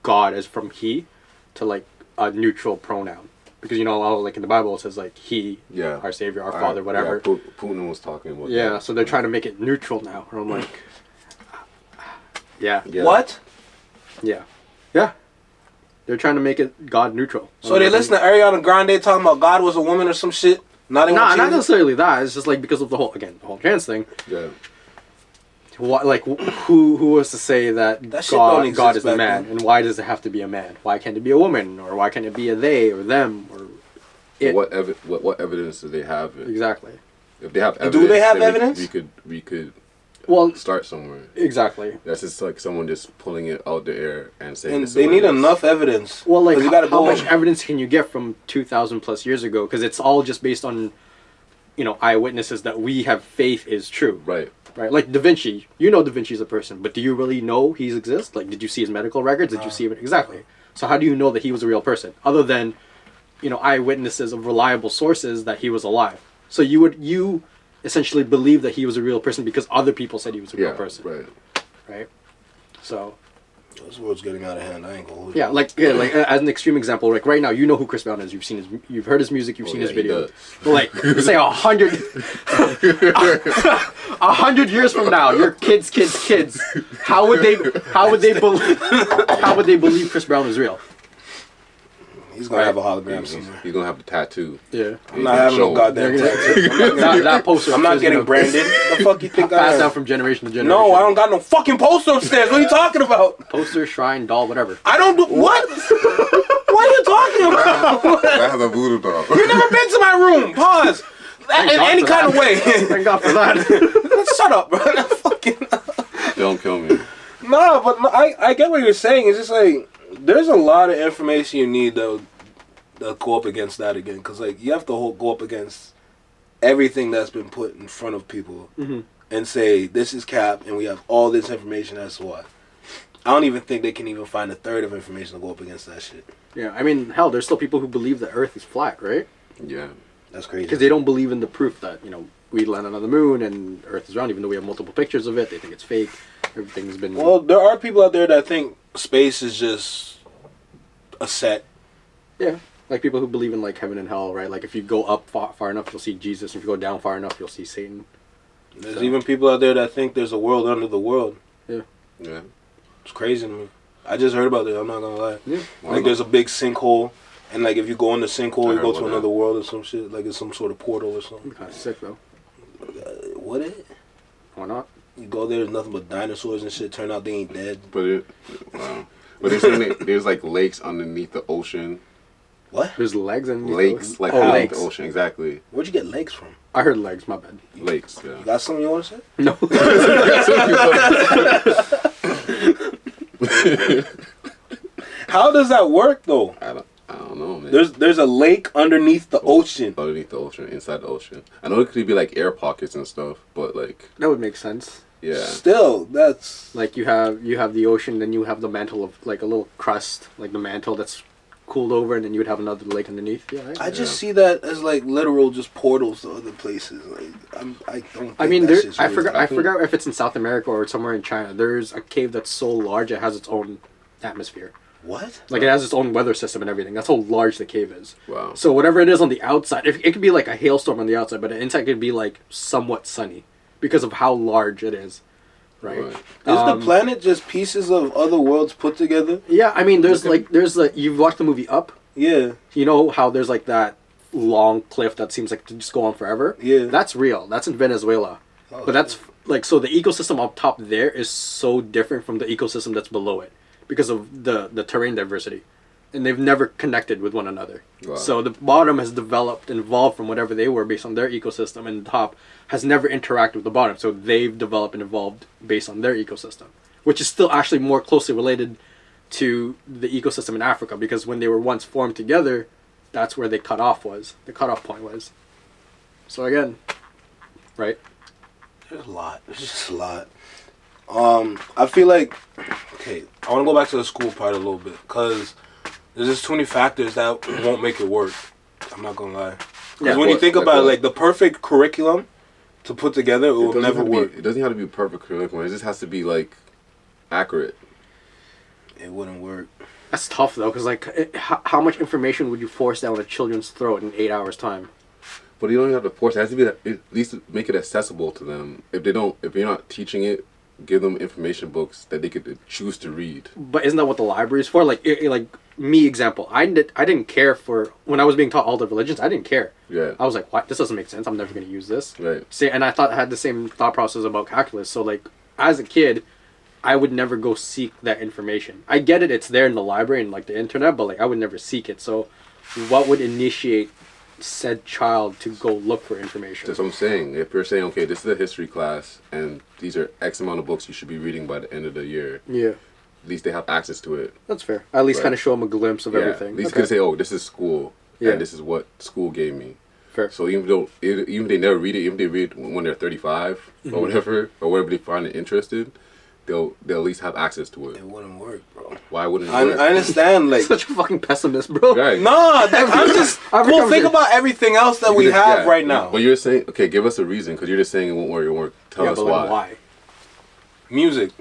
Speaker 3: God as from he to like a neutral pronoun, because like in the Bible it says like he, our Savior, our Father, whatever.
Speaker 2: Yeah, Putin was talking about that.
Speaker 3: Yeah, so they're trying to make it neutral now, and I'm like, yeah.
Speaker 1: What?
Speaker 3: Yeah. Yeah. They're trying to make it God neutral.
Speaker 1: So they listen to Ariana Grande talking about God was a woman or some shit?
Speaker 3: Not necessarily that. It's just like because of the whole trans thing.
Speaker 2: Yeah.
Speaker 3: What, like who was to say that God is a man, and why does it have to be a man? Why can't it be a woman, or why can't it be a they or them or it?
Speaker 2: What evidence do they have?
Speaker 3: Exactly.
Speaker 2: If they have evidence,
Speaker 1: do they have evidence?
Speaker 2: We could start somewhere.
Speaker 3: Exactly.
Speaker 2: That's just like someone just pulling it out the air and saying.
Speaker 1: And they need enough evidence.
Speaker 3: Well, like how much evidence can you get from 2,000 plus years ago? Because it's all just based on, eyewitnesses that we have faith is true.
Speaker 2: Right.
Speaker 3: Right. Like Da Vinci. Da Vinci's a person, but do you really know he exists? Like, did you see his medical records? Did you see him? Exactly. So how do you know that he was a real person, other than, eyewitnesses of reliable sources that he was alive? So you essentially believe that he was a real person because other people said he was a real person.
Speaker 2: Right.
Speaker 3: Right. So.
Speaker 1: This world's getting out of hand. I ain't gonna hold
Speaker 3: you. Like as an extreme example, like right now, who Chris Brown is. You've heard his music. You've seen his video. But like, say 100 years from now, your kids, how would they believe Chris Brown is real?
Speaker 1: He's gonna have a hologram somewhere.
Speaker 2: He's gonna have the tattoo.
Speaker 3: Yeah.
Speaker 1: I'm not having no goddamn tattoo.
Speaker 3: That poster.
Speaker 1: I'm not getting branded. The fuck you think I
Speaker 3: Passed
Speaker 1: am?
Speaker 3: down from generation to generation.
Speaker 1: No, I don't got no fucking poster upstairs. What are you talking about?
Speaker 3: Poster, shrine, doll, whatever.
Speaker 1: I don't do what? What are you talking about?
Speaker 2: That has a voodoo doll.
Speaker 1: You never been to my room. Pause. In any kind of way.
Speaker 3: Thank God for that.
Speaker 1: Shut up, bro. Fucking.
Speaker 2: Don't kill me.
Speaker 1: No, but no, I get what you're saying. It's just like there's a lot of information you need though to go up against that again, because like you have to go up against everything that's been put in front of people and say this is cap, and we have all this information. That's why. I don't even think they can even find a third of information to go up against that shit.
Speaker 3: Yeah, I mean, hell, there's still people who believe the Earth is flat, right?
Speaker 2: Yeah.
Speaker 1: That's crazy.
Speaker 3: Because they don't believe in the proof that, you know, we landed on the moon and Earth is round, even though we have multiple pictures of it. They think it's fake. Everything's been...
Speaker 1: Well, there are people out there that think space is just a set.
Speaker 3: Yeah. Like people who believe in, like, heaven and hell, right? Like, if you go up far enough, you'll see Jesus. If you go down far enough, you'll see Satan.
Speaker 1: There's even people out there that think there's a world under the world.
Speaker 3: Yeah.
Speaker 2: Yeah.
Speaker 1: It's crazy to me. I just heard about it. I'm not gonna lie.
Speaker 3: Yeah.
Speaker 1: Like there's a big sinkhole, and like if you go in the sinkhole, you go to another
Speaker 2: that.
Speaker 1: world or some shit. Like it's some sort of portal or something.
Speaker 3: Kind of sick, though.
Speaker 1: Would it?
Speaker 3: Why not?
Speaker 1: You go there, there's nothing but dinosaurs and shit. Turn out they ain't dead.
Speaker 2: But they're saying there's like lakes underneath the ocean.
Speaker 1: What?
Speaker 3: There's legs and...
Speaker 2: Lakes, like
Speaker 3: oh,
Speaker 2: underneath
Speaker 3: lakes.
Speaker 2: the ocean, exactly.
Speaker 1: Where'd you get legs from?
Speaker 3: I heard legs, my bad.
Speaker 2: Lakes, yeah.
Speaker 1: You got something you want to say?
Speaker 3: No.
Speaker 1: How does that work though?
Speaker 2: I don't know, man.
Speaker 1: There's a lake underneath the ocean.
Speaker 2: Underneath the ocean, inside the ocean. I know it could be like air pockets and stuff, but like...
Speaker 3: That would make sense.
Speaker 2: Yeah.
Speaker 1: Still, that's
Speaker 3: Like you have the ocean, then you have the mantle of like a little crust, like the mantle that's cooled over, and then you would have another lake underneath. Yeah.
Speaker 1: I just see that as like literal just portals to other places. Like I don't. Think
Speaker 3: I mean,
Speaker 1: that
Speaker 3: there,
Speaker 1: shit's
Speaker 3: I
Speaker 1: real.
Speaker 3: forgot. I forgot if it's in South America or somewhere in China. There's a cave that's so large it has its own atmosphere.
Speaker 1: What?
Speaker 3: Like it has its own weather system and everything. That's how large the cave is.
Speaker 2: Wow.
Speaker 3: So whatever it is on the outside, it could be like a hailstorm on the outside, but the inside could be like somewhat sunny because of how large it is. Right.
Speaker 1: Is the planet just pieces of other worlds put together?
Speaker 3: Yeah, I mean, there's you've watched the movie Up.
Speaker 1: Yeah.
Speaker 3: You know how there's like that long cliff that seems like to just go on forever?
Speaker 1: Yeah.
Speaker 3: That's real. That's in Venezuela. But that's like, so the ecosystem up top there is so different from the ecosystem that's below it because of the terrain diversity. And they've never connected with one another. Wow. So the bottom has developed and evolved from whatever they were based on their ecosystem, and the top has never interacted with the bottom. So they've developed and evolved based on their ecosystem, which is still actually more closely related to the ecosystem in Africa, because when they were once formed together, that's where the cutoff point was. So again, right?
Speaker 1: There's a lot. There's just a lot. I feel like, okay, I want to go back to the school part a little bit, because there's just too many factors that won't make it work. I'm not going to lie. Because when you think about it, like the perfect curriculum to put together, it will never work.
Speaker 2: It doesn't have to be perfect curriculum. It just has to be like accurate.
Speaker 1: It wouldn't work.
Speaker 3: That's tough though, because like, how much information would you force down a children's throat in 8 hours time?
Speaker 2: But you don't even have to force it. It has to be at least make it accessible to them. If you're not teaching it, give them information books that they could choose to read.
Speaker 3: But isn't that what the library is for? Like, like me example, I didn't care for when I was being taught all the religions. I didn't care.
Speaker 2: Yeah.
Speaker 3: I was like, what? This doesn't make sense. I'm never going to use this.
Speaker 2: Right.
Speaker 3: And I had the same thought process about calculus. So like, as a kid, I would never go seek that information. I get it. It's there in the library and like the internet, but like I would never seek it. So what would initiate said child to go look for information?
Speaker 2: That's what I'm saying. If you're saying, okay, this is a history class and these are X amount of books you should be reading by the end of the year.
Speaker 3: Yeah.
Speaker 2: At least they have access to it.
Speaker 3: That's fair. At least
Speaker 2: Right.
Speaker 3: kind of show them a glimpse of everything.
Speaker 2: At least could say, oh, this is school.
Speaker 3: Yeah.
Speaker 2: And this is what school gave me.
Speaker 3: Fair.
Speaker 2: So even if they never read it, even if they read when they're 35 or whatever, or whatever they find it interested, they'll at least have access to it.
Speaker 1: It wouldn't work, bro.
Speaker 2: Why wouldn't it work?
Speaker 1: I understand, like...
Speaker 3: Such a fucking pessimist, bro.
Speaker 2: Right.
Speaker 1: Nah, I'm just... Well, think about everything else that we have right now.
Speaker 2: But you're saying, okay, give us a reason, because you're just saying it won't work, it won't work. Tell us
Speaker 3: but
Speaker 2: why.
Speaker 3: like, why?
Speaker 1: Music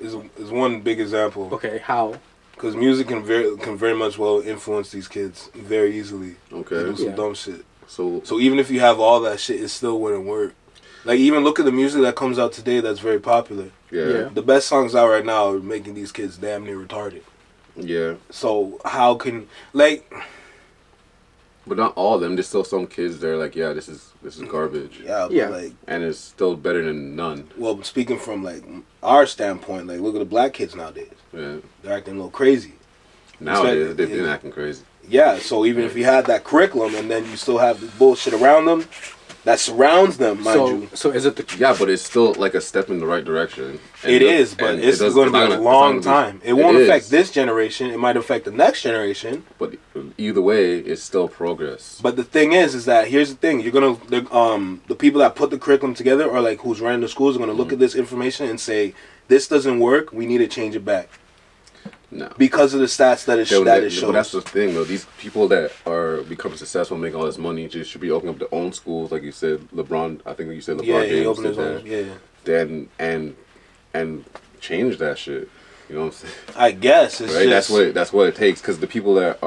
Speaker 1: is one big example.
Speaker 3: Okay, how?
Speaker 1: Because music can very much well influence these kids very easily.
Speaker 2: Okay.
Speaker 1: They do some dumb shit. So even if you have all that shit, it still wouldn't work. Like, even look at the music that comes out today that's very popular.
Speaker 2: Yeah.
Speaker 1: The best songs out right now are making these kids damn near retarded.
Speaker 2: Yeah.
Speaker 1: So how can... Like,
Speaker 2: But not all of them. There's still some kids that are like, yeah, this is garbage.
Speaker 1: Yeah, but
Speaker 3: Yeah.
Speaker 1: like,
Speaker 2: And it's still better than none.
Speaker 1: well, speaking from like our standpoint, like look at the black kids nowadays.
Speaker 2: Yeah.
Speaker 1: They're acting a little crazy.
Speaker 2: Nowadays, they've been acting crazy.
Speaker 1: Yeah, so even if you had that curriculum and then you still have the bullshit around them that surrounds them, mind you.
Speaker 3: So is it the
Speaker 2: Yeah, but it's still like a step in the right direction. And
Speaker 1: It is, but it's going to be a long time. It won't affect this generation. It might affect the next generation.
Speaker 2: But either way, it's still progress.
Speaker 1: But the thing is that here's the thing: the people that put the curriculum together, or like who's running the schools, are going to look at this information and say, "This doesn't work. We need to change it back."
Speaker 2: No.
Speaker 1: Because of the stats that it shows.
Speaker 2: But that's the thing, though. These people that are becoming successful, making all this money, just should be opening up their own schools, like you said. LeBron, I think you said LeBron
Speaker 1: he
Speaker 2: James
Speaker 1: opened
Speaker 2: did
Speaker 1: his own.
Speaker 2: that.
Speaker 1: Yeah.
Speaker 2: Then and change that shit. You know what I'm saying?
Speaker 1: I guess it's
Speaker 2: right.
Speaker 1: just,
Speaker 2: That's what it takes. Because the people that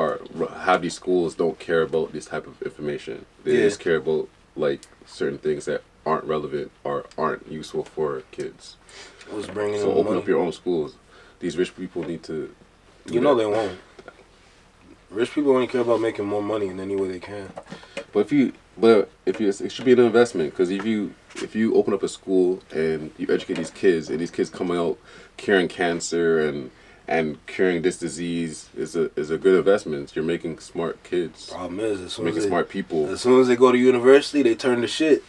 Speaker 2: have these schools don't care about this type of information. They just care about like certain things that aren't relevant or aren't useful for kids.
Speaker 1: was bringing
Speaker 2: So
Speaker 1: them
Speaker 2: open
Speaker 1: money.
Speaker 2: up your own schools. These rich people need to.
Speaker 1: You know they won't. Rich people only care about making more money in any way they can.
Speaker 2: But it should be an investment, because if you open up a school and you educate these kids, and these kids coming out curing cancer and curing this disease is a good investment. You're making smart kids.
Speaker 1: Problem is, as soon
Speaker 2: Making smart people.
Speaker 1: as soon as they go to university, they turn to shit.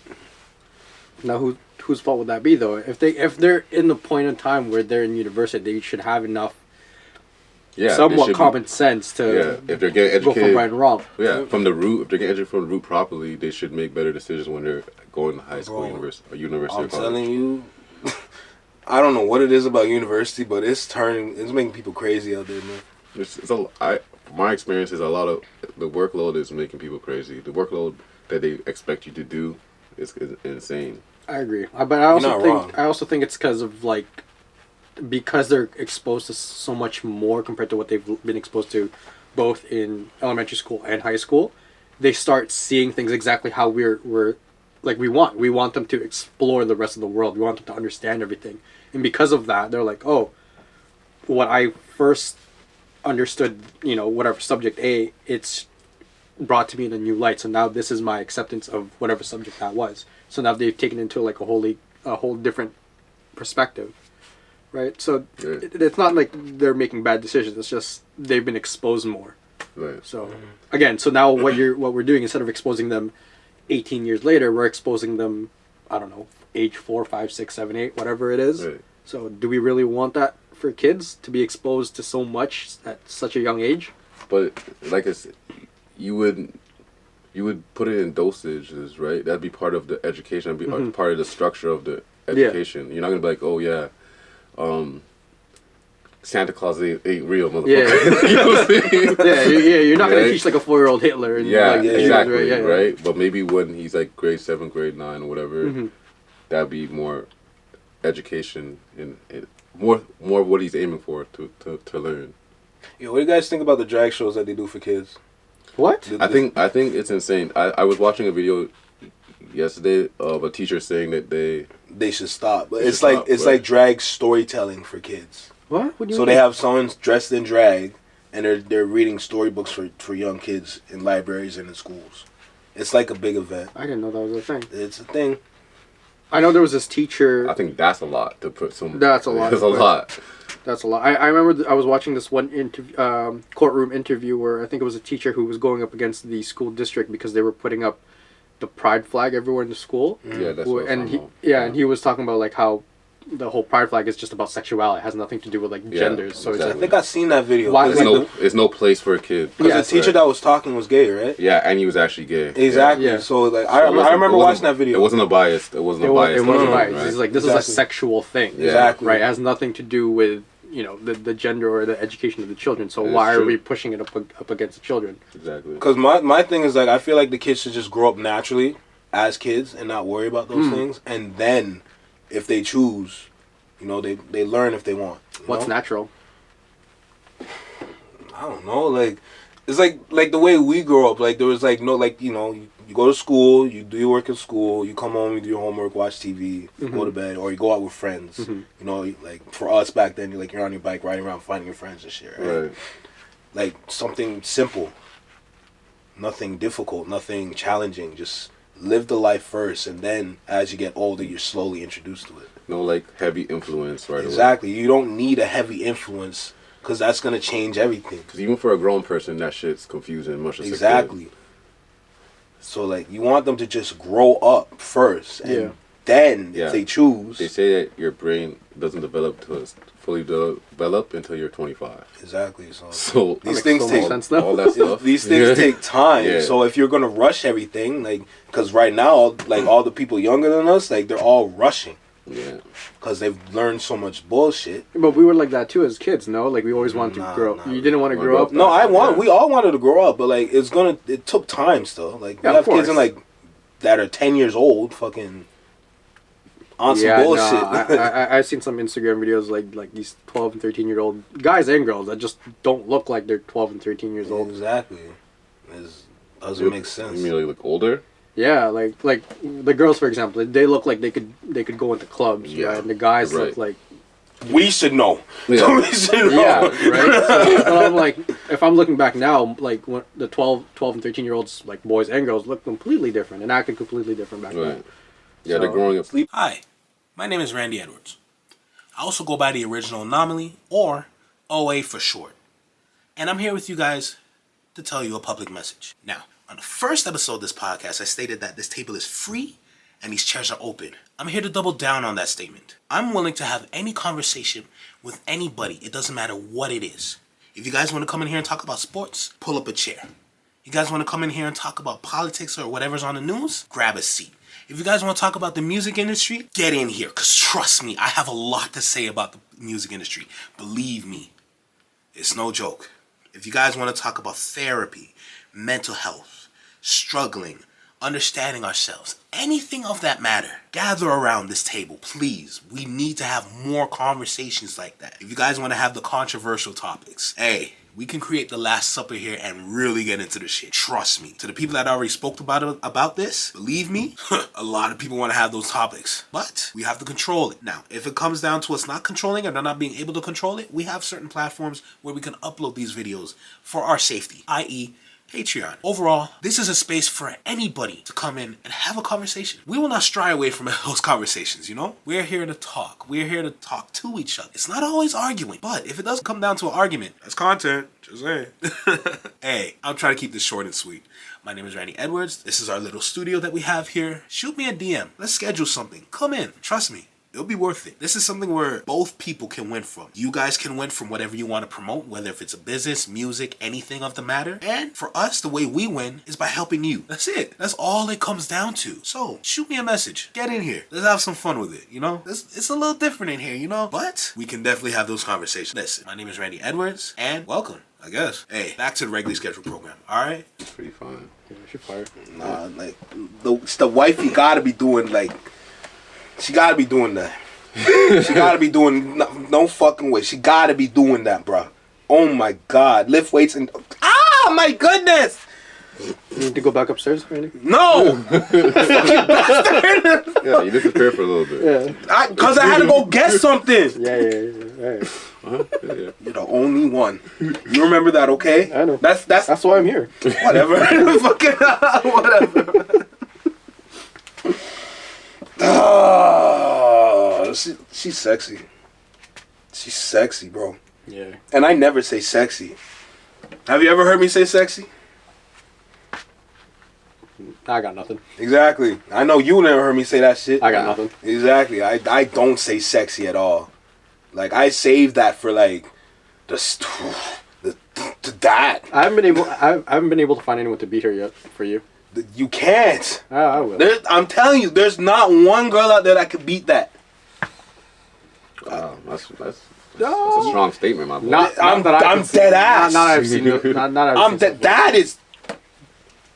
Speaker 3: Now whose fault would that be though? If they're in the point in time where they're in university, they should have enough somewhat common sense to
Speaker 2: if they're getting
Speaker 3: go
Speaker 2: educated
Speaker 3: from right and wrong.
Speaker 2: Yeah, from the root. If they're getting educated from the root properly, they should make better decisions when they're going to high school, university, or
Speaker 1: I'm
Speaker 2: college.
Speaker 1: telling you, I don't know what it is about university, but it's making people crazy out there, man.
Speaker 2: My experience is a lot of the workload is making people crazy. The workload that they expect you to do is insane.
Speaker 3: I agree, but I also think it's because they're exposed to so much more compared to what they've been exposed to, both in elementary school and high school. They start seeing things exactly how we're like we want. We want them to explore the rest of the world. We want them to understand everything, and because of that, they're like, oh, what I first understood, whatever subject A, it's brought to me in a new light. So now this is my acceptance of whatever subject that was. So now they've taken into like a whole different perspective, right? So it's not like they're making bad decisions. It's just they've been exposed more.
Speaker 2: Right.
Speaker 3: So again, so now what we're doing, instead of exposing them 18 years later, we're exposing them, I don't know, age 4, 5, 6, 7, 8, whatever it is.
Speaker 2: Right.
Speaker 3: So do we really want that for kids to be exposed to so much at such a young age?
Speaker 2: But like I said, you would put it in dosages, right? That'd be part of the education. That'd be part of the structure of the education. You're not gonna be like, oh yeah, Santa Claus ain't real, motherfucker.
Speaker 3: Yeah.
Speaker 2: You know what I'm saying?
Speaker 3: You're not gonna teach like a 4-year-old Hitler. And
Speaker 2: Exactly,
Speaker 3: right?
Speaker 2: right? But maybe when he's like grade 7, grade 9, or whatever, that'd be more education and more of what he's aiming for to learn.
Speaker 1: Yo, what do you guys think about the drag shows that they do for kids?
Speaker 3: What?
Speaker 2: I think it's insane. I was watching a video yesterday of a teacher saying that
Speaker 1: they should stop. But it's like drag storytelling for kids.
Speaker 3: What do you
Speaker 1: So
Speaker 3: mean?
Speaker 1: they have someone dressed in drag, and they're reading storybooks for young kids in libraries and in schools. It's like a big event.
Speaker 3: I didn't know that was a thing.
Speaker 1: It's a thing.
Speaker 3: I know there was this teacher.
Speaker 2: I think that's a lot to put some.
Speaker 3: That's a lot.
Speaker 2: That's a lot.
Speaker 3: That's a lot. I remember I was watching this one courtroom interview where I think it was a teacher who was going up against the school district because they were putting up the pride flag everywhere in the school.
Speaker 2: Yeah, that's what
Speaker 3: and he was talking about like how the whole pride flag is just about sexuality. It has nothing to do with like genders. So
Speaker 2: exactly.
Speaker 1: I think I've seen that video.
Speaker 3: Why-
Speaker 2: There's no place for a kid.
Speaker 1: Because the teacher that was talking was gay, right?
Speaker 2: Yeah, and he was actually gay.
Speaker 1: Exactly.
Speaker 3: Yeah.
Speaker 1: So like I remember watching that video.
Speaker 2: It wasn't a bias. It wasn't a bias.
Speaker 3: It wasn't
Speaker 2: thing,
Speaker 3: biased.
Speaker 2: right?
Speaker 3: It's like this
Speaker 1: Exactly.
Speaker 3: is a sexual thing.
Speaker 2: Yeah.
Speaker 1: Exactly.
Speaker 3: Right. It has nothing to do with the gender or the education of the children. So
Speaker 2: It's
Speaker 3: why
Speaker 2: true.
Speaker 3: are we pushing it up against the children?
Speaker 2: Exactly.
Speaker 1: Because my thing is like I feel like the kids should just grow up naturally as kids and not worry about those things, and then if they choose, they learn if they want.
Speaker 3: What's natural?
Speaker 1: I don't know, like it's like the way we grew up. Like there was like no like you go to school, you do your work at school, you come home, you do your homework, watch TV, go to bed, or you go out with friends. Like for us back then, you're on your bike riding around finding your friends and shit, right?
Speaker 2: Right.
Speaker 1: Like something simple. nothing difficult, nothing challenging. Just live the life first, and then as you get older, you're slowly introduced to it.
Speaker 2: No, like, heavy influence right away.
Speaker 1: Exactly. You don't need a heavy influence because that's going to change everything.
Speaker 2: Because even for a grown person, that shit's confusing much as
Speaker 1: Exactly. So, like, you want them to just grow up first. And then, if they choose...
Speaker 2: They say that your brain doesn't develop to fully develop until you're 25.
Speaker 1: Exactly.
Speaker 2: So
Speaker 1: these things take...
Speaker 2: all that stuff.
Speaker 1: These things take time. Yeah. So, if you're going to rush everything, like... Because right now, like, all the people younger than us, like, they're all rushing.
Speaker 2: Yeah.
Speaker 1: Because they've learned so much bullshit.
Speaker 3: But we were like that too as kids, no? Like we always wanted to grow up. You didn't want to grow up?
Speaker 1: No, we all wanted to grow up, but like it took time still. Like we have kids in like that are 10 years old, fucking on some bullshit.
Speaker 3: No, I've seen some Instagram videos like these 12 and 13 year old guys and girls that just don't look like they're 12 and 13 years old.
Speaker 1: Exactly. It doesn't make sense.
Speaker 2: You mean they look older?
Speaker 3: Yeah, like the girls, for example, they look like they could go into clubs, right? And the guys look like...
Speaker 1: We should know.
Speaker 2: Yeah,
Speaker 1: we should know.
Speaker 3: Yeah, right? So I'm like, if I'm looking back now, like when the 12 and 13-year-olds, like boys and girls, look completely different and acted completely different back then.
Speaker 2: Yeah, they're growing up.
Speaker 4: Hi, my name is Randy Edwards. I also go by the original Anomaly, or OA for short. And I'm here with you guys to tell you a public message. Now, on the first episode of this podcast, I stated that this table is free and these chairs are open. I'm here to double down on that statement. I'm willing to have any conversation with anybody. It doesn't matter what it is. If you guys want to come in here and talk about sports, pull up a chair. You guys want to come in here and talk about politics or whatever's on the news, grab a seat. If you guys want to talk about the music industry, get in here. Because trust me, I have a lot to say about the music industry. Believe me, it's no joke. If you guys want to talk about therapy, mental health, struggling, understanding ourselves, anything of that matter, gather around this table, please. We need to have more conversations like that. If you guys want to have the controversial topics, hey, we can create the Last Supper here and really get into the shit. Trust me. To the people that already spoke about this, believe me, a lot of people want to have those topics. But we have to control it. Now, if it comes down to us not controlling it or not being able to control it, we have certain platforms where we can upload these videos for our safety, i.e., Patreon. Overall, this is a space for anybody to come in and have a conversation. We will not stray away from those conversations, you know? We're here to talk. We're here to talk to each other. It's not always arguing, but if it does come down to an argument, that's content. Just saying. Hey, I'll try to keep this short and sweet. My name is Randy Edwards. This is our little studio that we have here. Shoot me a DM. Let's schedule something. Come in. Trust me. It'll be worth it. This is something where both people can win from. You guys can win from whatever you want to promote, whether if it's a business, music, anything of the matter. And for us, the way we win is by helping you. That's it. That's all it comes down to. So, shoot me a message. Get in here. Let's have some fun with it, you know? It's a little different in here, you know? But we can definitely have those conversations. Listen, my name is Randy Edwards, and welcome, I guess. Hey, back to the regularly scheduled program, alright?
Speaker 2: It's pretty fun.
Speaker 3: Yeah, she fired.
Speaker 1: Nah, like, the wifey gotta be doing, like, she gotta be doing that. She gotta be doing no fucking way. She gotta be doing that, bro. Oh my god, lift weights and my goodness.
Speaker 3: You need to go back upstairs, Randy?
Speaker 1: No, fucking bastard.
Speaker 2: Yeah, you disappeared for a little bit.
Speaker 3: Yeah.
Speaker 1: Cause I had to go get something.
Speaker 3: Yeah.
Speaker 2: Huh? Yeah.
Speaker 1: You're the only one. You remember that, okay?
Speaker 3: I know.
Speaker 1: That's
Speaker 3: why I'm here.
Speaker 1: Whatever. Fucking whatever. She's sexy. She's sexy, bro.
Speaker 3: Yeah.
Speaker 1: And I never say sexy. Have you ever heard me say sexy?
Speaker 3: I got nothing.
Speaker 1: Exactly. I know you never heard me say that shit.
Speaker 3: I got nothing.
Speaker 1: Exactly. I don't say sexy at all. Like, I save that for, like, that.
Speaker 3: I haven't been able to find anyone to beat her yet for you.
Speaker 1: You can't.
Speaker 3: I will.
Speaker 1: I'm telling you, there's not one girl out there that could beat that.
Speaker 2: Wow, that's a strong statement, my boy.
Speaker 1: I'm dead ass.
Speaker 3: Not I've seen it.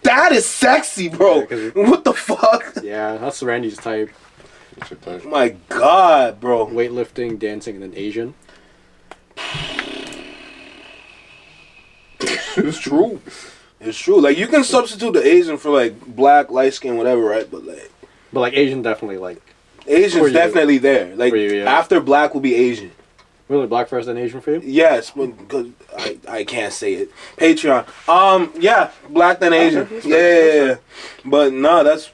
Speaker 1: That is sexy, bro.
Speaker 3: Yeah,
Speaker 1: what the fuck?
Speaker 3: Yeah, that's Randy's type.
Speaker 2: What's your type?
Speaker 1: My god, bro.
Speaker 3: Weightlifting, dancing, and then Asian.
Speaker 1: It's true. It's true. Like, you can substitute the Asian for, like, black, light skin, whatever, right? But
Speaker 3: Asian definitely, like...
Speaker 1: Asian's definitely there. Like,
Speaker 3: you, yeah.
Speaker 1: After black will be Asian.
Speaker 3: Really, black first and Asian for you?
Speaker 1: Yes, because I can't say it. Patreon. Yeah, black then Asian. Yeah. But no, that's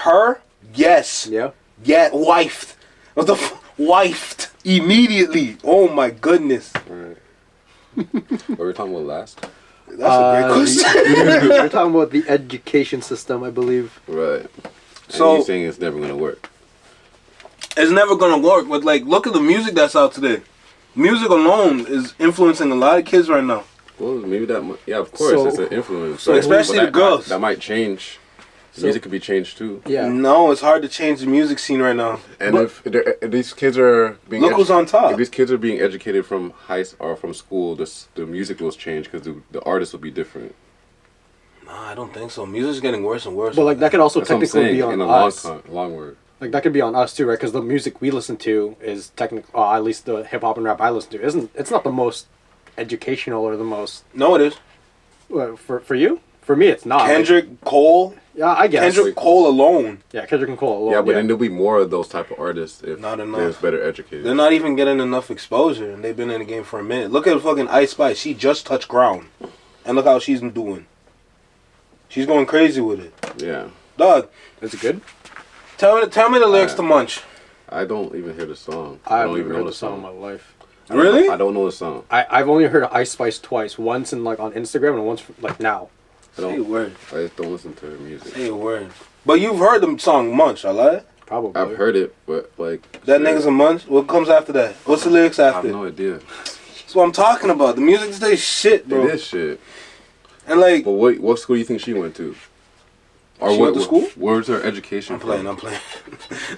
Speaker 1: her. Yes.
Speaker 3: Yeah.
Speaker 1: Yeah, wifed. What the wifed immediately? Oh my goodness.
Speaker 2: Right. What were we talking about last?
Speaker 1: That's a great question.
Speaker 3: We're talking about the education system, I believe.
Speaker 2: Right.
Speaker 1: So
Speaker 2: and you're saying it's never gonna work.
Speaker 1: It's never gonna work. But like, look at the music that's out today. Music alone is influencing a lot of kids right now.
Speaker 2: Well, maybe that. Yeah, of course,
Speaker 3: So-
Speaker 2: it's an influence.
Speaker 1: so especially
Speaker 2: But
Speaker 1: the girls.
Speaker 2: That might change. The music could be changed too.
Speaker 3: Yeah.
Speaker 1: No, it's hard to change the music scene right now.
Speaker 2: And if these kids are being
Speaker 1: Look who's on top.
Speaker 2: If these kids are being educated from or from school, the music will change because the artists will be different.
Speaker 1: Nah, I don't think so. Music's getting worse and worse.
Speaker 3: But like that could also
Speaker 2: That's what I'm
Speaker 3: technically
Speaker 2: saying,
Speaker 3: be on
Speaker 2: in the
Speaker 3: us.
Speaker 2: long word.
Speaker 3: Like that could be on us too, right? Because the music we listen to is technically, at least the hip hop and rap I listen to, it's not the most educational or the most.
Speaker 1: No, it is.
Speaker 3: For you, for me, it's not.
Speaker 1: Kendrick Cole.
Speaker 3: Yeah, I guess.
Speaker 1: Kendrick Cole alone.
Speaker 3: Yeah, Kendrick and Cole. Alone,
Speaker 2: Yeah, but then there'll be more of those type of artists if
Speaker 1: Not enough.
Speaker 2: there's better educated.
Speaker 1: They're not even getting enough exposure, and they've been in the game for a minute. Look at fucking Ice Spice. She just touched ground, and look how she's doing. She's going crazy with it.
Speaker 2: Yeah.
Speaker 3: Dog, is it good?
Speaker 1: Tell me the lyrics to Munch.
Speaker 2: I don't even hear the song.
Speaker 3: I
Speaker 2: don't
Speaker 3: haven't
Speaker 2: even
Speaker 3: heard
Speaker 2: know
Speaker 3: the
Speaker 2: the
Speaker 3: song in
Speaker 2: song.
Speaker 3: my life.
Speaker 1: Really?
Speaker 2: I don't know the song.
Speaker 3: I've only heard of Ice Spice twice. Once in like on Instagram and once like now.
Speaker 2: I
Speaker 1: Say a
Speaker 2: don't.
Speaker 1: word.
Speaker 2: I just don't listen to her music.
Speaker 1: Say a word. But you've heard the song Munch, I lie?
Speaker 3: Probably.
Speaker 2: I've heard it, but like
Speaker 1: That nigga's a Munch? What comes after that? What's the lyrics
Speaker 2: I have
Speaker 1: after?
Speaker 2: no idea.
Speaker 1: That's what I'm talking about. The music today is shit, bro.
Speaker 2: It is shit.
Speaker 1: And like,
Speaker 2: But what school do you think she went to? Or
Speaker 1: She
Speaker 2: what
Speaker 1: went to school?
Speaker 2: Where's her education?
Speaker 1: I'm playing.
Speaker 2: from?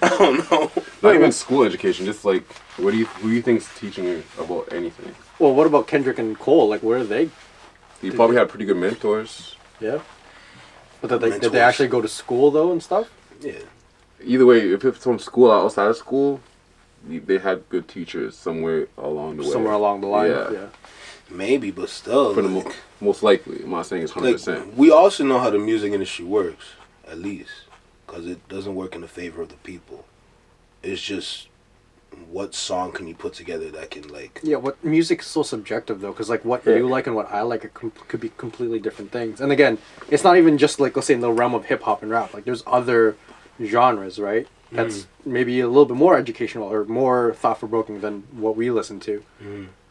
Speaker 1: I don't know.
Speaker 2: Not even school education. Just like who do you think's teaching her about anything?
Speaker 3: Well, what about Kendrick and Cole? Like, where are they?
Speaker 2: You probably had pretty good mentors.
Speaker 3: Yeah. But did they
Speaker 1: Mentors.
Speaker 3: actually go to school though and stuff?
Speaker 1: Yeah.
Speaker 2: Either way, if it's from school or outside of school, they had good teachers somewhere along the way.
Speaker 3: Somewhere along the line.
Speaker 2: Yeah.
Speaker 3: Yeah.
Speaker 1: Maybe, but still.
Speaker 2: For the
Speaker 1: like-
Speaker 2: most likely, I'm not saying it's 100%.
Speaker 1: Like, we also know how the music industry works, at least, because it doesn't work in the favor of the people. It's just what song can you put together that can like.
Speaker 3: Yeah, what music is so subjective though, because like what
Speaker 2: Yeah.
Speaker 3: you like and what I like could be completely different things. And again, it's not even just like let's say in the realm of hip hop and rap. Like there's other genres, right? That's maybe a little bit more educational or more thought provoking than what we listen to,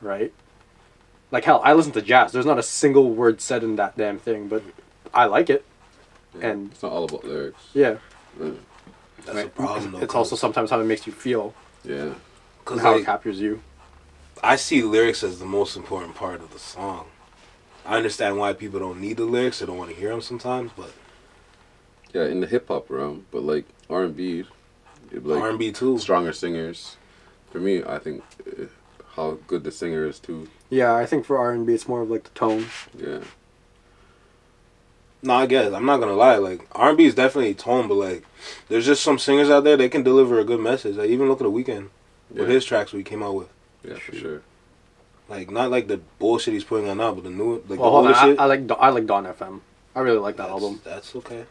Speaker 3: right? Like hell, I listen to jazz. There's not a single word said in that damn thing, but I like it.
Speaker 2: Yeah,
Speaker 3: And
Speaker 2: it's not all about lyrics.
Speaker 3: yeah,
Speaker 1: That's a problem. Though,
Speaker 3: it's also sometimes how it makes you feel
Speaker 2: Yeah.
Speaker 3: and
Speaker 1: because
Speaker 3: how it
Speaker 1: like,
Speaker 3: captures you.
Speaker 1: I see lyrics as the most important part of the song. I understand why people don't need the lyrics; they don't want to hear them sometimes. But
Speaker 2: Yeah, in the hip hop realm, but like R&B, like
Speaker 1: R&B too.
Speaker 2: stronger singers. For me, I think how good the singer is too.
Speaker 3: Yeah, I think for R&B it's more of like the tone.
Speaker 2: Yeah.
Speaker 1: No, I guess I'm not gonna lie. Like R&B is definitely tone, but like there's just some singers out there they can deliver a good message. Like even look at The Weeknd with
Speaker 2: Yeah.
Speaker 1: his tracks he came out with.
Speaker 2: Yeah, for sure.
Speaker 1: Like not like the bullshit he's putting on now, but the new like
Speaker 3: Well,
Speaker 1: the
Speaker 3: hold
Speaker 1: older
Speaker 3: on,
Speaker 1: shit.
Speaker 3: I like Dawn FM. I really like that album.
Speaker 1: That's okay.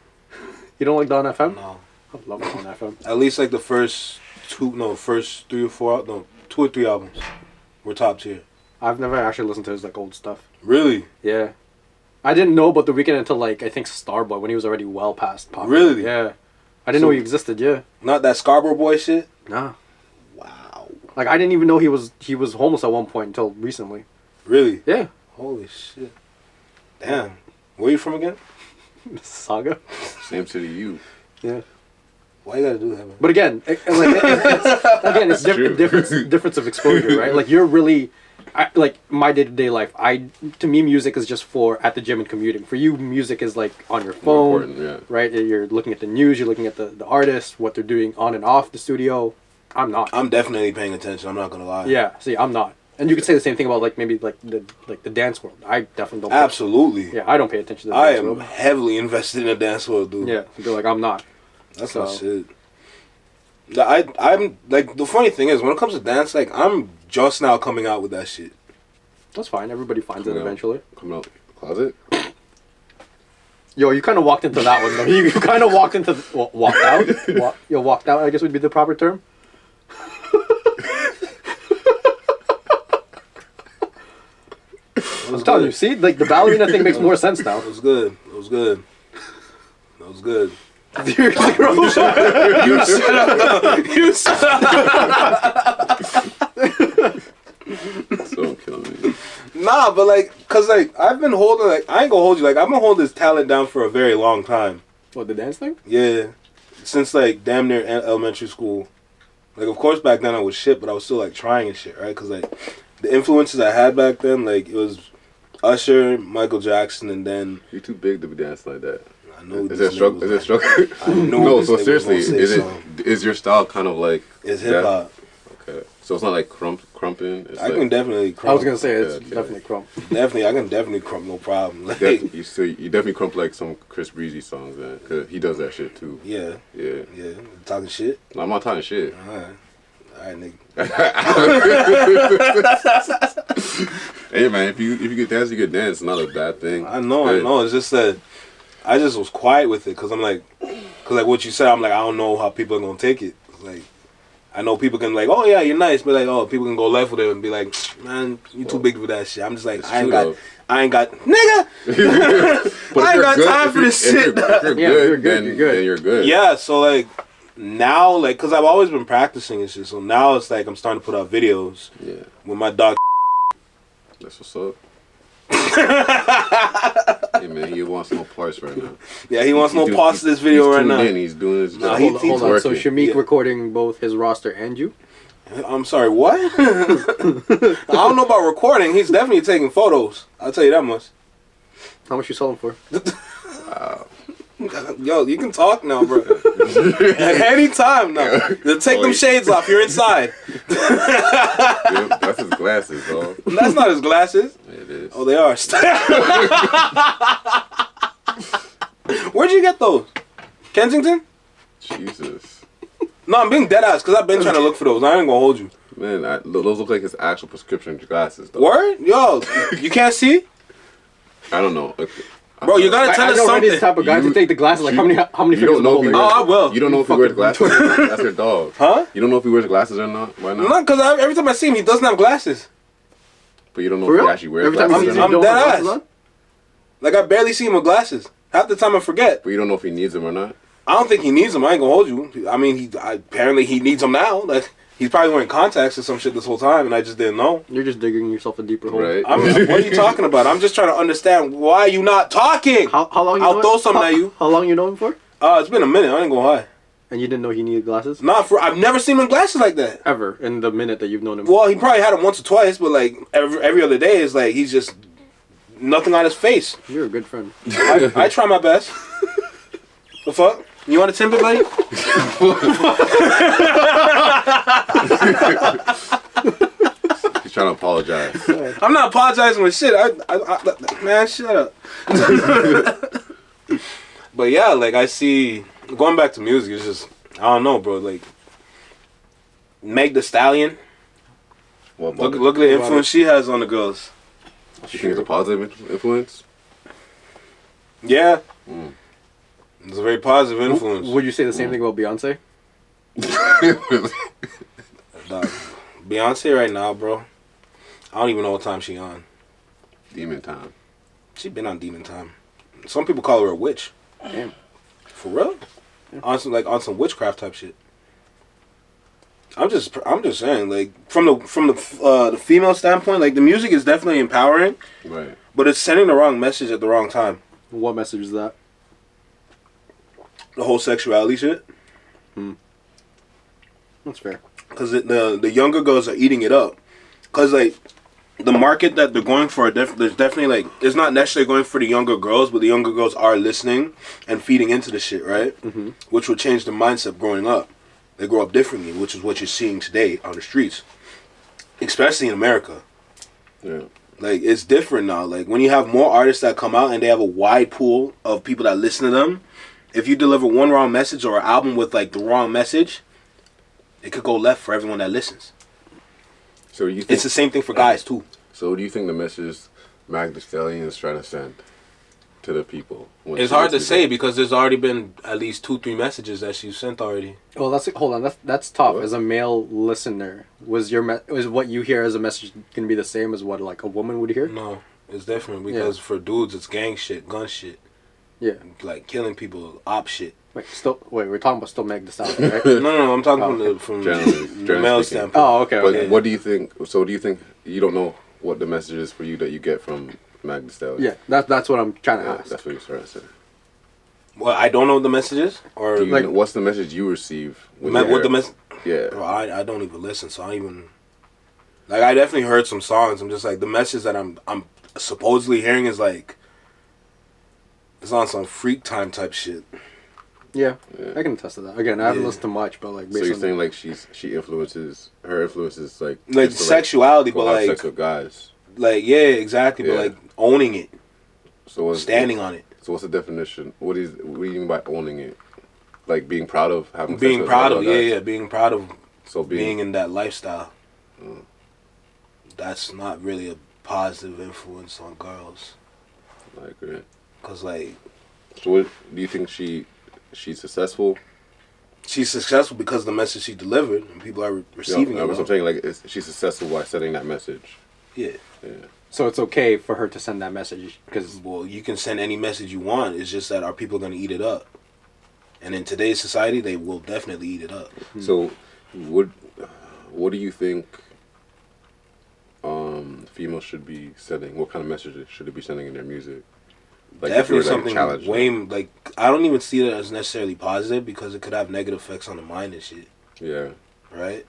Speaker 3: You don't like Dawn FM?
Speaker 1: No,
Speaker 3: I love Dawn FM.
Speaker 1: at least like the first 2 or 2 or 3 albums were top tier.
Speaker 3: I've never actually listened to his like old stuff.
Speaker 1: Really,
Speaker 3: Yeah. I didn't know about The Weeknd until like I think Starboy when he was already well past pop.
Speaker 1: Really?
Speaker 3: Yeah. I didn't know he existed, yeah.
Speaker 1: not that Scarborough Boy shit.
Speaker 3: Nah.
Speaker 1: Wow,
Speaker 3: Like I didn't even know he was homeless at one point until recently.
Speaker 1: really?
Speaker 3: Yeah.
Speaker 1: Holy shit! Damn, where you from again?
Speaker 3: Saga.
Speaker 2: Same city you.
Speaker 3: Yeah.
Speaker 1: Why you gotta do that, man?
Speaker 3: But again, it's
Speaker 2: true.
Speaker 3: difference of exposure, right? Like you're really, like my day to day life. To me, music is just for at the gym and commuting. For you, music is like on your
Speaker 2: More
Speaker 3: phone,
Speaker 2: important, yeah.
Speaker 3: right? You're looking at the news. You're looking at the artists, what they're doing on and off the studio. I'm not.
Speaker 1: I'm definitely paying attention. I'm not gonna lie.
Speaker 3: Yeah. See, I'm not. And you could say the same thing about like maybe like the dance world. I definitely don't.
Speaker 1: Absolutely.
Speaker 3: Yeah, I don't pay attention to the
Speaker 1: I
Speaker 3: dance
Speaker 1: am
Speaker 3: world.
Speaker 1: heavily invested in the dance world, dude.
Speaker 3: Yeah, I feel like I'm not.
Speaker 1: That's
Speaker 3: So-
Speaker 1: my shit. I'm like the funny thing is when it comes to dance, like I'm just now coming out with that shit.
Speaker 3: That's fine. Everybody finds it
Speaker 2: Coming out.
Speaker 3: eventually.
Speaker 2: Coming out the closet.
Speaker 3: Yo, you kind of walked into that one though. You kind of walked into walked out. Walked out. I guess would be the proper term. I'm telling you, see, like the ballerina thing makes more sense now.
Speaker 1: It was good. It was good. It was good.
Speaker 3: You shut
Speaker 1: up. You shut up.
Speaker 2: So killing me.
Speaker 1: Nah, but like, cause like I've been holding, like I ain't gonna hold you, like I've been holding this talent down for a very long time.
Speaker 3: What, the dance thing?
Speaker 1: Yeah, since like damn near elementary school. Like of course back then I was shit, but I was still like trying and shit, right? Cause like the influences I had back then, like it was Usher, Michael Jackson, and then
Speaker 2: You're too big to be dancing like that.
Speaker 1: I know.
Speaker 2: Is it struggle? Is it struggle?
Speaker 1: I know.
Speaker 2: No. So seriously, is your style kind of like?
Speaker 1: It's hip hop.
Speaker 2: Okay, so it's not like crumping. It's
Speaker 1: I
Speaker 2: like,
Speaker 1: can definitely crump.
Speaker 3: I was gonna say it's
Speaker 2: Okay.
Speaker 3: definitely crump.
Speaker 1: Definitely, I can definitely crump, no problem. Like,
Speaker 2: you definitely crump like some Chris Breezy songs, man. Cause he does that shit too.
Speaker 1: yeah,
Speaker 2: Yeah.
Speaker 1: yeah. Talking shit.
Speaker 2: No, I'm not talking shit.
Speaker 1: Alright, nigga.
Speaker 2: Hey man, if you could dance, you could dance. It's not a bad thing.
Speaker 1: I know. It's just that I just was quiet with it because I'm like, what you said, I'm like, I don't know how people are gonna take it. Like, I know people can like, oh yeah, you're nice, but like, oh, people can go left with it and be like, man, you too big for that shit. I'm just like, I ain't got, nigga. I ain't got time for this shit.
Speaker 2: If you're good, you're good.
Speaker 1: Yeah, so like now, like, cause I've always been practicing and shit. So now it's like I'm starting to put out videos.
Speaker 2: Yeah.
Speaker 1: With my dog.
Speaker 2: That's what's up. Hey man, he wants no parts right now.
Speaker 1: Yeah, he wants no parts of this video right now.
Speaker 2: He's doing his job.
Speaker 3: Hold on. So Shamik recording both his roster and you?
Speaker 1: I'm sorry, what? I don't know about recording. He's definitely taking photos. I'll tell you that much.
Speaker 3: How much you sold him for?
Speaker 1: Yo, you can talk now, bro. At any time now. Take them shades off. You're inside.
Speaker 2: Yeah, that's his glasses, dog.
Speaker 1: That's not his glasses.
Speaker 2: It is.
Speaker 1: Oh, they are. Where'd you get those? Kensington?
Speaker 2: Jesus.
Speaker 1: No, I'm being dead ass because I've been trying to look for those. I ain't gonna hold you.
Speaker 2: Man, those look like his actual prescription glasses, though.
Speaker 1: Word? Yo, you can't see?
Speaker 2: I don't know.
Speaker 1: Bro, you gotta tell us something.
Speaker 3: I'm the type of guy to take the glasses. Like, how many
Speaker 2: you don't know if he
Speaker 1: Oh, I will.
Speaker 2: You don't know if he wears glasses. That's your dog.
Speaker 1: Huh?
Speaker 2: You don't know if he wears glasses or not? Why not?
Speaker 1: No, because every time I see him, he doesn't have glasses.
Speaker 2: But you don't know
Speaker 3: For
Speaker 2: if he
Speaker 3: real?
Speaker 2: actually wears
Speaker 3: Every time
Speaker 2: glasses or
Speaker 1: I'm
Speaker 2: not?
Speaker 1: dead ass. Like, I barely see him with glasses. Half the time I forget.
Speaker 2: But you don't know if he needs them or not?
Speaker 1: I don't think he needs them. I ain't gonna hold you. I mean, apparently he needs them now. Like, he's probably wearing contacts or some shit this whole time, and I just didn't know.
Speaker 3: You're just digging yourself a deeper hole.
Speaker 2: Right.
Speaker 1: What are you talking about? I'm just trying to understand why you not talking.
Speaker 3: How long?
Speaker 1: I'll throw something at you.
Speaker 3: How long you know him for?
Speaker 1: It's been a minute. I ain't gonna lie.
Speaker 3: And you didn't know he needed glasses?
Speaker 1: I've never seen him in glasses like that.
Speaker 3: Ever in the minute that you've known him?
Speaker 1: Well, he probably had them once or twice, but like every other day is like he's just nothing on his face.
Speaker 3: You're a good friend.
Speaker 1: I try my best. The fuck? You want a Timbit, buddy?
Speaker 2: He's trying to apologize.
Speaker 1: I'm not apologizing with shit. Man, shut up. But yeah, like I see, going back to music, it's just, I don't know, bro. Like, Meg Thee Stallion. Look at the influence she has on the girls.
Speaker 2: You think it's a positive influence?
Speaker 1: Yeah. It's a very positive influence.
Speaker 3: Would you say the same thing about Beyonce?
Speaker 1: Dog, Beyonce right now, bro. I don't even know what time she on.
Speaker 2: Demon time.
Speaker 1: She been on Demon Time. Some people call her a witch.
Speaker 3: Damn.
Speaker 1: For real? Yeah. On some witchcraft type shit. I'm just saying, like from the female standpoint, like the music is definitely empowering,
Speaker 2: Right.
Speaker 1: but it's sending the wrong message at the wrong time.
Speaker 3: What message is that?
Speaker 1: The whole sexuality shit.
Speaker 3: That's fair.
Speaker 1: Because the younger girls are eating it up. Because like the market that they're going for, there's definitely like it's not necessarily going for the younger girls, but the younger girls are listening and feeding into the shit, right? Mm-hmm. Which will change the mindset growing up. They grow up differently, which is what you're seeing today on the streets, especially in America.
Speaker 2: Yeah.
Speaker 1: Like, it's different now. Like, when you have more artists that come out and they have a wide pool of people that listen to them, if you deliver one wrong message or an album with, like, the wrong message, it could go left for everyone that listens.
Speaker 2: So you think,
Speaker 1: it's the same thing for guys, too.
Speaker 2: So what do you think the message Meg Thee Stallion is trying to send to the people?
Speaker 1: It's hard to say because there's already been at least 2-3 messages that she's sent already.
Speaker 3: Well, hold on. That's tough.
Speaker 2: What?
Speaker 3: As a male listener, was what you hear as a message going to be the same as what like a woman would hear?
Speaker 1: No. It's different because for dudes, it's gang shit, gun shit.
Speaker 3: Yeah.
Speaker 1: Like killing people, op shit.
Speaker 3: Wait, we're talking about still Meg Thee Stallion, right?
Speaker 1: No, I'm talking from the male standpoint.
Speaker 3: Oh, okay.
Speaker 2: But what do you think? So do you think you don't know what the message is for you that you get from Meg Thee Stallion?
Speaker 3: Yeah, that's what I'm trying to ask.
Speaker 2: That's what you're trying to say.
Speaker 1: Well, I don't know what the message is, or
Speaker 2: Do you know, what's the message you receive?
Speaker 1: What the message?
Speaker 2: Yeah.
Speaker 1: Bro, I don't even listen, so I don't even. Like, I definitely heard some songs. I'm just like, the message that I'm supposedly hearing is like, it's on some freak time type shit.
Speaker 3: Yeah, I can attest to that. Again, I haven't listened to much, but like.
Speaker 2: So you're saying like she influences like
Speaker 1: sexuality, but like
Speaker 2: sex with guys.
Speaker 1: Like exactly, but like owning it,
Speaker 2: so
Speaker 1: standing on it.
Speaker 2: So what's the definition? What do you mean by owning it? Like being proud of having
Speaker 1: being
Speaker 2: sex
Speaker 1: proud
Speaker 2: with
Speaker 1: of being proud of
Speaker 2: being
Speaker 1: in that lifestyle. That's not really a positive influence on girls.
Speaker 2: I agree.
Speaker 1: Cause like,
Speaker 2: so what do you think she's successful?
Speaker 1: She's successful because of the message she delivered and people are receiving it.
Speaker 2: That's what I'm saying. Like, she's successful by sending that message.
Speaker 1: Yeah.
Speaker 3: So it's okay for her to send that message because
Speaker 1: you can send any message you want. It's just that are people going to eat it up? And in today's society, they will definitely eat it up.
Speaker 2: So, what do you think? Females should be sending. What kind of messages should they be sending in their music? Like
Speaker 1: definitely something way like I don't even see that as necessarily positive because it could have negative effects on the mind and shit.
Speaker 2: Yeah.
Speaker 1: Right.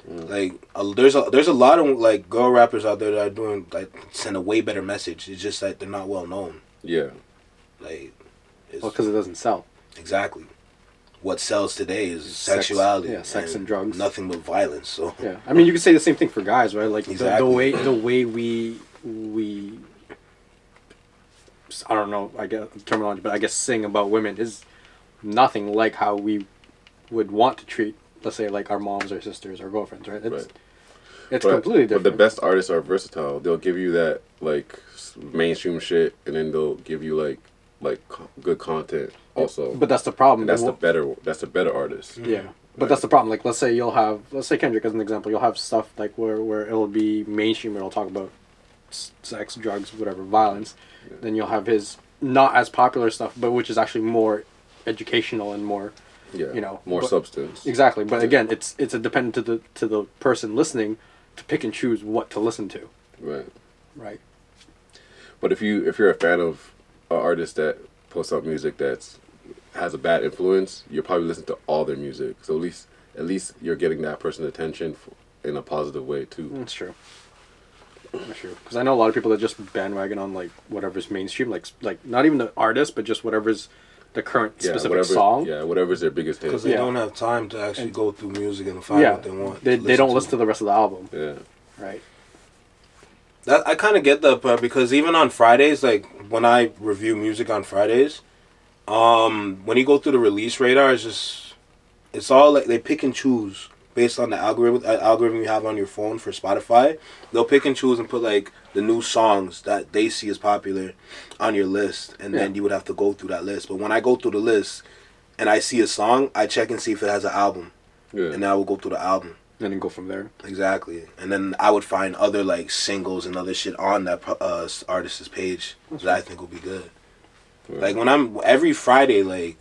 Speaker 1: Like there's a lot of like girl rappers out there that are doing like send a way better message. It's just that they're not well known.
Speaker 2: Yeah.
Speaker 1: Like.
Speaker 3: Because it doesn't sell.
Speaker 1: Exactly. What sells today is sexuality.
Speaker 3: Yeah, sex and drugs.
Speaker 1: Nothing but violence. So.
Speaker 3: Yeah, I mean you could say the same thing for guys, right? Like
Speaker 1: exactly.
Speaker 3: the way we I don't know, I guess terminology, but I guess sing about women is nothing like how we would want to treat, let's say, like our moms or sisters or girlfriends, right? It's completely different.
Speaker 2: But the best artists are versatile. They'll give you that like mainstream shit, and then they'll give you like good content also.
Speaker 3: But that's the problem.
Speaker 2: And that's the better artist.
Speaker 3: Yeah. But that's the problem. Like, let's say Kendrick as an example. You'll have stuff like where it'll be mainstream. It'll talk about sex, drugs, whatever, violence. Yeah. Then you'll have his not as popular stuff, but which is actually more educational and more, more
Speaker 2: substance.
Speaker 3: Exactly. But again, it's a dependent to the person listening to pick and choose what to listen to.
Speaker 2: Right.
Speaker 3: Right.
Speaker 2: But if you're a fan of an artist that puts out music that's has a bad influence, you'll probably listen to all their music. So at least you're getting that person's attention in a positive way too.
Speaker 3: That's true. That's true. Because I know a lot of people that just bandwagon on like whatever's mainstream, like not even the artist, but just whatever's the current specific song.
Speaker 2: Yeah, whatever's their biggest hit.
Speaker 1: Because they don't have time to actually go through music and find what they want.
Speaker 3: They don't listen to the rest of the album.
Speaker 2: Yeah.
Speaker 3: Right.
Speaker 1: That I kind of get that part because even on Fridays, like when I review music on Fridays, when you go through the release radar, it's all like they pick and choose based on the algorithm you have on your phone for Spotify. They'll pick and choose and put like the new songs that they see as popular on your list, and then you would have to go through that list. But when I go through the list and I see a song, I check and see if it has an album, and then I will go through the album.
Speaker 3: And then go from there.
Speaker 1: Exactly. And then I would find other like singles and other shit on that artist's page that I think will be good. Yeah. Like when every Friday, like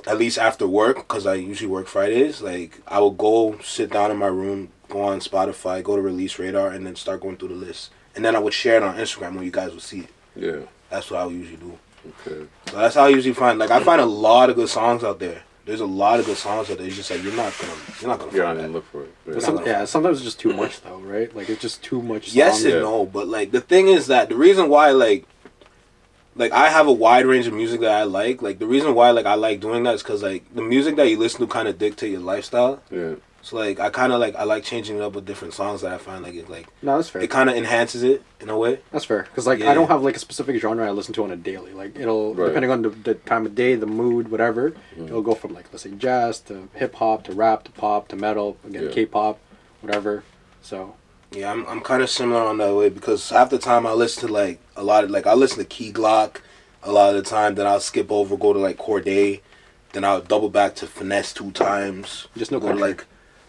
Speaker 1: at least after work, because I usually work Fridays, like I will go sit down in my room, go on Spotify, go to Release Radar, and then start going through the list. And then I would share it on Instagram where you guys would see it.
Speaker 2: Yeah.
Speaker 1: That's what I would usually do.
Speaker 2: Okay.
Speaker 1: So that's how I usually find. Like I find a lot of good songs out there. There's a lot of good songs out there. It's just like you're not gonna find that.
Speaker 2: Look for it.
Speaker 3: But sometimes it's just too much though, right? Like it's just too much.
Speaker 1: Yes and no, but like the thing is that the reason why like I have a wide range of music that I like. Like the reason why like I like doing that is because like the music that you listen to kind of dictate your lifestyle.
Speaker 2: Yeah.
Speaker 1: So like I like changing it up with different songs that I find like it like.
Speaker 3: No, that's fair.
Speaker 1: It kind of enhances it in a way.
Speaker 3: That's fair because like I don't have like a specific genre I listen to on a daily. Like it'll depending on the time of day, the mood, whatever. It'll go from like let's say jazz to hip hop to rap to pop to metal again K-pop, whatever. So.
Speaker 1: Yeah, I'm kind of similar on that way because half the time I listen to like a lot of like I listen to Key Glock a lot of the time. Then I'll skip over, go to like Corday, then I'll double back to Finesse 2 times.
Speaker 3: Just no
Speaker 1: go
Speaker 3: country.
Speaker 1: to like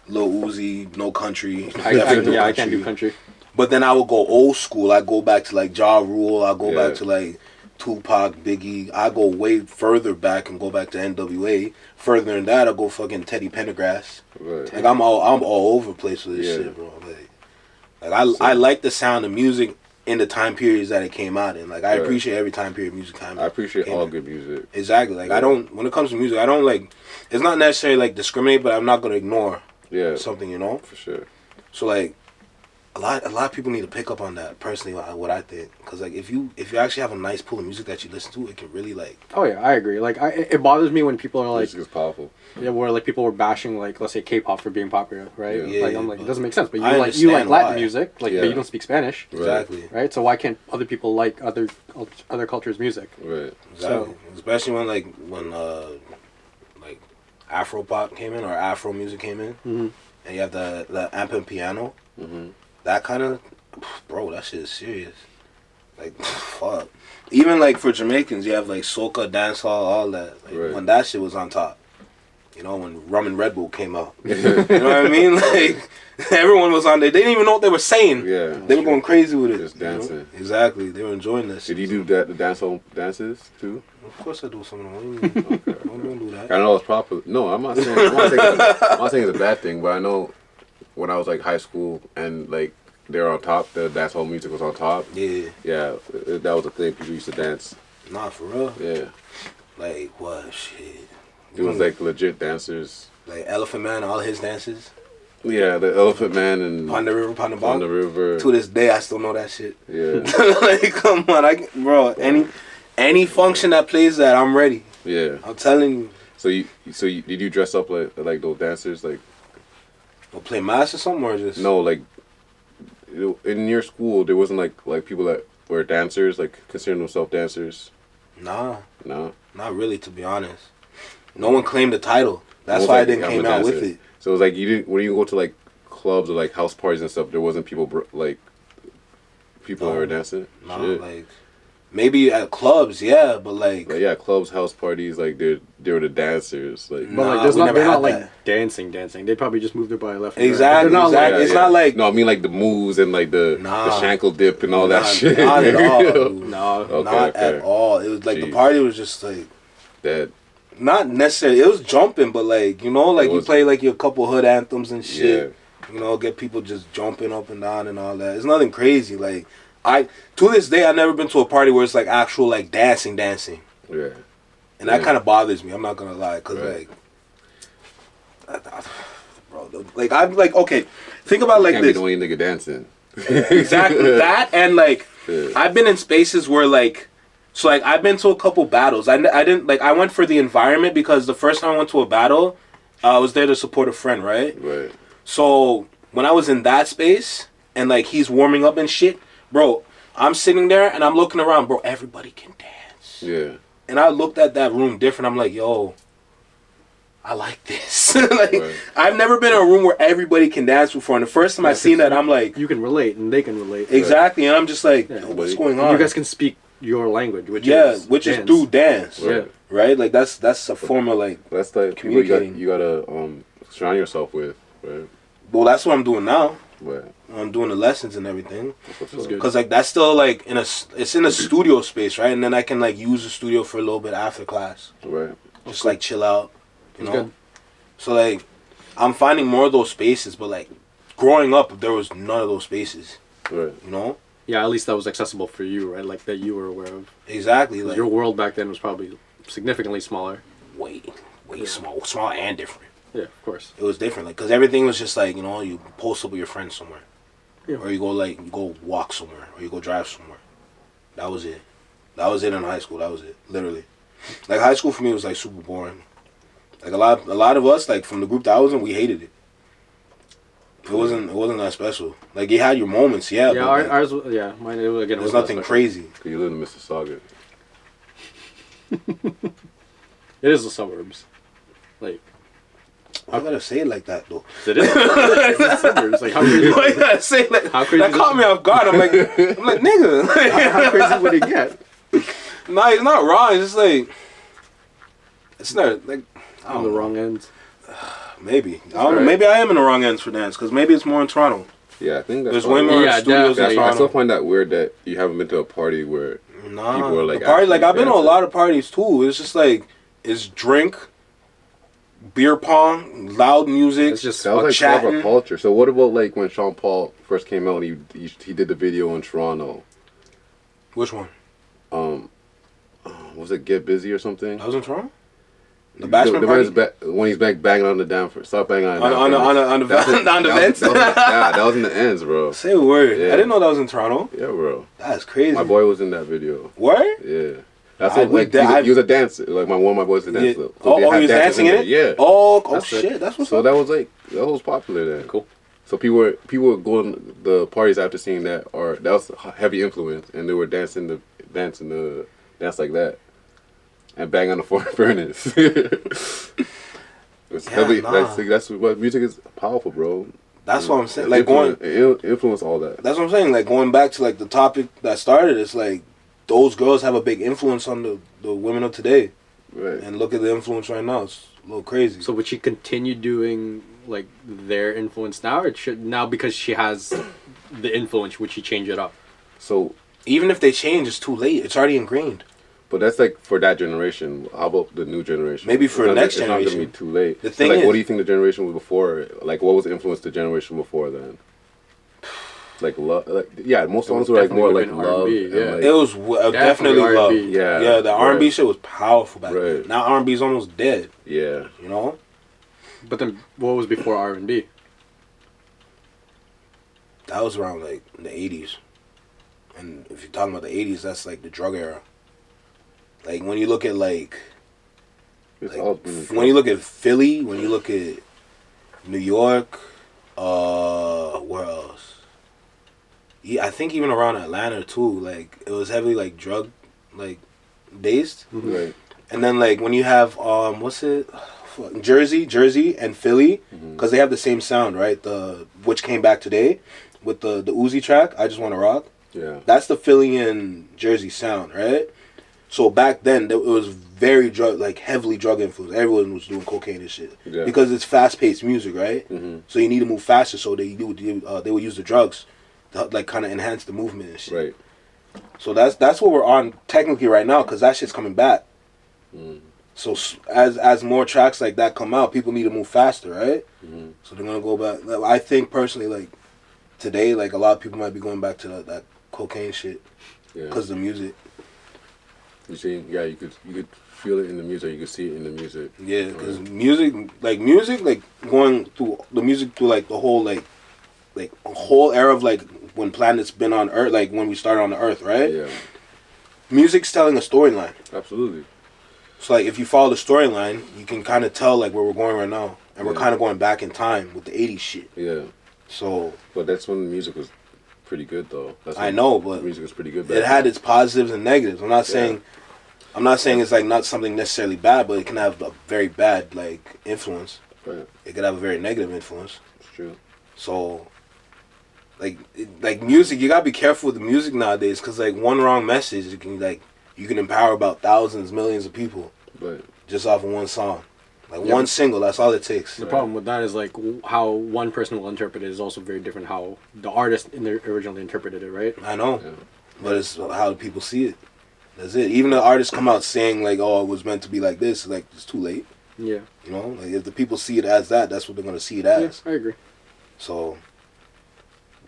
Speaker 1: Lil Uzi, No Country.
Speaker 3: I can't do country.
Speaker 1: But then I would go old school. I go back to like Ja Rule. I go back to like Tupac, Biggie. I go way further back and go back to NWA. Further than that, I go fucking Teddy Pendergrass. Right. Like I'm all over the place with this shit, bro. I like the sound of music in the time periods that it came out in. Like I appreciate every time period music came.
Speaker 2: I appreciate all good music.
Speaker 1: Exactly. Like I don't, when it comes to music, I don't like. It's not necessarily like discriminate, but I'm not gonna ignore something, you know.
Speaker 2: For sure.
Speaker 1: So like, a lot of people need to pick up on that. Personally, what I think, because like if you actually have a nice pool of music that you listen to, it can really like.
Speaker 3: Oh yeah, I agree. Like it bothers me when people are like,
Speaker 2: music is powerful.
Speaker 3: Yeah, where like people were bashing like, let's say K-pop for being popular, right?
Speaker 1: Yeah,
Speaker 3: like I'm like, it doesn't make sense. But you like Latin
Speaker 1: why.
Speaker 3: music, like but you don't speak Spanish.
Speaker 1: Exactly.
Speaker 3: Right. So why can't other people like other cultures' music?
Speaker 2: Right.
Speaker 1: Exactly. So, especially when Afro pop came in or Afro music came in, and you have the amp and piano. That kind of, bro, that shit is serious. Like, fuck. Even like for Jamaicans, you have like soca, dancehall, all that. Like, when that shit was on top. You know, when Rum and Red Bull came out. You know what I mean? Like, everyone was on there. They didn't even know what they were saying. Yeah. They were going crazy with it.
Speaker 2: Just dancing.
Speaker 1: You know? Exactly. They were enjoying this.
Speaker 2: Did you do the dancehall dances too?
Speaker 1: Of course I do some of them. Okay. I don't do that.
Speaker 2: I know it's proper. No, I'm not saying it's a bad thing, but I know when I was like high school and like they're on top, the dancehall music was on top. Yeah. Yeah, that was a thing. People used to dance.
Speaker 1: Nah, for real?
Speaker 2: Yeah.
Speaker 1: Like, what? Shit.
Speaker 2: It was like legit dancers.
Speaker 1: Like Elephant Man, all his dances.
Speaker 2: Yeah, the Elephant Man and
Speaker 1: Pon the River, Pon the Ball.
Speaker 2: Pon the River.
Speaker 1: To this day, I still know that shit.
Speaker 2: Yeah.
Speaker 1: Like, come on, bro. Any function that plays that, I'm ready.
Speaker 2: Yeah.
Speaker 1: I'm telling you.
Speaker 2: So did you dress up like those dancers like?
Speaker 1: Or play mass or something, or just
Speaker 2: no, like in your school there wasn't like people that were dancers, like considering themselves dancers.
Speaker 1: Nah.
Speaker 2: No.
Speaker 1: Not really, to be honest. No one claimed the title. That's why I didn't came out with it.
Speaker 2: So it was like you didn't when you go to like clubs or like house parties and stuff. There wasn't people that were dancing.
Speaker 1: No, like maybe at clubs, yeah, but like
Speaker 2: yeah, clubs, house parties, like they were the dancers. Like,
Speaker 3: but like they're not like dancing. They probably just move their body left.
Speaker 1: Exactly.
Speaker 3: They're not
Speaker 1: exactly. It's not like
Speaker 2: no, I mean like the moves and like the shankle dip and all that shit.
Speaker 1: Not at all. No,
Speaker 2: not
Speaker 1: at all. It was like the party was just like
Speaker 2: that.
Speaker 1: Not necessarily. It was jumping, but like you know, like you play like your couple hood anthems and shit. Yeah. You know, get people just jumping up and down and all that. It's nothing crazy. Like to this day, I've never been to a party where it's like actual like dancing.
Speaker 2: Yeah.
Speaker 1: And that kind of bothers me. I'm not gonna lie, cause bro, like I'm like okay, think about like
Speaker 2: this. Can't be the only nigga dancing.
Speaker 1: Exactly that, and like I've been in spaces where like. So, like, I've been to a couple battles. I didn't, like, I went for the environment because the first time I went to a battle, I was there to support a friend, right?
Speaker 2: Right.
Speaker 1: So, when I was in that space, and, like, he's warming up and shit, bro, I'm sitting there, and I'm looking around, bro, everybody can dance.
Speaker 2: Yeah.
Speaker 1: And I looked at that room different. I'm like, yo, I like this. Like, I've never been in a room where everybody can dance before. And the first time I seen that, I'm like...
Speaker 3: You can relate, and they can relate.
Speaker 1: Exactly. And I'm just like, what's going on?
Speaker 3: You guys can speak your language, which
Speaker 1: is through dance, right? Like that's a form of like
Speaker 2: that's like communicating. You gotta surround yourself with, right?
Speaker 1: Well, that's what I'm doing now.
Speaker 2: Right.
Speaker 1: I'm doing the lessons and everything. Because like that's still like it's in a studio space, right? And then I can like use the studio for a little bit after class,
Speaker 2: right?
Speaker 1: Just like chill out, you know. Good. So like I'm finding more of those spaces, but like growing up, there was none of those spaces,
Speaker 2: right?
Speaker 1: You know.
Speaker 3: Yeah, at least that was accessible for you, right? Like that you were aware of.
Speaker 1: Exactly.
Speaker 3: Like, your world back then was probably significantly smaller.
Speaker 1: Way small and different.
Speaker 3: Yeah, of course.
Speaker 1: It was different, like, because everything was just like, you know, you post up with your friends somewhere. Yeah. Or you go walk somewhere, or you go drive somewhere. That was it. That was it in high school. That was it, literally. Like, high school for me was, like, super boring. Like, a lot of us, like, from the group that I was in, we hated it. It wasn't that special. Like, you had your moments, yeah.
Speaker 3: Yeah,
Speaker 1: but,
Speaker 3: ours, yeah. Mine, it was, again,
Speaker 1: there's nothing crazy.
Speaker 2: Because you live in Mississauga.
Speaker 3: It is the suburbs. Like,
Speaker 1: I gotta say it like that, though.
Speaker 3: It is. It's the suburbs. Like, how crazy?
Speaker 1: Why you gotta say it like how crazy? That caught me off guard. I'm like, nigga.
Speaker 3: How crazy would it get?
Speaker 1: Nah, it's not wrong. It's just like, it's not like
Speaker 3: I don't know. The wrong ends.
Speaker 1: Maybe I don't know. Maybe I am in the wrong ends for dance because maybe it's more in Toronto.
Speaker 2: Yeah, I think that's
Speaker 1: There's
Speaker 2: probably
Speaker 1: women
Speaker 2: why.
Speaker 1: in studios in
Speaker 2: I still
Speaker 1: Toronto.
Speaker 2: find that weird that you haven't been to a party where people are like
Speaker 1: the party, like I've been to a
Speaker 2: dancing.
Speaker 1: lot of parties too. It's just like it's drink, beer pong, loud music.
Speaker 3: It's just
Speaker 2: That was like
Speaker 1: chatting.
Speaker 2: part of our culture. So what about like when Sean Paul first came out and he did the video in Toronto?
Speaker 1: Which one?
Speaker 2: Was it Get Busy or something?
Speaker 1: That was in Toronto. The bachelor party.
Speaker 2: When he's back banging on the down for stop banging on the
Speaker 1: on the vents.
Speaker 2: Yeah, that was in the ends, bro.
Speaker 1: Say a word.
Speaker 2: Yeah.
Speaker 1: I didn't know that was in Toronto.
Speaker 2: Yeah, bro.
Speaker 1: That's crazy.
Speaker 2: My boy was in that video.
Speaker 1: Word?
Speaker 2: Yeah. That's what, he was a dancer. Like one of my boys was a dancer.
Speaker 1: Yeah.
Speaker 2: So
Speaker 1: He was dancing in it?
Speaker 2: Yeah.
Speaker 1: Oh
Speaker 2: That's
Speaker 1: shit.
Speaker 2: it.
Speaker 1: That's what's
Speaker 2: so
Speaker 1: up.
Speaker 2: that was popular then.
Speaker 3: Cool.
Speaker 2: So people were going to the parties after seeing that, or that was a heavy influence, and they were dancing like that, and bang on the furnace. It's heavy. That's what music is powerful, bro.
Speaker 1: That's what I'm saying. Like going
Speaker 2: influence all that.
Speaker 1: That's what I'm saying. Like going back to like the topic that started, it's like those girls have a big influence on the women of today.
Speaker 2: Right.
Speaker 1: And look at the influence right now. It's a little crazy.
Speaker 3: So would she continue doing like their influence now, or should now because she has the influence, would she change it up?
Speaker 2: So
Speaker 1: even if they change, it's too late. It's already ingrained.
Speaker 2: But that's like for that generation. How about the new generation?
Speaker 1: Maybe for the next generation.
Speaker 2: It's not gonna be too late.
Speaker 1: The thing
Speaker 2: like,
Speaker 1: is,
Speaker 2: what do you think the generation was before? Like, what was the influence the generation before then? Like love, most songs were like more like love.
Speaker 3: R&B, yeah.
Speaker 2: Like,
Speaker 1: it was definitely love.
Speaker 3: R&B.
Speaker 1: Yeah. The R&B shit was powerful back then.
Speaker 2: Right.
Speaker 1: Now R&B is almost dead.
Speaker 2: Yeah.
Speaker 1: You know.
Speaker 3: But then, what was before R&B?
Speaker 1: That was around like the 80s. And if you're talking about the 80s, that's like the drug era. Like when you look at when you look at Philly, when you look at New York, where else? Yeah, I think even around Atlanta too. Like it was heavily like drug, like based.
Speaker 2: Right.
Speaker 1: And then like when you have what's it? Jersey and Philly, because they have the same sound, right? Which came back today with the Uzi track. I Just Wanna Rock.
Speaker 2: Yeah.
Speaker 1: That's the Philly and Jersey sound, right? So back then, it was very heavily drug influenced. Everyone was doing cocaine and shit because it's fast paced music, right?
Speaker 2: Mm-hmm.
Speaker 1: So you need to move faster. So they would use the drugs to like kind of enhance the movement and shit.
Speaker 2: Right.
Speaker 1: So that's what we're on technically right now because that shit's coming back.
Speaker 2: Mm.
Speaker 1: So as more tracks like that come out, people need to move faster, right?
Speaker 2: Mm-hmm. So
Speaker 1: they're gonna go back. I think personally, like today, like a lot of people might be going back to that cocaine shit because of the music.
Speaker 2: You see, you could feel it in the music. You could see it in the music.
Speaker 1: Yeah, because music, going through the music through like the whole like a whole era of like when planets been on Earth, like when we started on the Earth, right?
Speaker 2: Yeah.
Speaker 1: Music's telling a storyline.
Speaker 2: Absolutely.
Speaker 1: So like if you follow the storyline, you can kind of tell like where we're going right now, and we're kind of going back in time with the '80s shit.
Speaker 2: Yeah.
Speaker 1: So.
Speaker 2: But that's when the music was pretty good, though.
Speaker 1: I know, but
Speaker 2: the music was pretty good.
Speaker 1: It had its positives and negatives. I'm not saying it's like not something necessarily bad, but it can have a very bad like influence.
Speaker 2: Right.
Speaker 1: It could have a very negative influence.
Speaker 2: It's true.
Speaker 1: So, like music, you gotta be careful with the music nowadays, cause like one wrong message, you can empower about thousands, millions of people,
Speaker 2: but
Speaker 1: just off of one song, like one single. That's all it takes.
Speaker 3: The problem with that is like how one person will interpret it is also very different how the artist originally interpreted it, right?
Speaker 1: I know, but it's how people see it. That's it. Even the artists come out saying like, "Oh, it was meant to be like this." Like it's too late.
Speaker 3: Yeah.
Speaker 1: You know, like if the people see it as that, that's what they're gonna see it as.
Speaker 3: Yes, I agree.
Speaker 1: So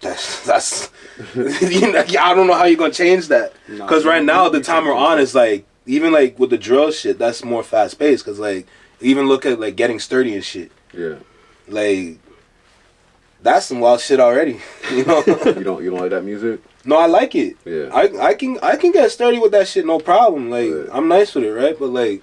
Speaker 1: that's I don't know how you're gonna change that. Because right now the time we're on is like even like with the drill shit, that's more fast paced. Because like even look at like Getting Sturdy and shit.
Speaker 2: Yeah.
Speaker 1: Like that's some wild shit already. You know.
Speaker 2: you don't like that music?
Speaker 1: No, I like it.
Speaker 2: Yeah.
Speaker 1: I can get sturdy with that shit, no problem. Like I'm nice with it, right? But like,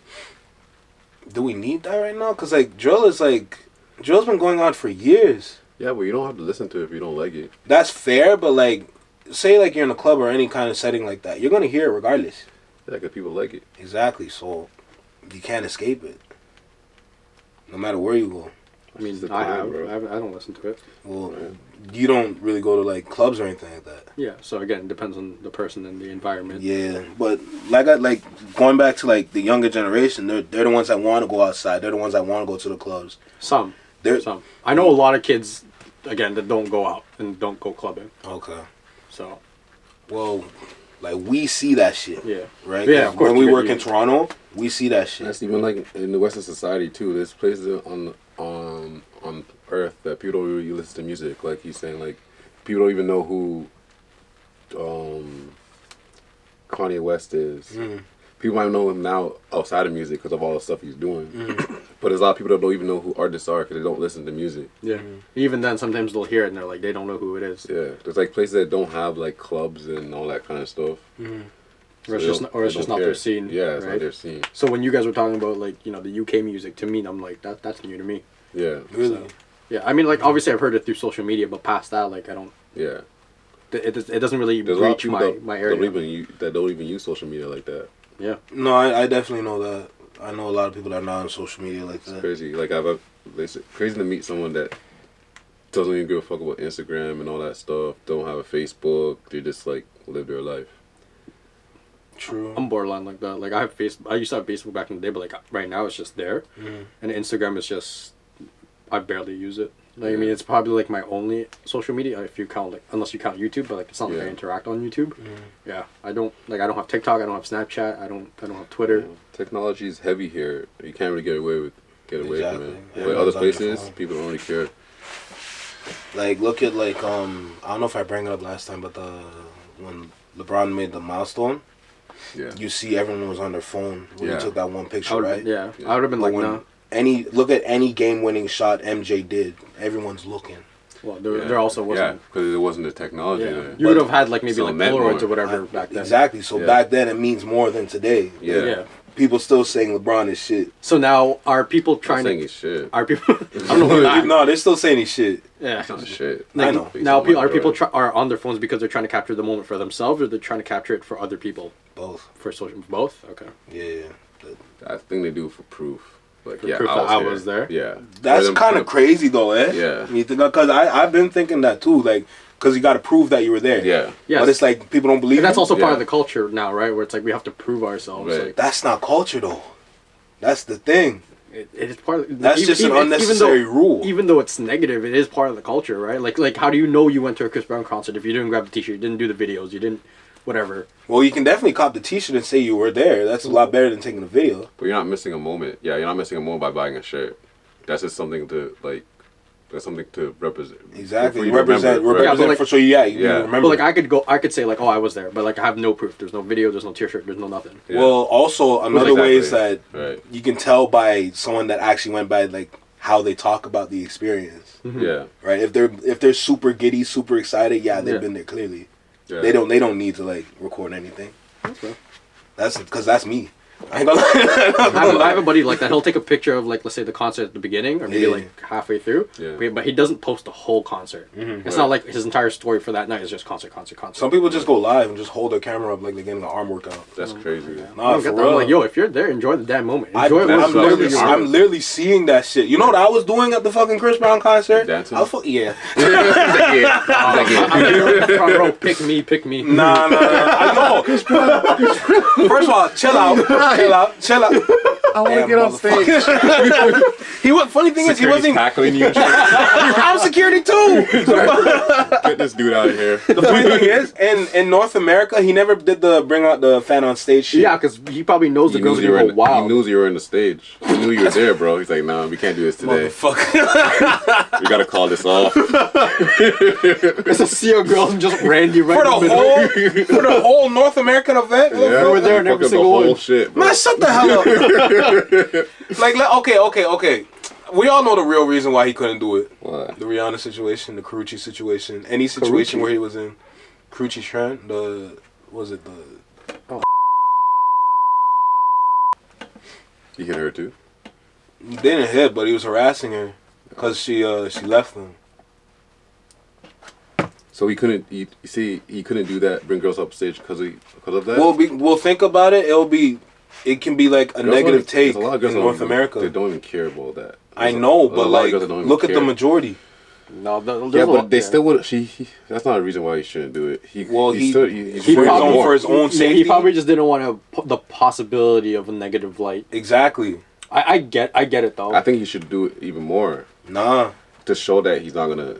Speaker 1: do we need that right now? Cause like drill's been going on for years.
Speaker 2: Yeah, but you don't have to listen to it if you don't like it.
Speaker 1: That's fair, but like, say like you're in a club or any kind of setting like that, you're gonna hear it regardless.
Speaker 2: Yeah, because people like it.
Speaker 1: Exactly. So you can't escape it, no matter where you go.
Speaker 3: I mean, I don't listen to it.
Speaker 1: Well, you don't really go to like clubs or anything like that.
Speaker 3: Yeah. So again, it depends on the person and the environment.
Speaker 1: Yeah, but like going back to like the younger generation, they're the ones that want to go outside. They're the ones that want to go to the clubs.
Speaker 3: Some. I know a lot of kids again, that don't go out and don't go clubbing.
Speaker 1: Okay.
Speaker 3: So.
Speaker 1: Well, like we see that shit.
Speaker 3: Yeah.
Speaker 1: Right.
Speaker 3: Yeah. Of course.
Speaker 1: When we work in Toronto, we see that shit.
Speaker 2: That's even like in the Western society too. There's places on Earth that people don't really listen to music. Like he's saying, like people don't even know who Kanye West is. People might know him now outside of music because of all the stuff he's doing. But there's a lot of people that don't even know who artists are because they don't listen to music.
Speaker 3: Yeah. Even then, sometimes they'll hear it and they're like, they don't know who it is.
Speaker 2: Yeah. There's like places that don't have like clubs and all that kind of stuff.
Speaker 3: Or it's just not their scene.
Speaker 2: Yeah, it's
Speaker 3: right?
Speaker 2: not their scene.
Speaker 3: So when you guys were talking about like the UK music, to me, I'm like that's new to me.
Speaker 2: Yeah.
Speaker 1: Really?
Speaker 3: So, yeah, I mean, like obviously I've heard it through social media, but past that, like I don't.
Speaker 2: Yeah.
Speaker 3: It doesn't really
Speaker 2: There's a lot of
Speaker 3: reach
Speaker 2: people
Speaker 3: my area.
Speaker 2: that don't even use social media like that.
Speaker 3: Yeah.
Speaker 1: No, I definitely know that. I know a lot of people that are not on social media like that.
Speaker 2: It's crazy. Like it's crazy to meet someone that doesn't even give a fuck about Instagram and all that stuff. Don't have a Facebook. They just like live their life.
Speaker 1: True.
Speaker 3: I'm borderline like that. Like I have I used to have Facebook back in the day, but like right now it's just there, and Instagram is just I barely use it. Like, I mean, it's probably like my only social media if you count like unless you count YouTube, but like it's not like I interact on YouTube. Yeah, I don't have TikTok. I don't have Snapchat. I don't have Twitter.
Speaker 2: Technology is heavy here. You can't really get away from it.
Speaker 1: Yeah,
Speaker 2: But other places, people don't really care.
Speaker 1: Like look at like I don't know if I bring it up last time, but when LeBron made the milestone.
Speaker 2: Yeah.
Speaker 1: You see everyone was on their phone when he took that one picture, right?
Speaker 3: Yeah. I would have been like, no.
Speaker 1: Look at any game-winning shot MJ did. Everyone's looking.
Speaker 3: Well, there also wasn't.
Speaker 2: Yeah, because there wasn't the technology there.
Speaker 3: You would have had like maybe like Polaroids
Speaker 2: more.
Speaker 3: or whatever back then.
Speaker 1: Exactly. So back then it means more than today.
Speaker 2: Yeah.
Speaker 1: People still saying LeBron is shit.
Speaker 3: So now are people trying
Speaker 2: saying he's shit.
Speaker 3: Are people? I don't know.
Speaker 1: No, they're still saying he's shit.
Speaker 3: Yeah.
Speaker 2: It's not shit.
Speaker 1: I know.
Speaker 3: Now people are on their phones because they're trying to capture the moment for themselves, or they're trying to capture it for other people.
Speaker 1: Both.
Speaker 3: For social. Both. Okay.
Speaker 1: Yeah.
Speaker 2: I think they do it for proof. Like,
Speaker 3: for proof that I was there.
Speaker 2: Yeah.
Speaker 1: That's kind of crazy though, eh?
Speaker 2: Yeah.
Speaker 1: Because I've been thinking that too, like. Because you got to prove that you were there.
Speaker 2: Yeah.
Speaker 3: Yes.
Speaker 1: But it's like people don't believe.
Speaker 3: And that's
Speaker 1: you.
Speaker 3: also part of the culture now, right? Where it's like we have to prove ourselves.
Speaker 2: Right.
Speaker 3: Like,
Speaker 1: that's not culture though. That's the thing.
Speaker 3: It is part of.
Speaker 1: That's just an unnecessary rule.
Speaker 3: Even though it's negative, it is part of the culture, right? Like how do you know you went to a Chris Brown concert if you didn't grab the T-shirt, you didn't do the videos, you didn't, whatever.
Speaker 1: Well, you can definitely cop the T-shirt and say you were there. That's a lot better than taking a video.
Speaker 2: But you're not missing a moment. Yeah, you're not missing a moment by buying a shirt. That's just something to like. That's something to represent.
Speaker 1: Exactly. Represent
Speaker 3: like,
Speaker 1: for so you remember.
Speaker 3: But like I could say like, oh, I was there, but like I have no proof. There's no video, there's no T-shirt, there's no nothing.
Speaker 1: Yeah. Well, also another way is that
Speaker 2: right.
Speaker 1: you can tell by someone that actually went by like how they talk about the experience.
Speaker 3: Mm-hmm.
Speaker 2: Yeah.
Speaker 1: Right. If they're super giddy, super excited, they've been there clearly. Yeah. They don't need to like record anything.
Speaker 3: That's fair.
Speaker 1: That's because that's me. I ain't gonna lie.
Speaker 3: I have a buddy like that. He'll take a picture of like, let's say the concert at the beginning or maybe like halfway through.
Speaker 2: Yeah.
Speaker 3: But he doesn't post the whole concert. Mm-hmm. It's not like his entire story for that night is just concert.
Speaker 1: Some people just go live and just hold their camera up like they're getting an arm workout.
Speaker 2: That's crazy.
Speaker 3: Yeah.
Speaker 1: Nah, for real.
Speaker 3: I'm like, yo, if you're there, enjoy the damn moment. Enjoy
Speaker 1: I'm literally seeing that shit. You know what I was doing at the fucking Chris Brown concert?
Speaker 2: Dancing?
Speaker 1: Yeah.
Speaker 3: Front row, pick me.
Speaker 1: Nah. I know. First of all, chill out.
Speaker 2: I want to get on stage.
Speaker 1: Funny thing is, he wasn't
Speaker 2: tackling you.
Speaker 1: I'm security too.
Speaker 2: Get this dude out of here.
Speaker 1: The funny thing is, in North America, he never did the bring out the fan on stage shit.
Speaker 3: Yeah, because he probably knows the girls go wild.
Speaker 2: He knew you were in the stage. He knew you were there, bro. He's like, nah, we can't do this today.
Speaker 1: Motherfucker.
Speaker 2: We gotta call this off.
Speaker 3: It's a sea of girls and just Randy right
Speaker 1: for the whole North American event.
Speaker 2: Yeah,
Speaker 3: we were there in every single one.
Speaker 2: Shit, bro.
Speaker 1: Man, shut the hell up. Okay. We all know the real reason why he couldn't do it.
Speaker 2: What?
Speaker 1: The Rihanna situation, the Karuchi situation, any situation where he was in Karuchi Trent,
Speaker 2: He hit her too?
Speaker 1: He didn't hit, but he was harassing her because she left him.
Speaker 2: So he couldn't. He couldn't do that. Bring girls up stage because of that.
Speaker 1: We'll think about it. It can be like a negative take in North America.
Speaker 2: They don't even care about that.
Speaker 1: I know, but like, look at the majority.
Speaker 3: No,
Speaker 2: but they still would. That's not a reason why he shouldn't do it. He's
Speaker 1: for his own safety.
Speaker 3: He probably just didn't want the possibility of a negative light.
Speaker 1: Exactly.
Speaker 3: I get it though.
Speaker 2: I think he should do it even more.
Speaker 1: Nah.
Speaker 2: To show that he's not gonna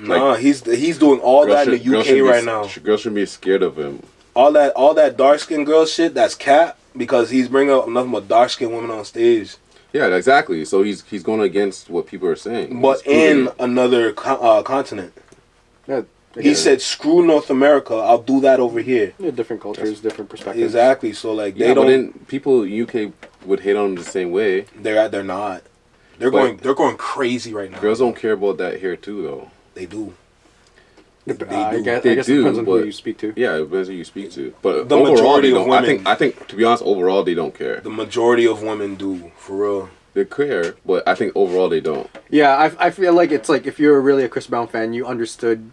Speaker 1: Nah, he's doing all that in the UK right now.
Speaker 2: Girls shouldn't be scared of him.
Speaker 1: All that dark skinned girl shit, that's cap because he's bringing up nothing but dark skinned women on stage.
Speaker 2: Yeah, exactly. So he's going against what people are saying.
Speaker 1: But in another continent.
Speaker 3: Yeah.
Speaker 1: He said, "Screw North America. I'll do that over here."
Speaker 3: Yeah, different cultures, different perspectives.
Speaker 1: Exactly. So like they
Speaker 2: But
Speaker 1: don't.
Speaker 2: then people in UK would hate on him the same way.
Speaker 1: They're not. They're going crazy right now.
Speaker 2: Girls don't care about that here too, though.
Speaker 1: They do.
Speaker 3: I guess it depends on who you speak to.
Speaker 2: Yeah, it depends on who you speak to. But
Speaker 1: the
Speaker 2: overall,
Speaker 1: majority of women.
Speaker 2: I think to be honest, overall they don't care.
Speaker 1: The majority of women do, for real.
Speaker 2: They care, but I think overall they don't.
Speaker 3: Yeah, I feel like it's like if you're really a Chris Brown fan, you understood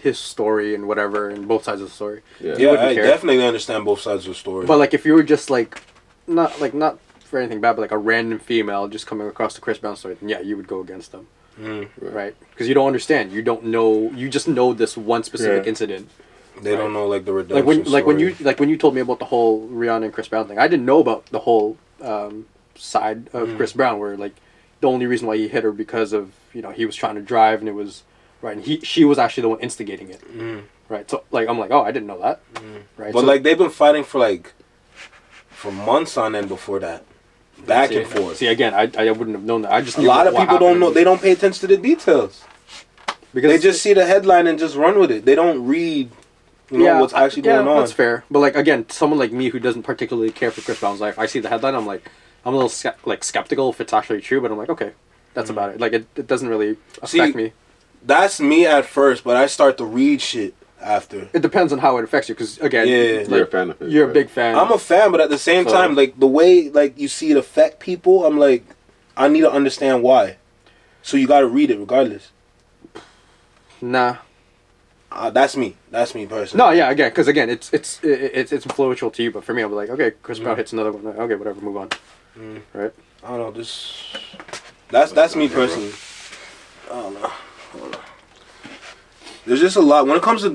Speaker 3: his story and whatever, and both sides of the story.
Speaker 1: Yeah, I definitely understand both sides of the story.
Speaker 3: But like if you were just like not for anything bad, but like a random female just coming across the Chris Brown story, then yeah, you would go against them. Right? Because you don't understand. You don't know. You just know this one specific incident.
Speaker 1: They don't know like the redemption
Speaker 3: like when you told me about the whole Rihanna and Chris Brown thing, I didn't know about the whole side of Chris Brown, where like the only reason why he hit her because of he was trying to drive and it was right, and she was actually the one instigating it. Right? So like I'm like, oh, I didn't know that. Right?
Speaker 1: But so, like they've been fighting for months on end before that. Back and forth.
Speaker 3: See, again, I wouldn't have known that. I just
Speaker 1: a lot of people don't know. They don't pay attention to the details because they just see the headline and just run with it. They don't read, what's actually going on.
Speaker 3: That's fair. But like again, someone like me who doesn't particularly care for Chris Brown's life, I see the headline, I'm a little skeptical if it's actually true. But I'm like, okay, that's about it. Like it doesn't really affect me.
Speaker 1: That's me at first, but I start to read shit after.
Speaker 3: It depends on how it affects you, because again,
Speaker 2: you're a fan of it.
Speaker 3: You're a big fan.
Speaker 1: I'm a fan, but at the same time, like the way like you see it affect people, I'm like, I need to understand why. So you got to read it regardless.
Speaker 3: Nah.
Speaker 1: That's me. That's me personally.
Speaker 3: No, yeah, again, because again, it's influential to you, but for me, I'll be like, okay, Chris Brown hits another one. Okay, whatever, move on. Right?
Speaker 1: I don't know. That's me personally. I don't know. There's just a lot when it comes to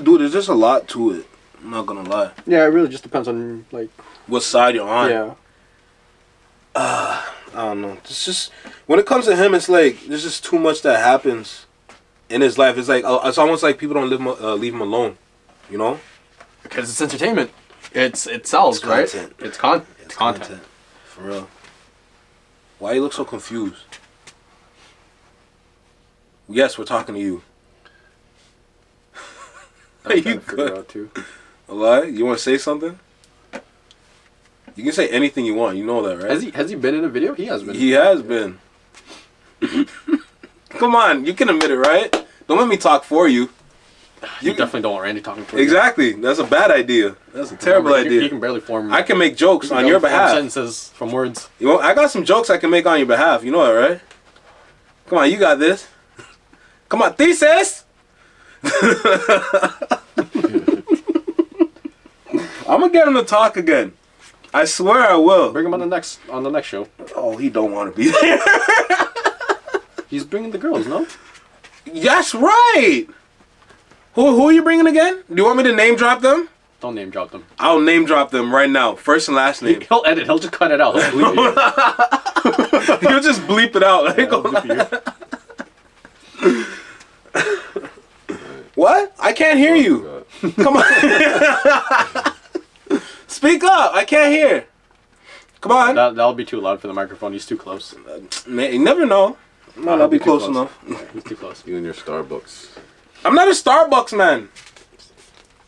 Speaker 1: do it. There's just a lot to it. I'm not gonna lie.
Speaker 3: Yeah, it really just depends on like
Speaker 1: what side you're on.
Speaker 3: Yeah.
Speaker 1: I don't know. It's just when it comes to him, it's like there's just too much that happens in his life. It's like it's almost like people don't leave him alone. You know?
Speaker 3: Because it's entertainment. It sells,
Speaker 1: it's
Speaker 3: right?
Speaker 1: Content.
Speaker 3: It's content.
Speaker 1: For real. Why you look so confused? Yes, we're talking to you.
Speaker 3: I'm trying to figure it out too.
Speaker 1: A lie? You want to say something? You can say anything you want. You know that, right?
Speaker 3: Has he been in a video? He has been.
Speaker 1: He has been. Come on, you can admit it, right? Don't let me talk for you.
Speaker 3: You definitely don't want Randy talking for you.
Speaker 1: Exactly. That's a bad idea. That's a terrible idea.
Speaker 3: He can barely form.
Speaker 1: I can make jokes on your behalf.
Speaker 3: Sentences from words.
Speaker 1: I got some jokes I can make on your behalf. You know that, right? Come on, you got this. Come on, thesis. I'm gonna get him to talk again. I swear I will.
Speaker 3: Bring him on the next show.
Speaker 1: Oh, he don't want to be there.
Speaker 3: He's bringing the girls, no?
Speaker 1: That's right. Who are you bringing again? Do you want me to name drop them?
Speaker 3: Don't name drop them.
Speaker 1: I'll name drop them right now. First and last name.
Speaker 3: He'll edit. He'll just cut it out. He'll
Speaker 1: just bleep it out. What? I can't hear you. Come on. Speak up. I can't hear. Come on.
Speaker 3: That'll be too loud for the microphone. He's too close.
Speaker 1: Man, you never know. No, that'll be close enough.
Speaker 3: Yeah, he's too close.
Speaker 2: You and your Starbucks.
Speaker 1: I'm not a Starbucks man.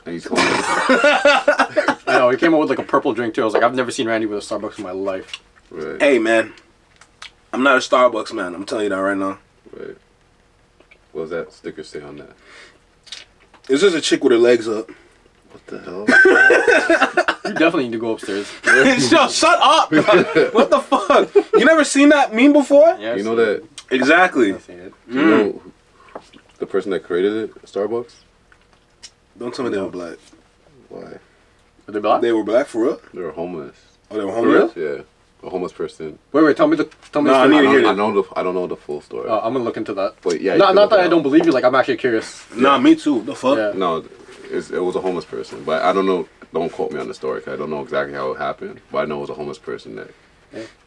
Speaker 3: I know. He came up with like a purple drink too. I was like, I've never seen Randy with a Starbucks in my life.
Speaker 2: Right.
Speaker 1: Hey man, I'm not a Starbucks man. I'm telling you that right now.
Speaker 2: Right. What does that sticker say on that?
Speaker 1: It's just a chick with her legs up.
Speaker 2: What the hell?
Speaker 3: You definitely need to go upstairs.
Speaker 1: Yo, shut up! What the fuck? You never seen that meme before?
Speaker 3: Yeah,
Speaker 2: you know that?
Speaker 1: Exactly.
Speaker 3: I've seen it.
Speaker 2: Do you know the person that created it, Starbucks?
Speaker 1: Don't tell me they were black.
Speaker 2: Why?
Speaker 3: Are they black?
Speaker 1: They were black for real?
Speaker 2: They were homeless.
Speaker 1: Oh, they were homeless?
Speaker 2: Yeah. A homeless person.
Speaker 3: Wait. Tell me the story.
Speaker 1: I need to hear it.
Speaker 2: I don't know the full story.
Speaker 3: I'm gonna look into that.
Speaker 2: But yeah.
Speaker 3: Not that I don't believe you. Like I'm actually curious.
Speaker 1: Nah, me too. The fuck?
Speaker 3: Yeah.
Speaker 2: No, it was a homeless person, but I don't know. Don't quote me on the story. 'Cause I don't know exactly how it happened, but I know it was a homeless person that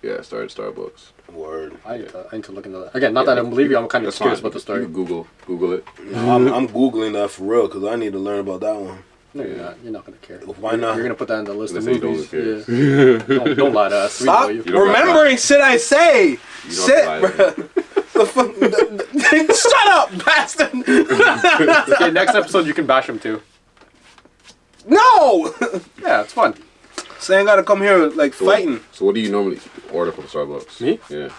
Speaker 2: Yeah, I started Starbucks.
Speaker 1: Word.
Speaker 3: I need to look into that. Again, not that I don't believe you. I'm kind of
Speaker 2: That's
Speaker 3: curious
Speaker 2: fine.
Speaker 3: about the story.
Speaker 2: You can Google it.
Speaker 1: I'm googling that for real because I need to learn about that one.
Speaker 3: No, you're not. You're not gonna care.
Speaker 1: Why not?
Speaker 3: You're gonna put that in the list of
Speaker 2: Unless they
Speaker 3: movies.
Speaker 2: don't care.
Speaker 3: Yeah. don't lie to us.
Speaker 1: Stop
Speaker 3: We know you.
Speaker 2: don't
Speaker 1: remembering shit I say.
Speaker 2: You don't
Speaker 1: Shit,
Speaker 2: lie,
Speaker 1: bro. The fuck? Shut up, bastard.
Speaker 3: Okay, next episode you can bash him too.
Speaker 1: No.
Speaker 3: Yeah, it's fun.
Speaker 1: Saying gotta come here like fighting.
Speaker 2: So what do you normally order from Starbucks?
Speaker 3: Me?
Speaker 2: Yeah.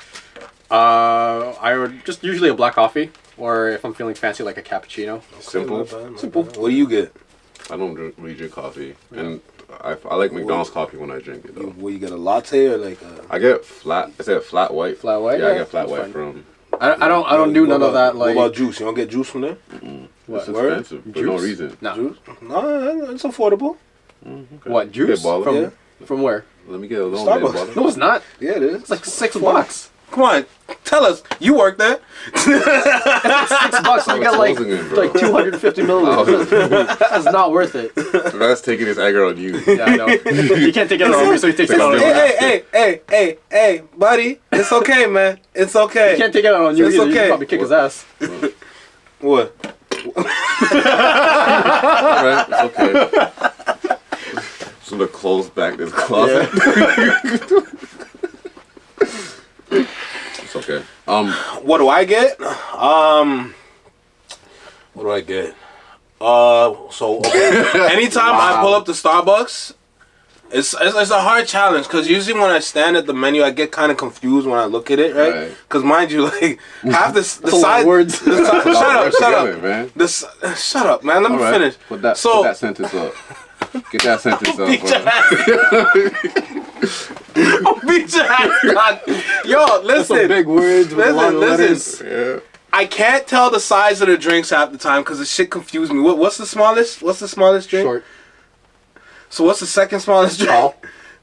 Speaker 3: I would just usually a black coffee, or if I'm feeling fancy, like a cappuccino.
Speaker 2: Simple.
Speaker 1: Simple. What do you get?
Speaker 2: I don't really drink coffee, and I like McDonald's coffee when I drink it though.
Speaker 1: What you get, a latte or like a?
Speaker 2: I get flat. Is that flat white?
Speaker 3: Flat white?
Speaker 2: Yeah, I
Speaker 3: Yeah,
Speaker 2: get flat
Speaker 3: that's
Speaker 2: white
Speaker 3: fine.
Speaker 2: from.
Speaker 3: I don't do none of that.
Speaker 1: What
Speaker 3: Like
Speaker 1: about juice? You don't get juice from there?
Speaker 2: It's
Speaker 1: Word?
Speaker 2: expensive for no
Speaker 3: Juice?
Speaker 2: reason.
Speaker 3: no.
Speaker 1: Juice? No, it's affordable.
Speaker 2: Okay.
Speaker 3: What juice?
Speaker 2: Okay, baller.
Speaker 3: From
Speaker 1: Yeah.
Speaker 3: from where?
Speaker 2: Let me get a loan.
Speaker 1: Starbucks.
Speaker 2: Man, baller.
Speaker 3: No, it's not.
Speaker 1: Yeah, it is.
Speaker 3: It's like $6.
Speaker 1: Come on, tell us. You work there.
Speaker 3: $6. I get like
Speaker 2: closing it, bro.
Speaker 3: like 250 milliliters. That's not worth it.
Speaker 2: That's taking his anger on you.
Speaker 3: Yeah, I know. You can't take it on me, so he takes it out on me.
Speaker 1: Hey, buddy. It's okay, man. It's okay.
Speaker 3: You can't take it out on you
Speaker 1: It's
Speaker 3: either. You
Speaker 1: okay.
Speaker 3: can probably kick his ass.
Speaker 1: What?
Speaker 2: Alright, it's okay. So to close back this closet. It's okay.
Speaker 1: What do I get? What do I get? So okay. Anytime I pull up to Starbucks, it's a hard challenge because usually when I stand at the menu, I get kind of confused when I look at it, right?
Speaker 2: Right.
Speaker 1: Because mind you, like half the
Speaker 3: That's a lot
Speaker 1: size.
Speaker 3: of words.
Speaker 1: Shut up, shut
Speaker 2: Together,
Speaker 1: up,
Speaker 2: man.
Speaker 1: Shut up, man. Let me
Speaker 2: Alright,
Speaker 1: finish.
Speaker 2: Put that sentence up. Get that sentence up.
Speaker 1: Beat your
Speaker 2: Bro.
Speaker 1: ass. I'll beat your ass, God. Yo,
Speaker 3: Some
Speaker 1: listen.
Speaker 3: big words with a lot of letters.
Speaker 2: Yeah.
Speaker 1: I can't tell the size of the drinks half the time because the shit confused me. What's the smallest? What's the smallest drink?
Speaker 3: Short.
Speaker 1: So what's the second smallest drink?
Speaker 3: Tall.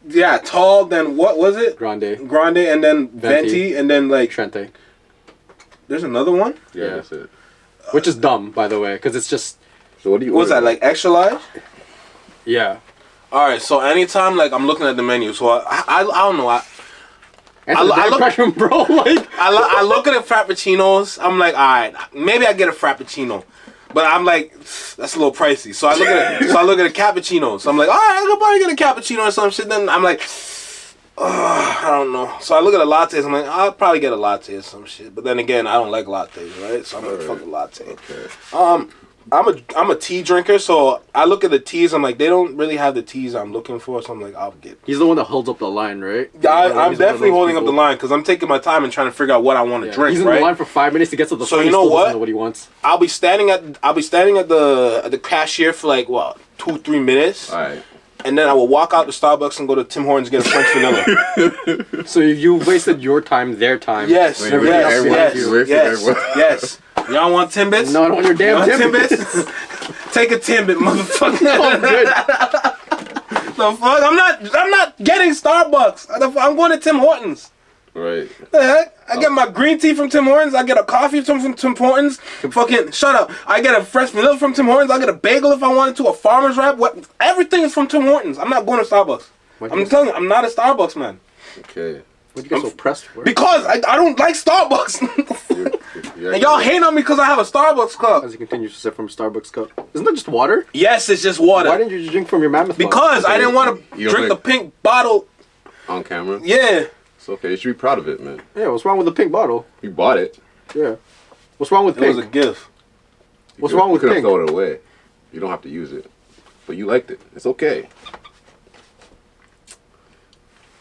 Speaker 1: Yeah, tall. Then what was it?
Speaker 3: Grande.
Speaker 1: Grande, and then venti, and then like
Speaker 3: Trente.
Speaker 1: there's another one.
Speaker 2: Yeah, that's it.
Speaker 3: Which is dumb, by the way, because it's just...
Speaker 2: So what do you
Speaker 1: What's
Speaker 2: order?
Speaker 1: that, like extra large?
Speaker 3: Yeah.
Speaker 1: All right. So anytime like I'm looking at the menu, so I don't know.
Speaker 3: Answer
Speaker 1: I
Speaker 3: the damn
Speaker 1: look-
Speaker 3: question, bro. Like...
Speaker 1: I look at the frappuccinos. I'm like, all right, maybe I get a frappuccino, but I'm like, that's a little pricey. So I look at it. So I look at a cappuccino. So I'm like, all right, I could probably get a cappuccino or some shit. Then I'm like, I don't know. So I look at the lattes. I'm like, I'll probably get a latte or some shit. But then again, I don't like lattes, right? So I'm like, fuck a latte.
Speaker 2: Okay.
Speaker 1: I'm a tea drinker, so I look at the teas. I'm like, they don't really have the teas I'm looking for. So I'm like, I'll get.
Speaker 3: He's the one that holds up the line, right?
Speaker 1: Yeah, I'm
Speaker 3: He's one of
Speaker 1: definitely
Speaker 3: those
Speaker 1: holding up the
Speaker 3: people.
Speaker 1: line because I'm taking my time and trying to figure out what I want to drink.
Speaker 3: He's in
Speaker 1: right?
Speaker 3: the line for 5 minutes to get to the
Speaker 1: So
Speaker 3: front.
Speaker 1: you
Speaker 3: He
Speaker 1: know
Speaker 3: still doesn't
Speaker 1: what?
Speaker 3: know what he wants.
Speaker 1: I'll be standing at the cashier for like what 2-3 minutes,
Speaker 2: All right.
Speaker 1: and then I will walk out to Starbucks and go to Tim Hortons and get a French vanilla.
Speaker 3: So you wasted your time, their time.
Speaker 1: Yes,
Speaker 2: Wait,
Speaker 3: everything else
Speaker 2: everyone-
Speaker 3: behind
Speaker 1: yes,
Speaker 3: you.
Speaker 2: Wait for
Speaker 1: yes,
Speaker 2: everyone.
Speaker 1: yes. Y'all want Timbits?
Speaker 3: No, I don't want your damn
Speaker 1: You want
Speaker 3: Timbits.
Speaker 1: Timbits? Take a Timbit, motherfucker.
Speaker 3: No, I'm good.
Speaker 1: The fuck? I'm not getting Starbucks. I'm going to Tim Hortons.
Speaker 2: Right.
Speaker 1: The heck? I get my green tea from Tim Hortons. I get a coffee from Tim Hortons. Fucking shut up. I get a fresh vanilla from Tim Hortons. I get a bagel if I wanted to. A farmer's wrap. What? Everything is from Tim Hortons. I'm not going to Starbucks. I'm telling you, I'm not a Starbucks man.
Speaker 2: Okay.
Speaker 3: What do you get so pressed for?
Speaker 1: Because I don't like Starbucks. And y'all hate on me because I have a Starbucks cup.
Speaker 3: As he continues to sip from a Starbucks cup. Isn't that just water?
Speaker 1: Yes, it's just water.
Speaker 3: Why didn't you just drink from your mammoth bottle?
Speaker 1: Because I didn't want to
Speaker 2: You don't
Speaker 1: drink the
Speaker 2: think-
Speaker 1: pink bottle.
Speaker 2: On camera.
Speaker 1: Yeah.
Speaker 2: It's okay. You should be proud of it, man.
Speaker 3: Yeah, what's wrong with the pink bottle?
Speaker 2: You bought it.
Speaker 3: Yeah. What's wrong with
Speaker 1: It was
Speaker 3: pink?
Speaker 1: a gift.
Speaker 3: What's wrong with
Speaker 2: you
Speaker 3: pink?
Speaker 2: You could have thrown it away. You don't have to use it. But you liked it. It's okay.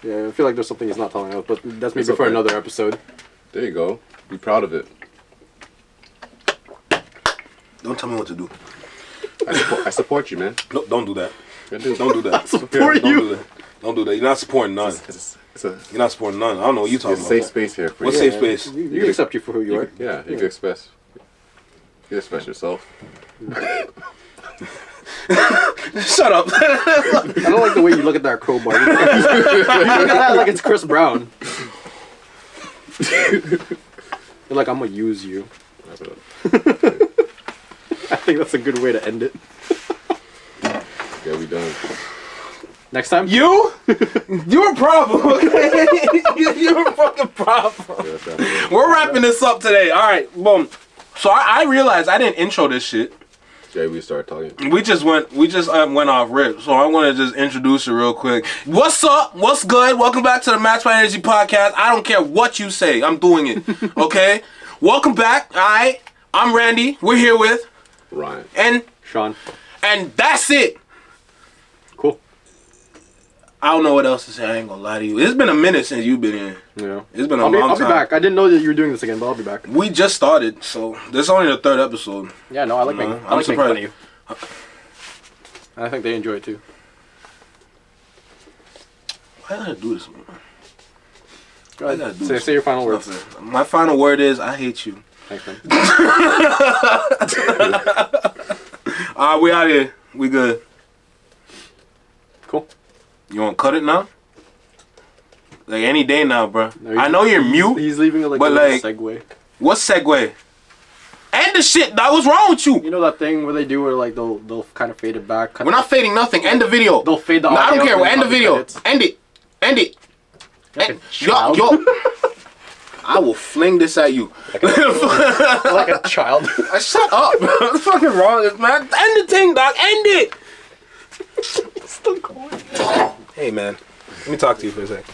Speaker 3: Yeah, I feel like there's something he's not telling us, but that's maybe
Speaker 2: It's
Speaker 3: for
Speaker 2: okay.
Speaker 3: another episode.
Speaker 2: There you go. Be proud of it.
Speaker 1: Don't tell me what to do.
Speaker 2: I support you, man.
Speaker 1: No, don't do that.
Speaker 2: I do.
Speaker 1: Don't do that.
Speaker 3: support
Speaker 1: Don't
Speaker 3: you.
Speaker 1: do that. Don't do that. You're not supporting none.
Speaker 2: It's a
Speaker 1: You're not supporting none. I don't know what you're talking
Speaker 2: safe
Speaker 1: about.
Speaker 2: space here for
Speaker 1: What
Speaker 2: you.
Speaker 1: safe space?
Speaker 3: You can accept you for who you are.
Speaker 2: Yeah, you can express. You can express yourself.
Speaker 1: Shut up.
Speaker 3: I don't like the way you look at that crowbar. You look at that like it's Chris Brown. You're like, I'm gonna use you.
Speaker 2: Wrap it up.
Speaker 3: I think that's a good way to end it.
Speaker 2: Yeah, we done.
Speaker 3: Next time?
Speaker 1: You're a problem, okay? You're a fucking problem.
Speaker 2: Yeah,
Speaker 1: We're wrapping this up today. All right, boom. So I realized I didn't intro this shit.
Speaker 2: yeah, we started talking.
Speaker 1: We just went off rip. So I want to just introduce it real quick. What's up? What's good? Welcome back to the Match My Energy podcast. I don't care what you say. I'm doing it. Okay? Welcome back. All right. I'm Randy. We're here with
Speaker 2: Ryan.
Speaker 1: and
Speaker 3: Sean.
Speaker 1: that's it.
Speaker 3: Cool.
Speaker 1: I don't know what else to say. I ain't gonna lie to you. It's been a minute since you've been here.
Speaker 3: Yeah.
Speaker 1: It's been a
Speaker 3: I'll
Speaker 1: long
Speaker 3: be
Speaker 1: time.
Speaker 3: back. I didn't know that you were doing this again, but I'll be back.
Speaker 1: We just started, so this is only the third episode.
Speaker 3: Yeah, no, I like making fun
Speaker 1: surprised.
Speaker 3: of you. I think they enjoy it too.
Speaker 1: Why did I do this, man?
Speaker 3: Go
Speaker 1: I gotta
Speaker 3: ahead.
Speaker 1: do this.
Speaker 3: Say your final words.
Speaker 1: My final word is I hate you.
Speaker 3: Thanks, man.
Speaker 1: Alright, we out here. We good.
Speaker 3: Cool.
Speaker 1: You want to cut it now? Like any day now, bro.
Speaker 3: No,
Speaker 1: I know you're mute.
Speaker 3: He's leaving it like
Speaker 1: but
Speaker 3: a
Speaker 1: like-
Speaker 3: segue.
Speaker 1: What segue? End the shit, dog. What's wrong with you?
Speaker 3: You know that thing where they do where like they'll kind of fade it back.
Speaker 1: We're not fading nothing. End the video.
Speaker 3: They'll fade the
Speaker 1: No, I don't
Speaker 3: audio
Speaker 1: care.
Speaker 3: and
Speaker 1: We'll end the
Speaker 3: copy
Speaker 1: video.
Speaker 3: credits.
Speaker 1: End it. End it.
Speaker 3: Like a
Speaker 1: Yo,
Speaker 3: child.
Speaker 1: yo. I will fling this at you.
Speaker 3: Like a child.
Speaker 1: Shut up. What's fucking wrong with this, man? End the thing, dog. End it.
Speaker 3: Still going.
Speaker 1: Hey, man. Let me talk to you for a sec.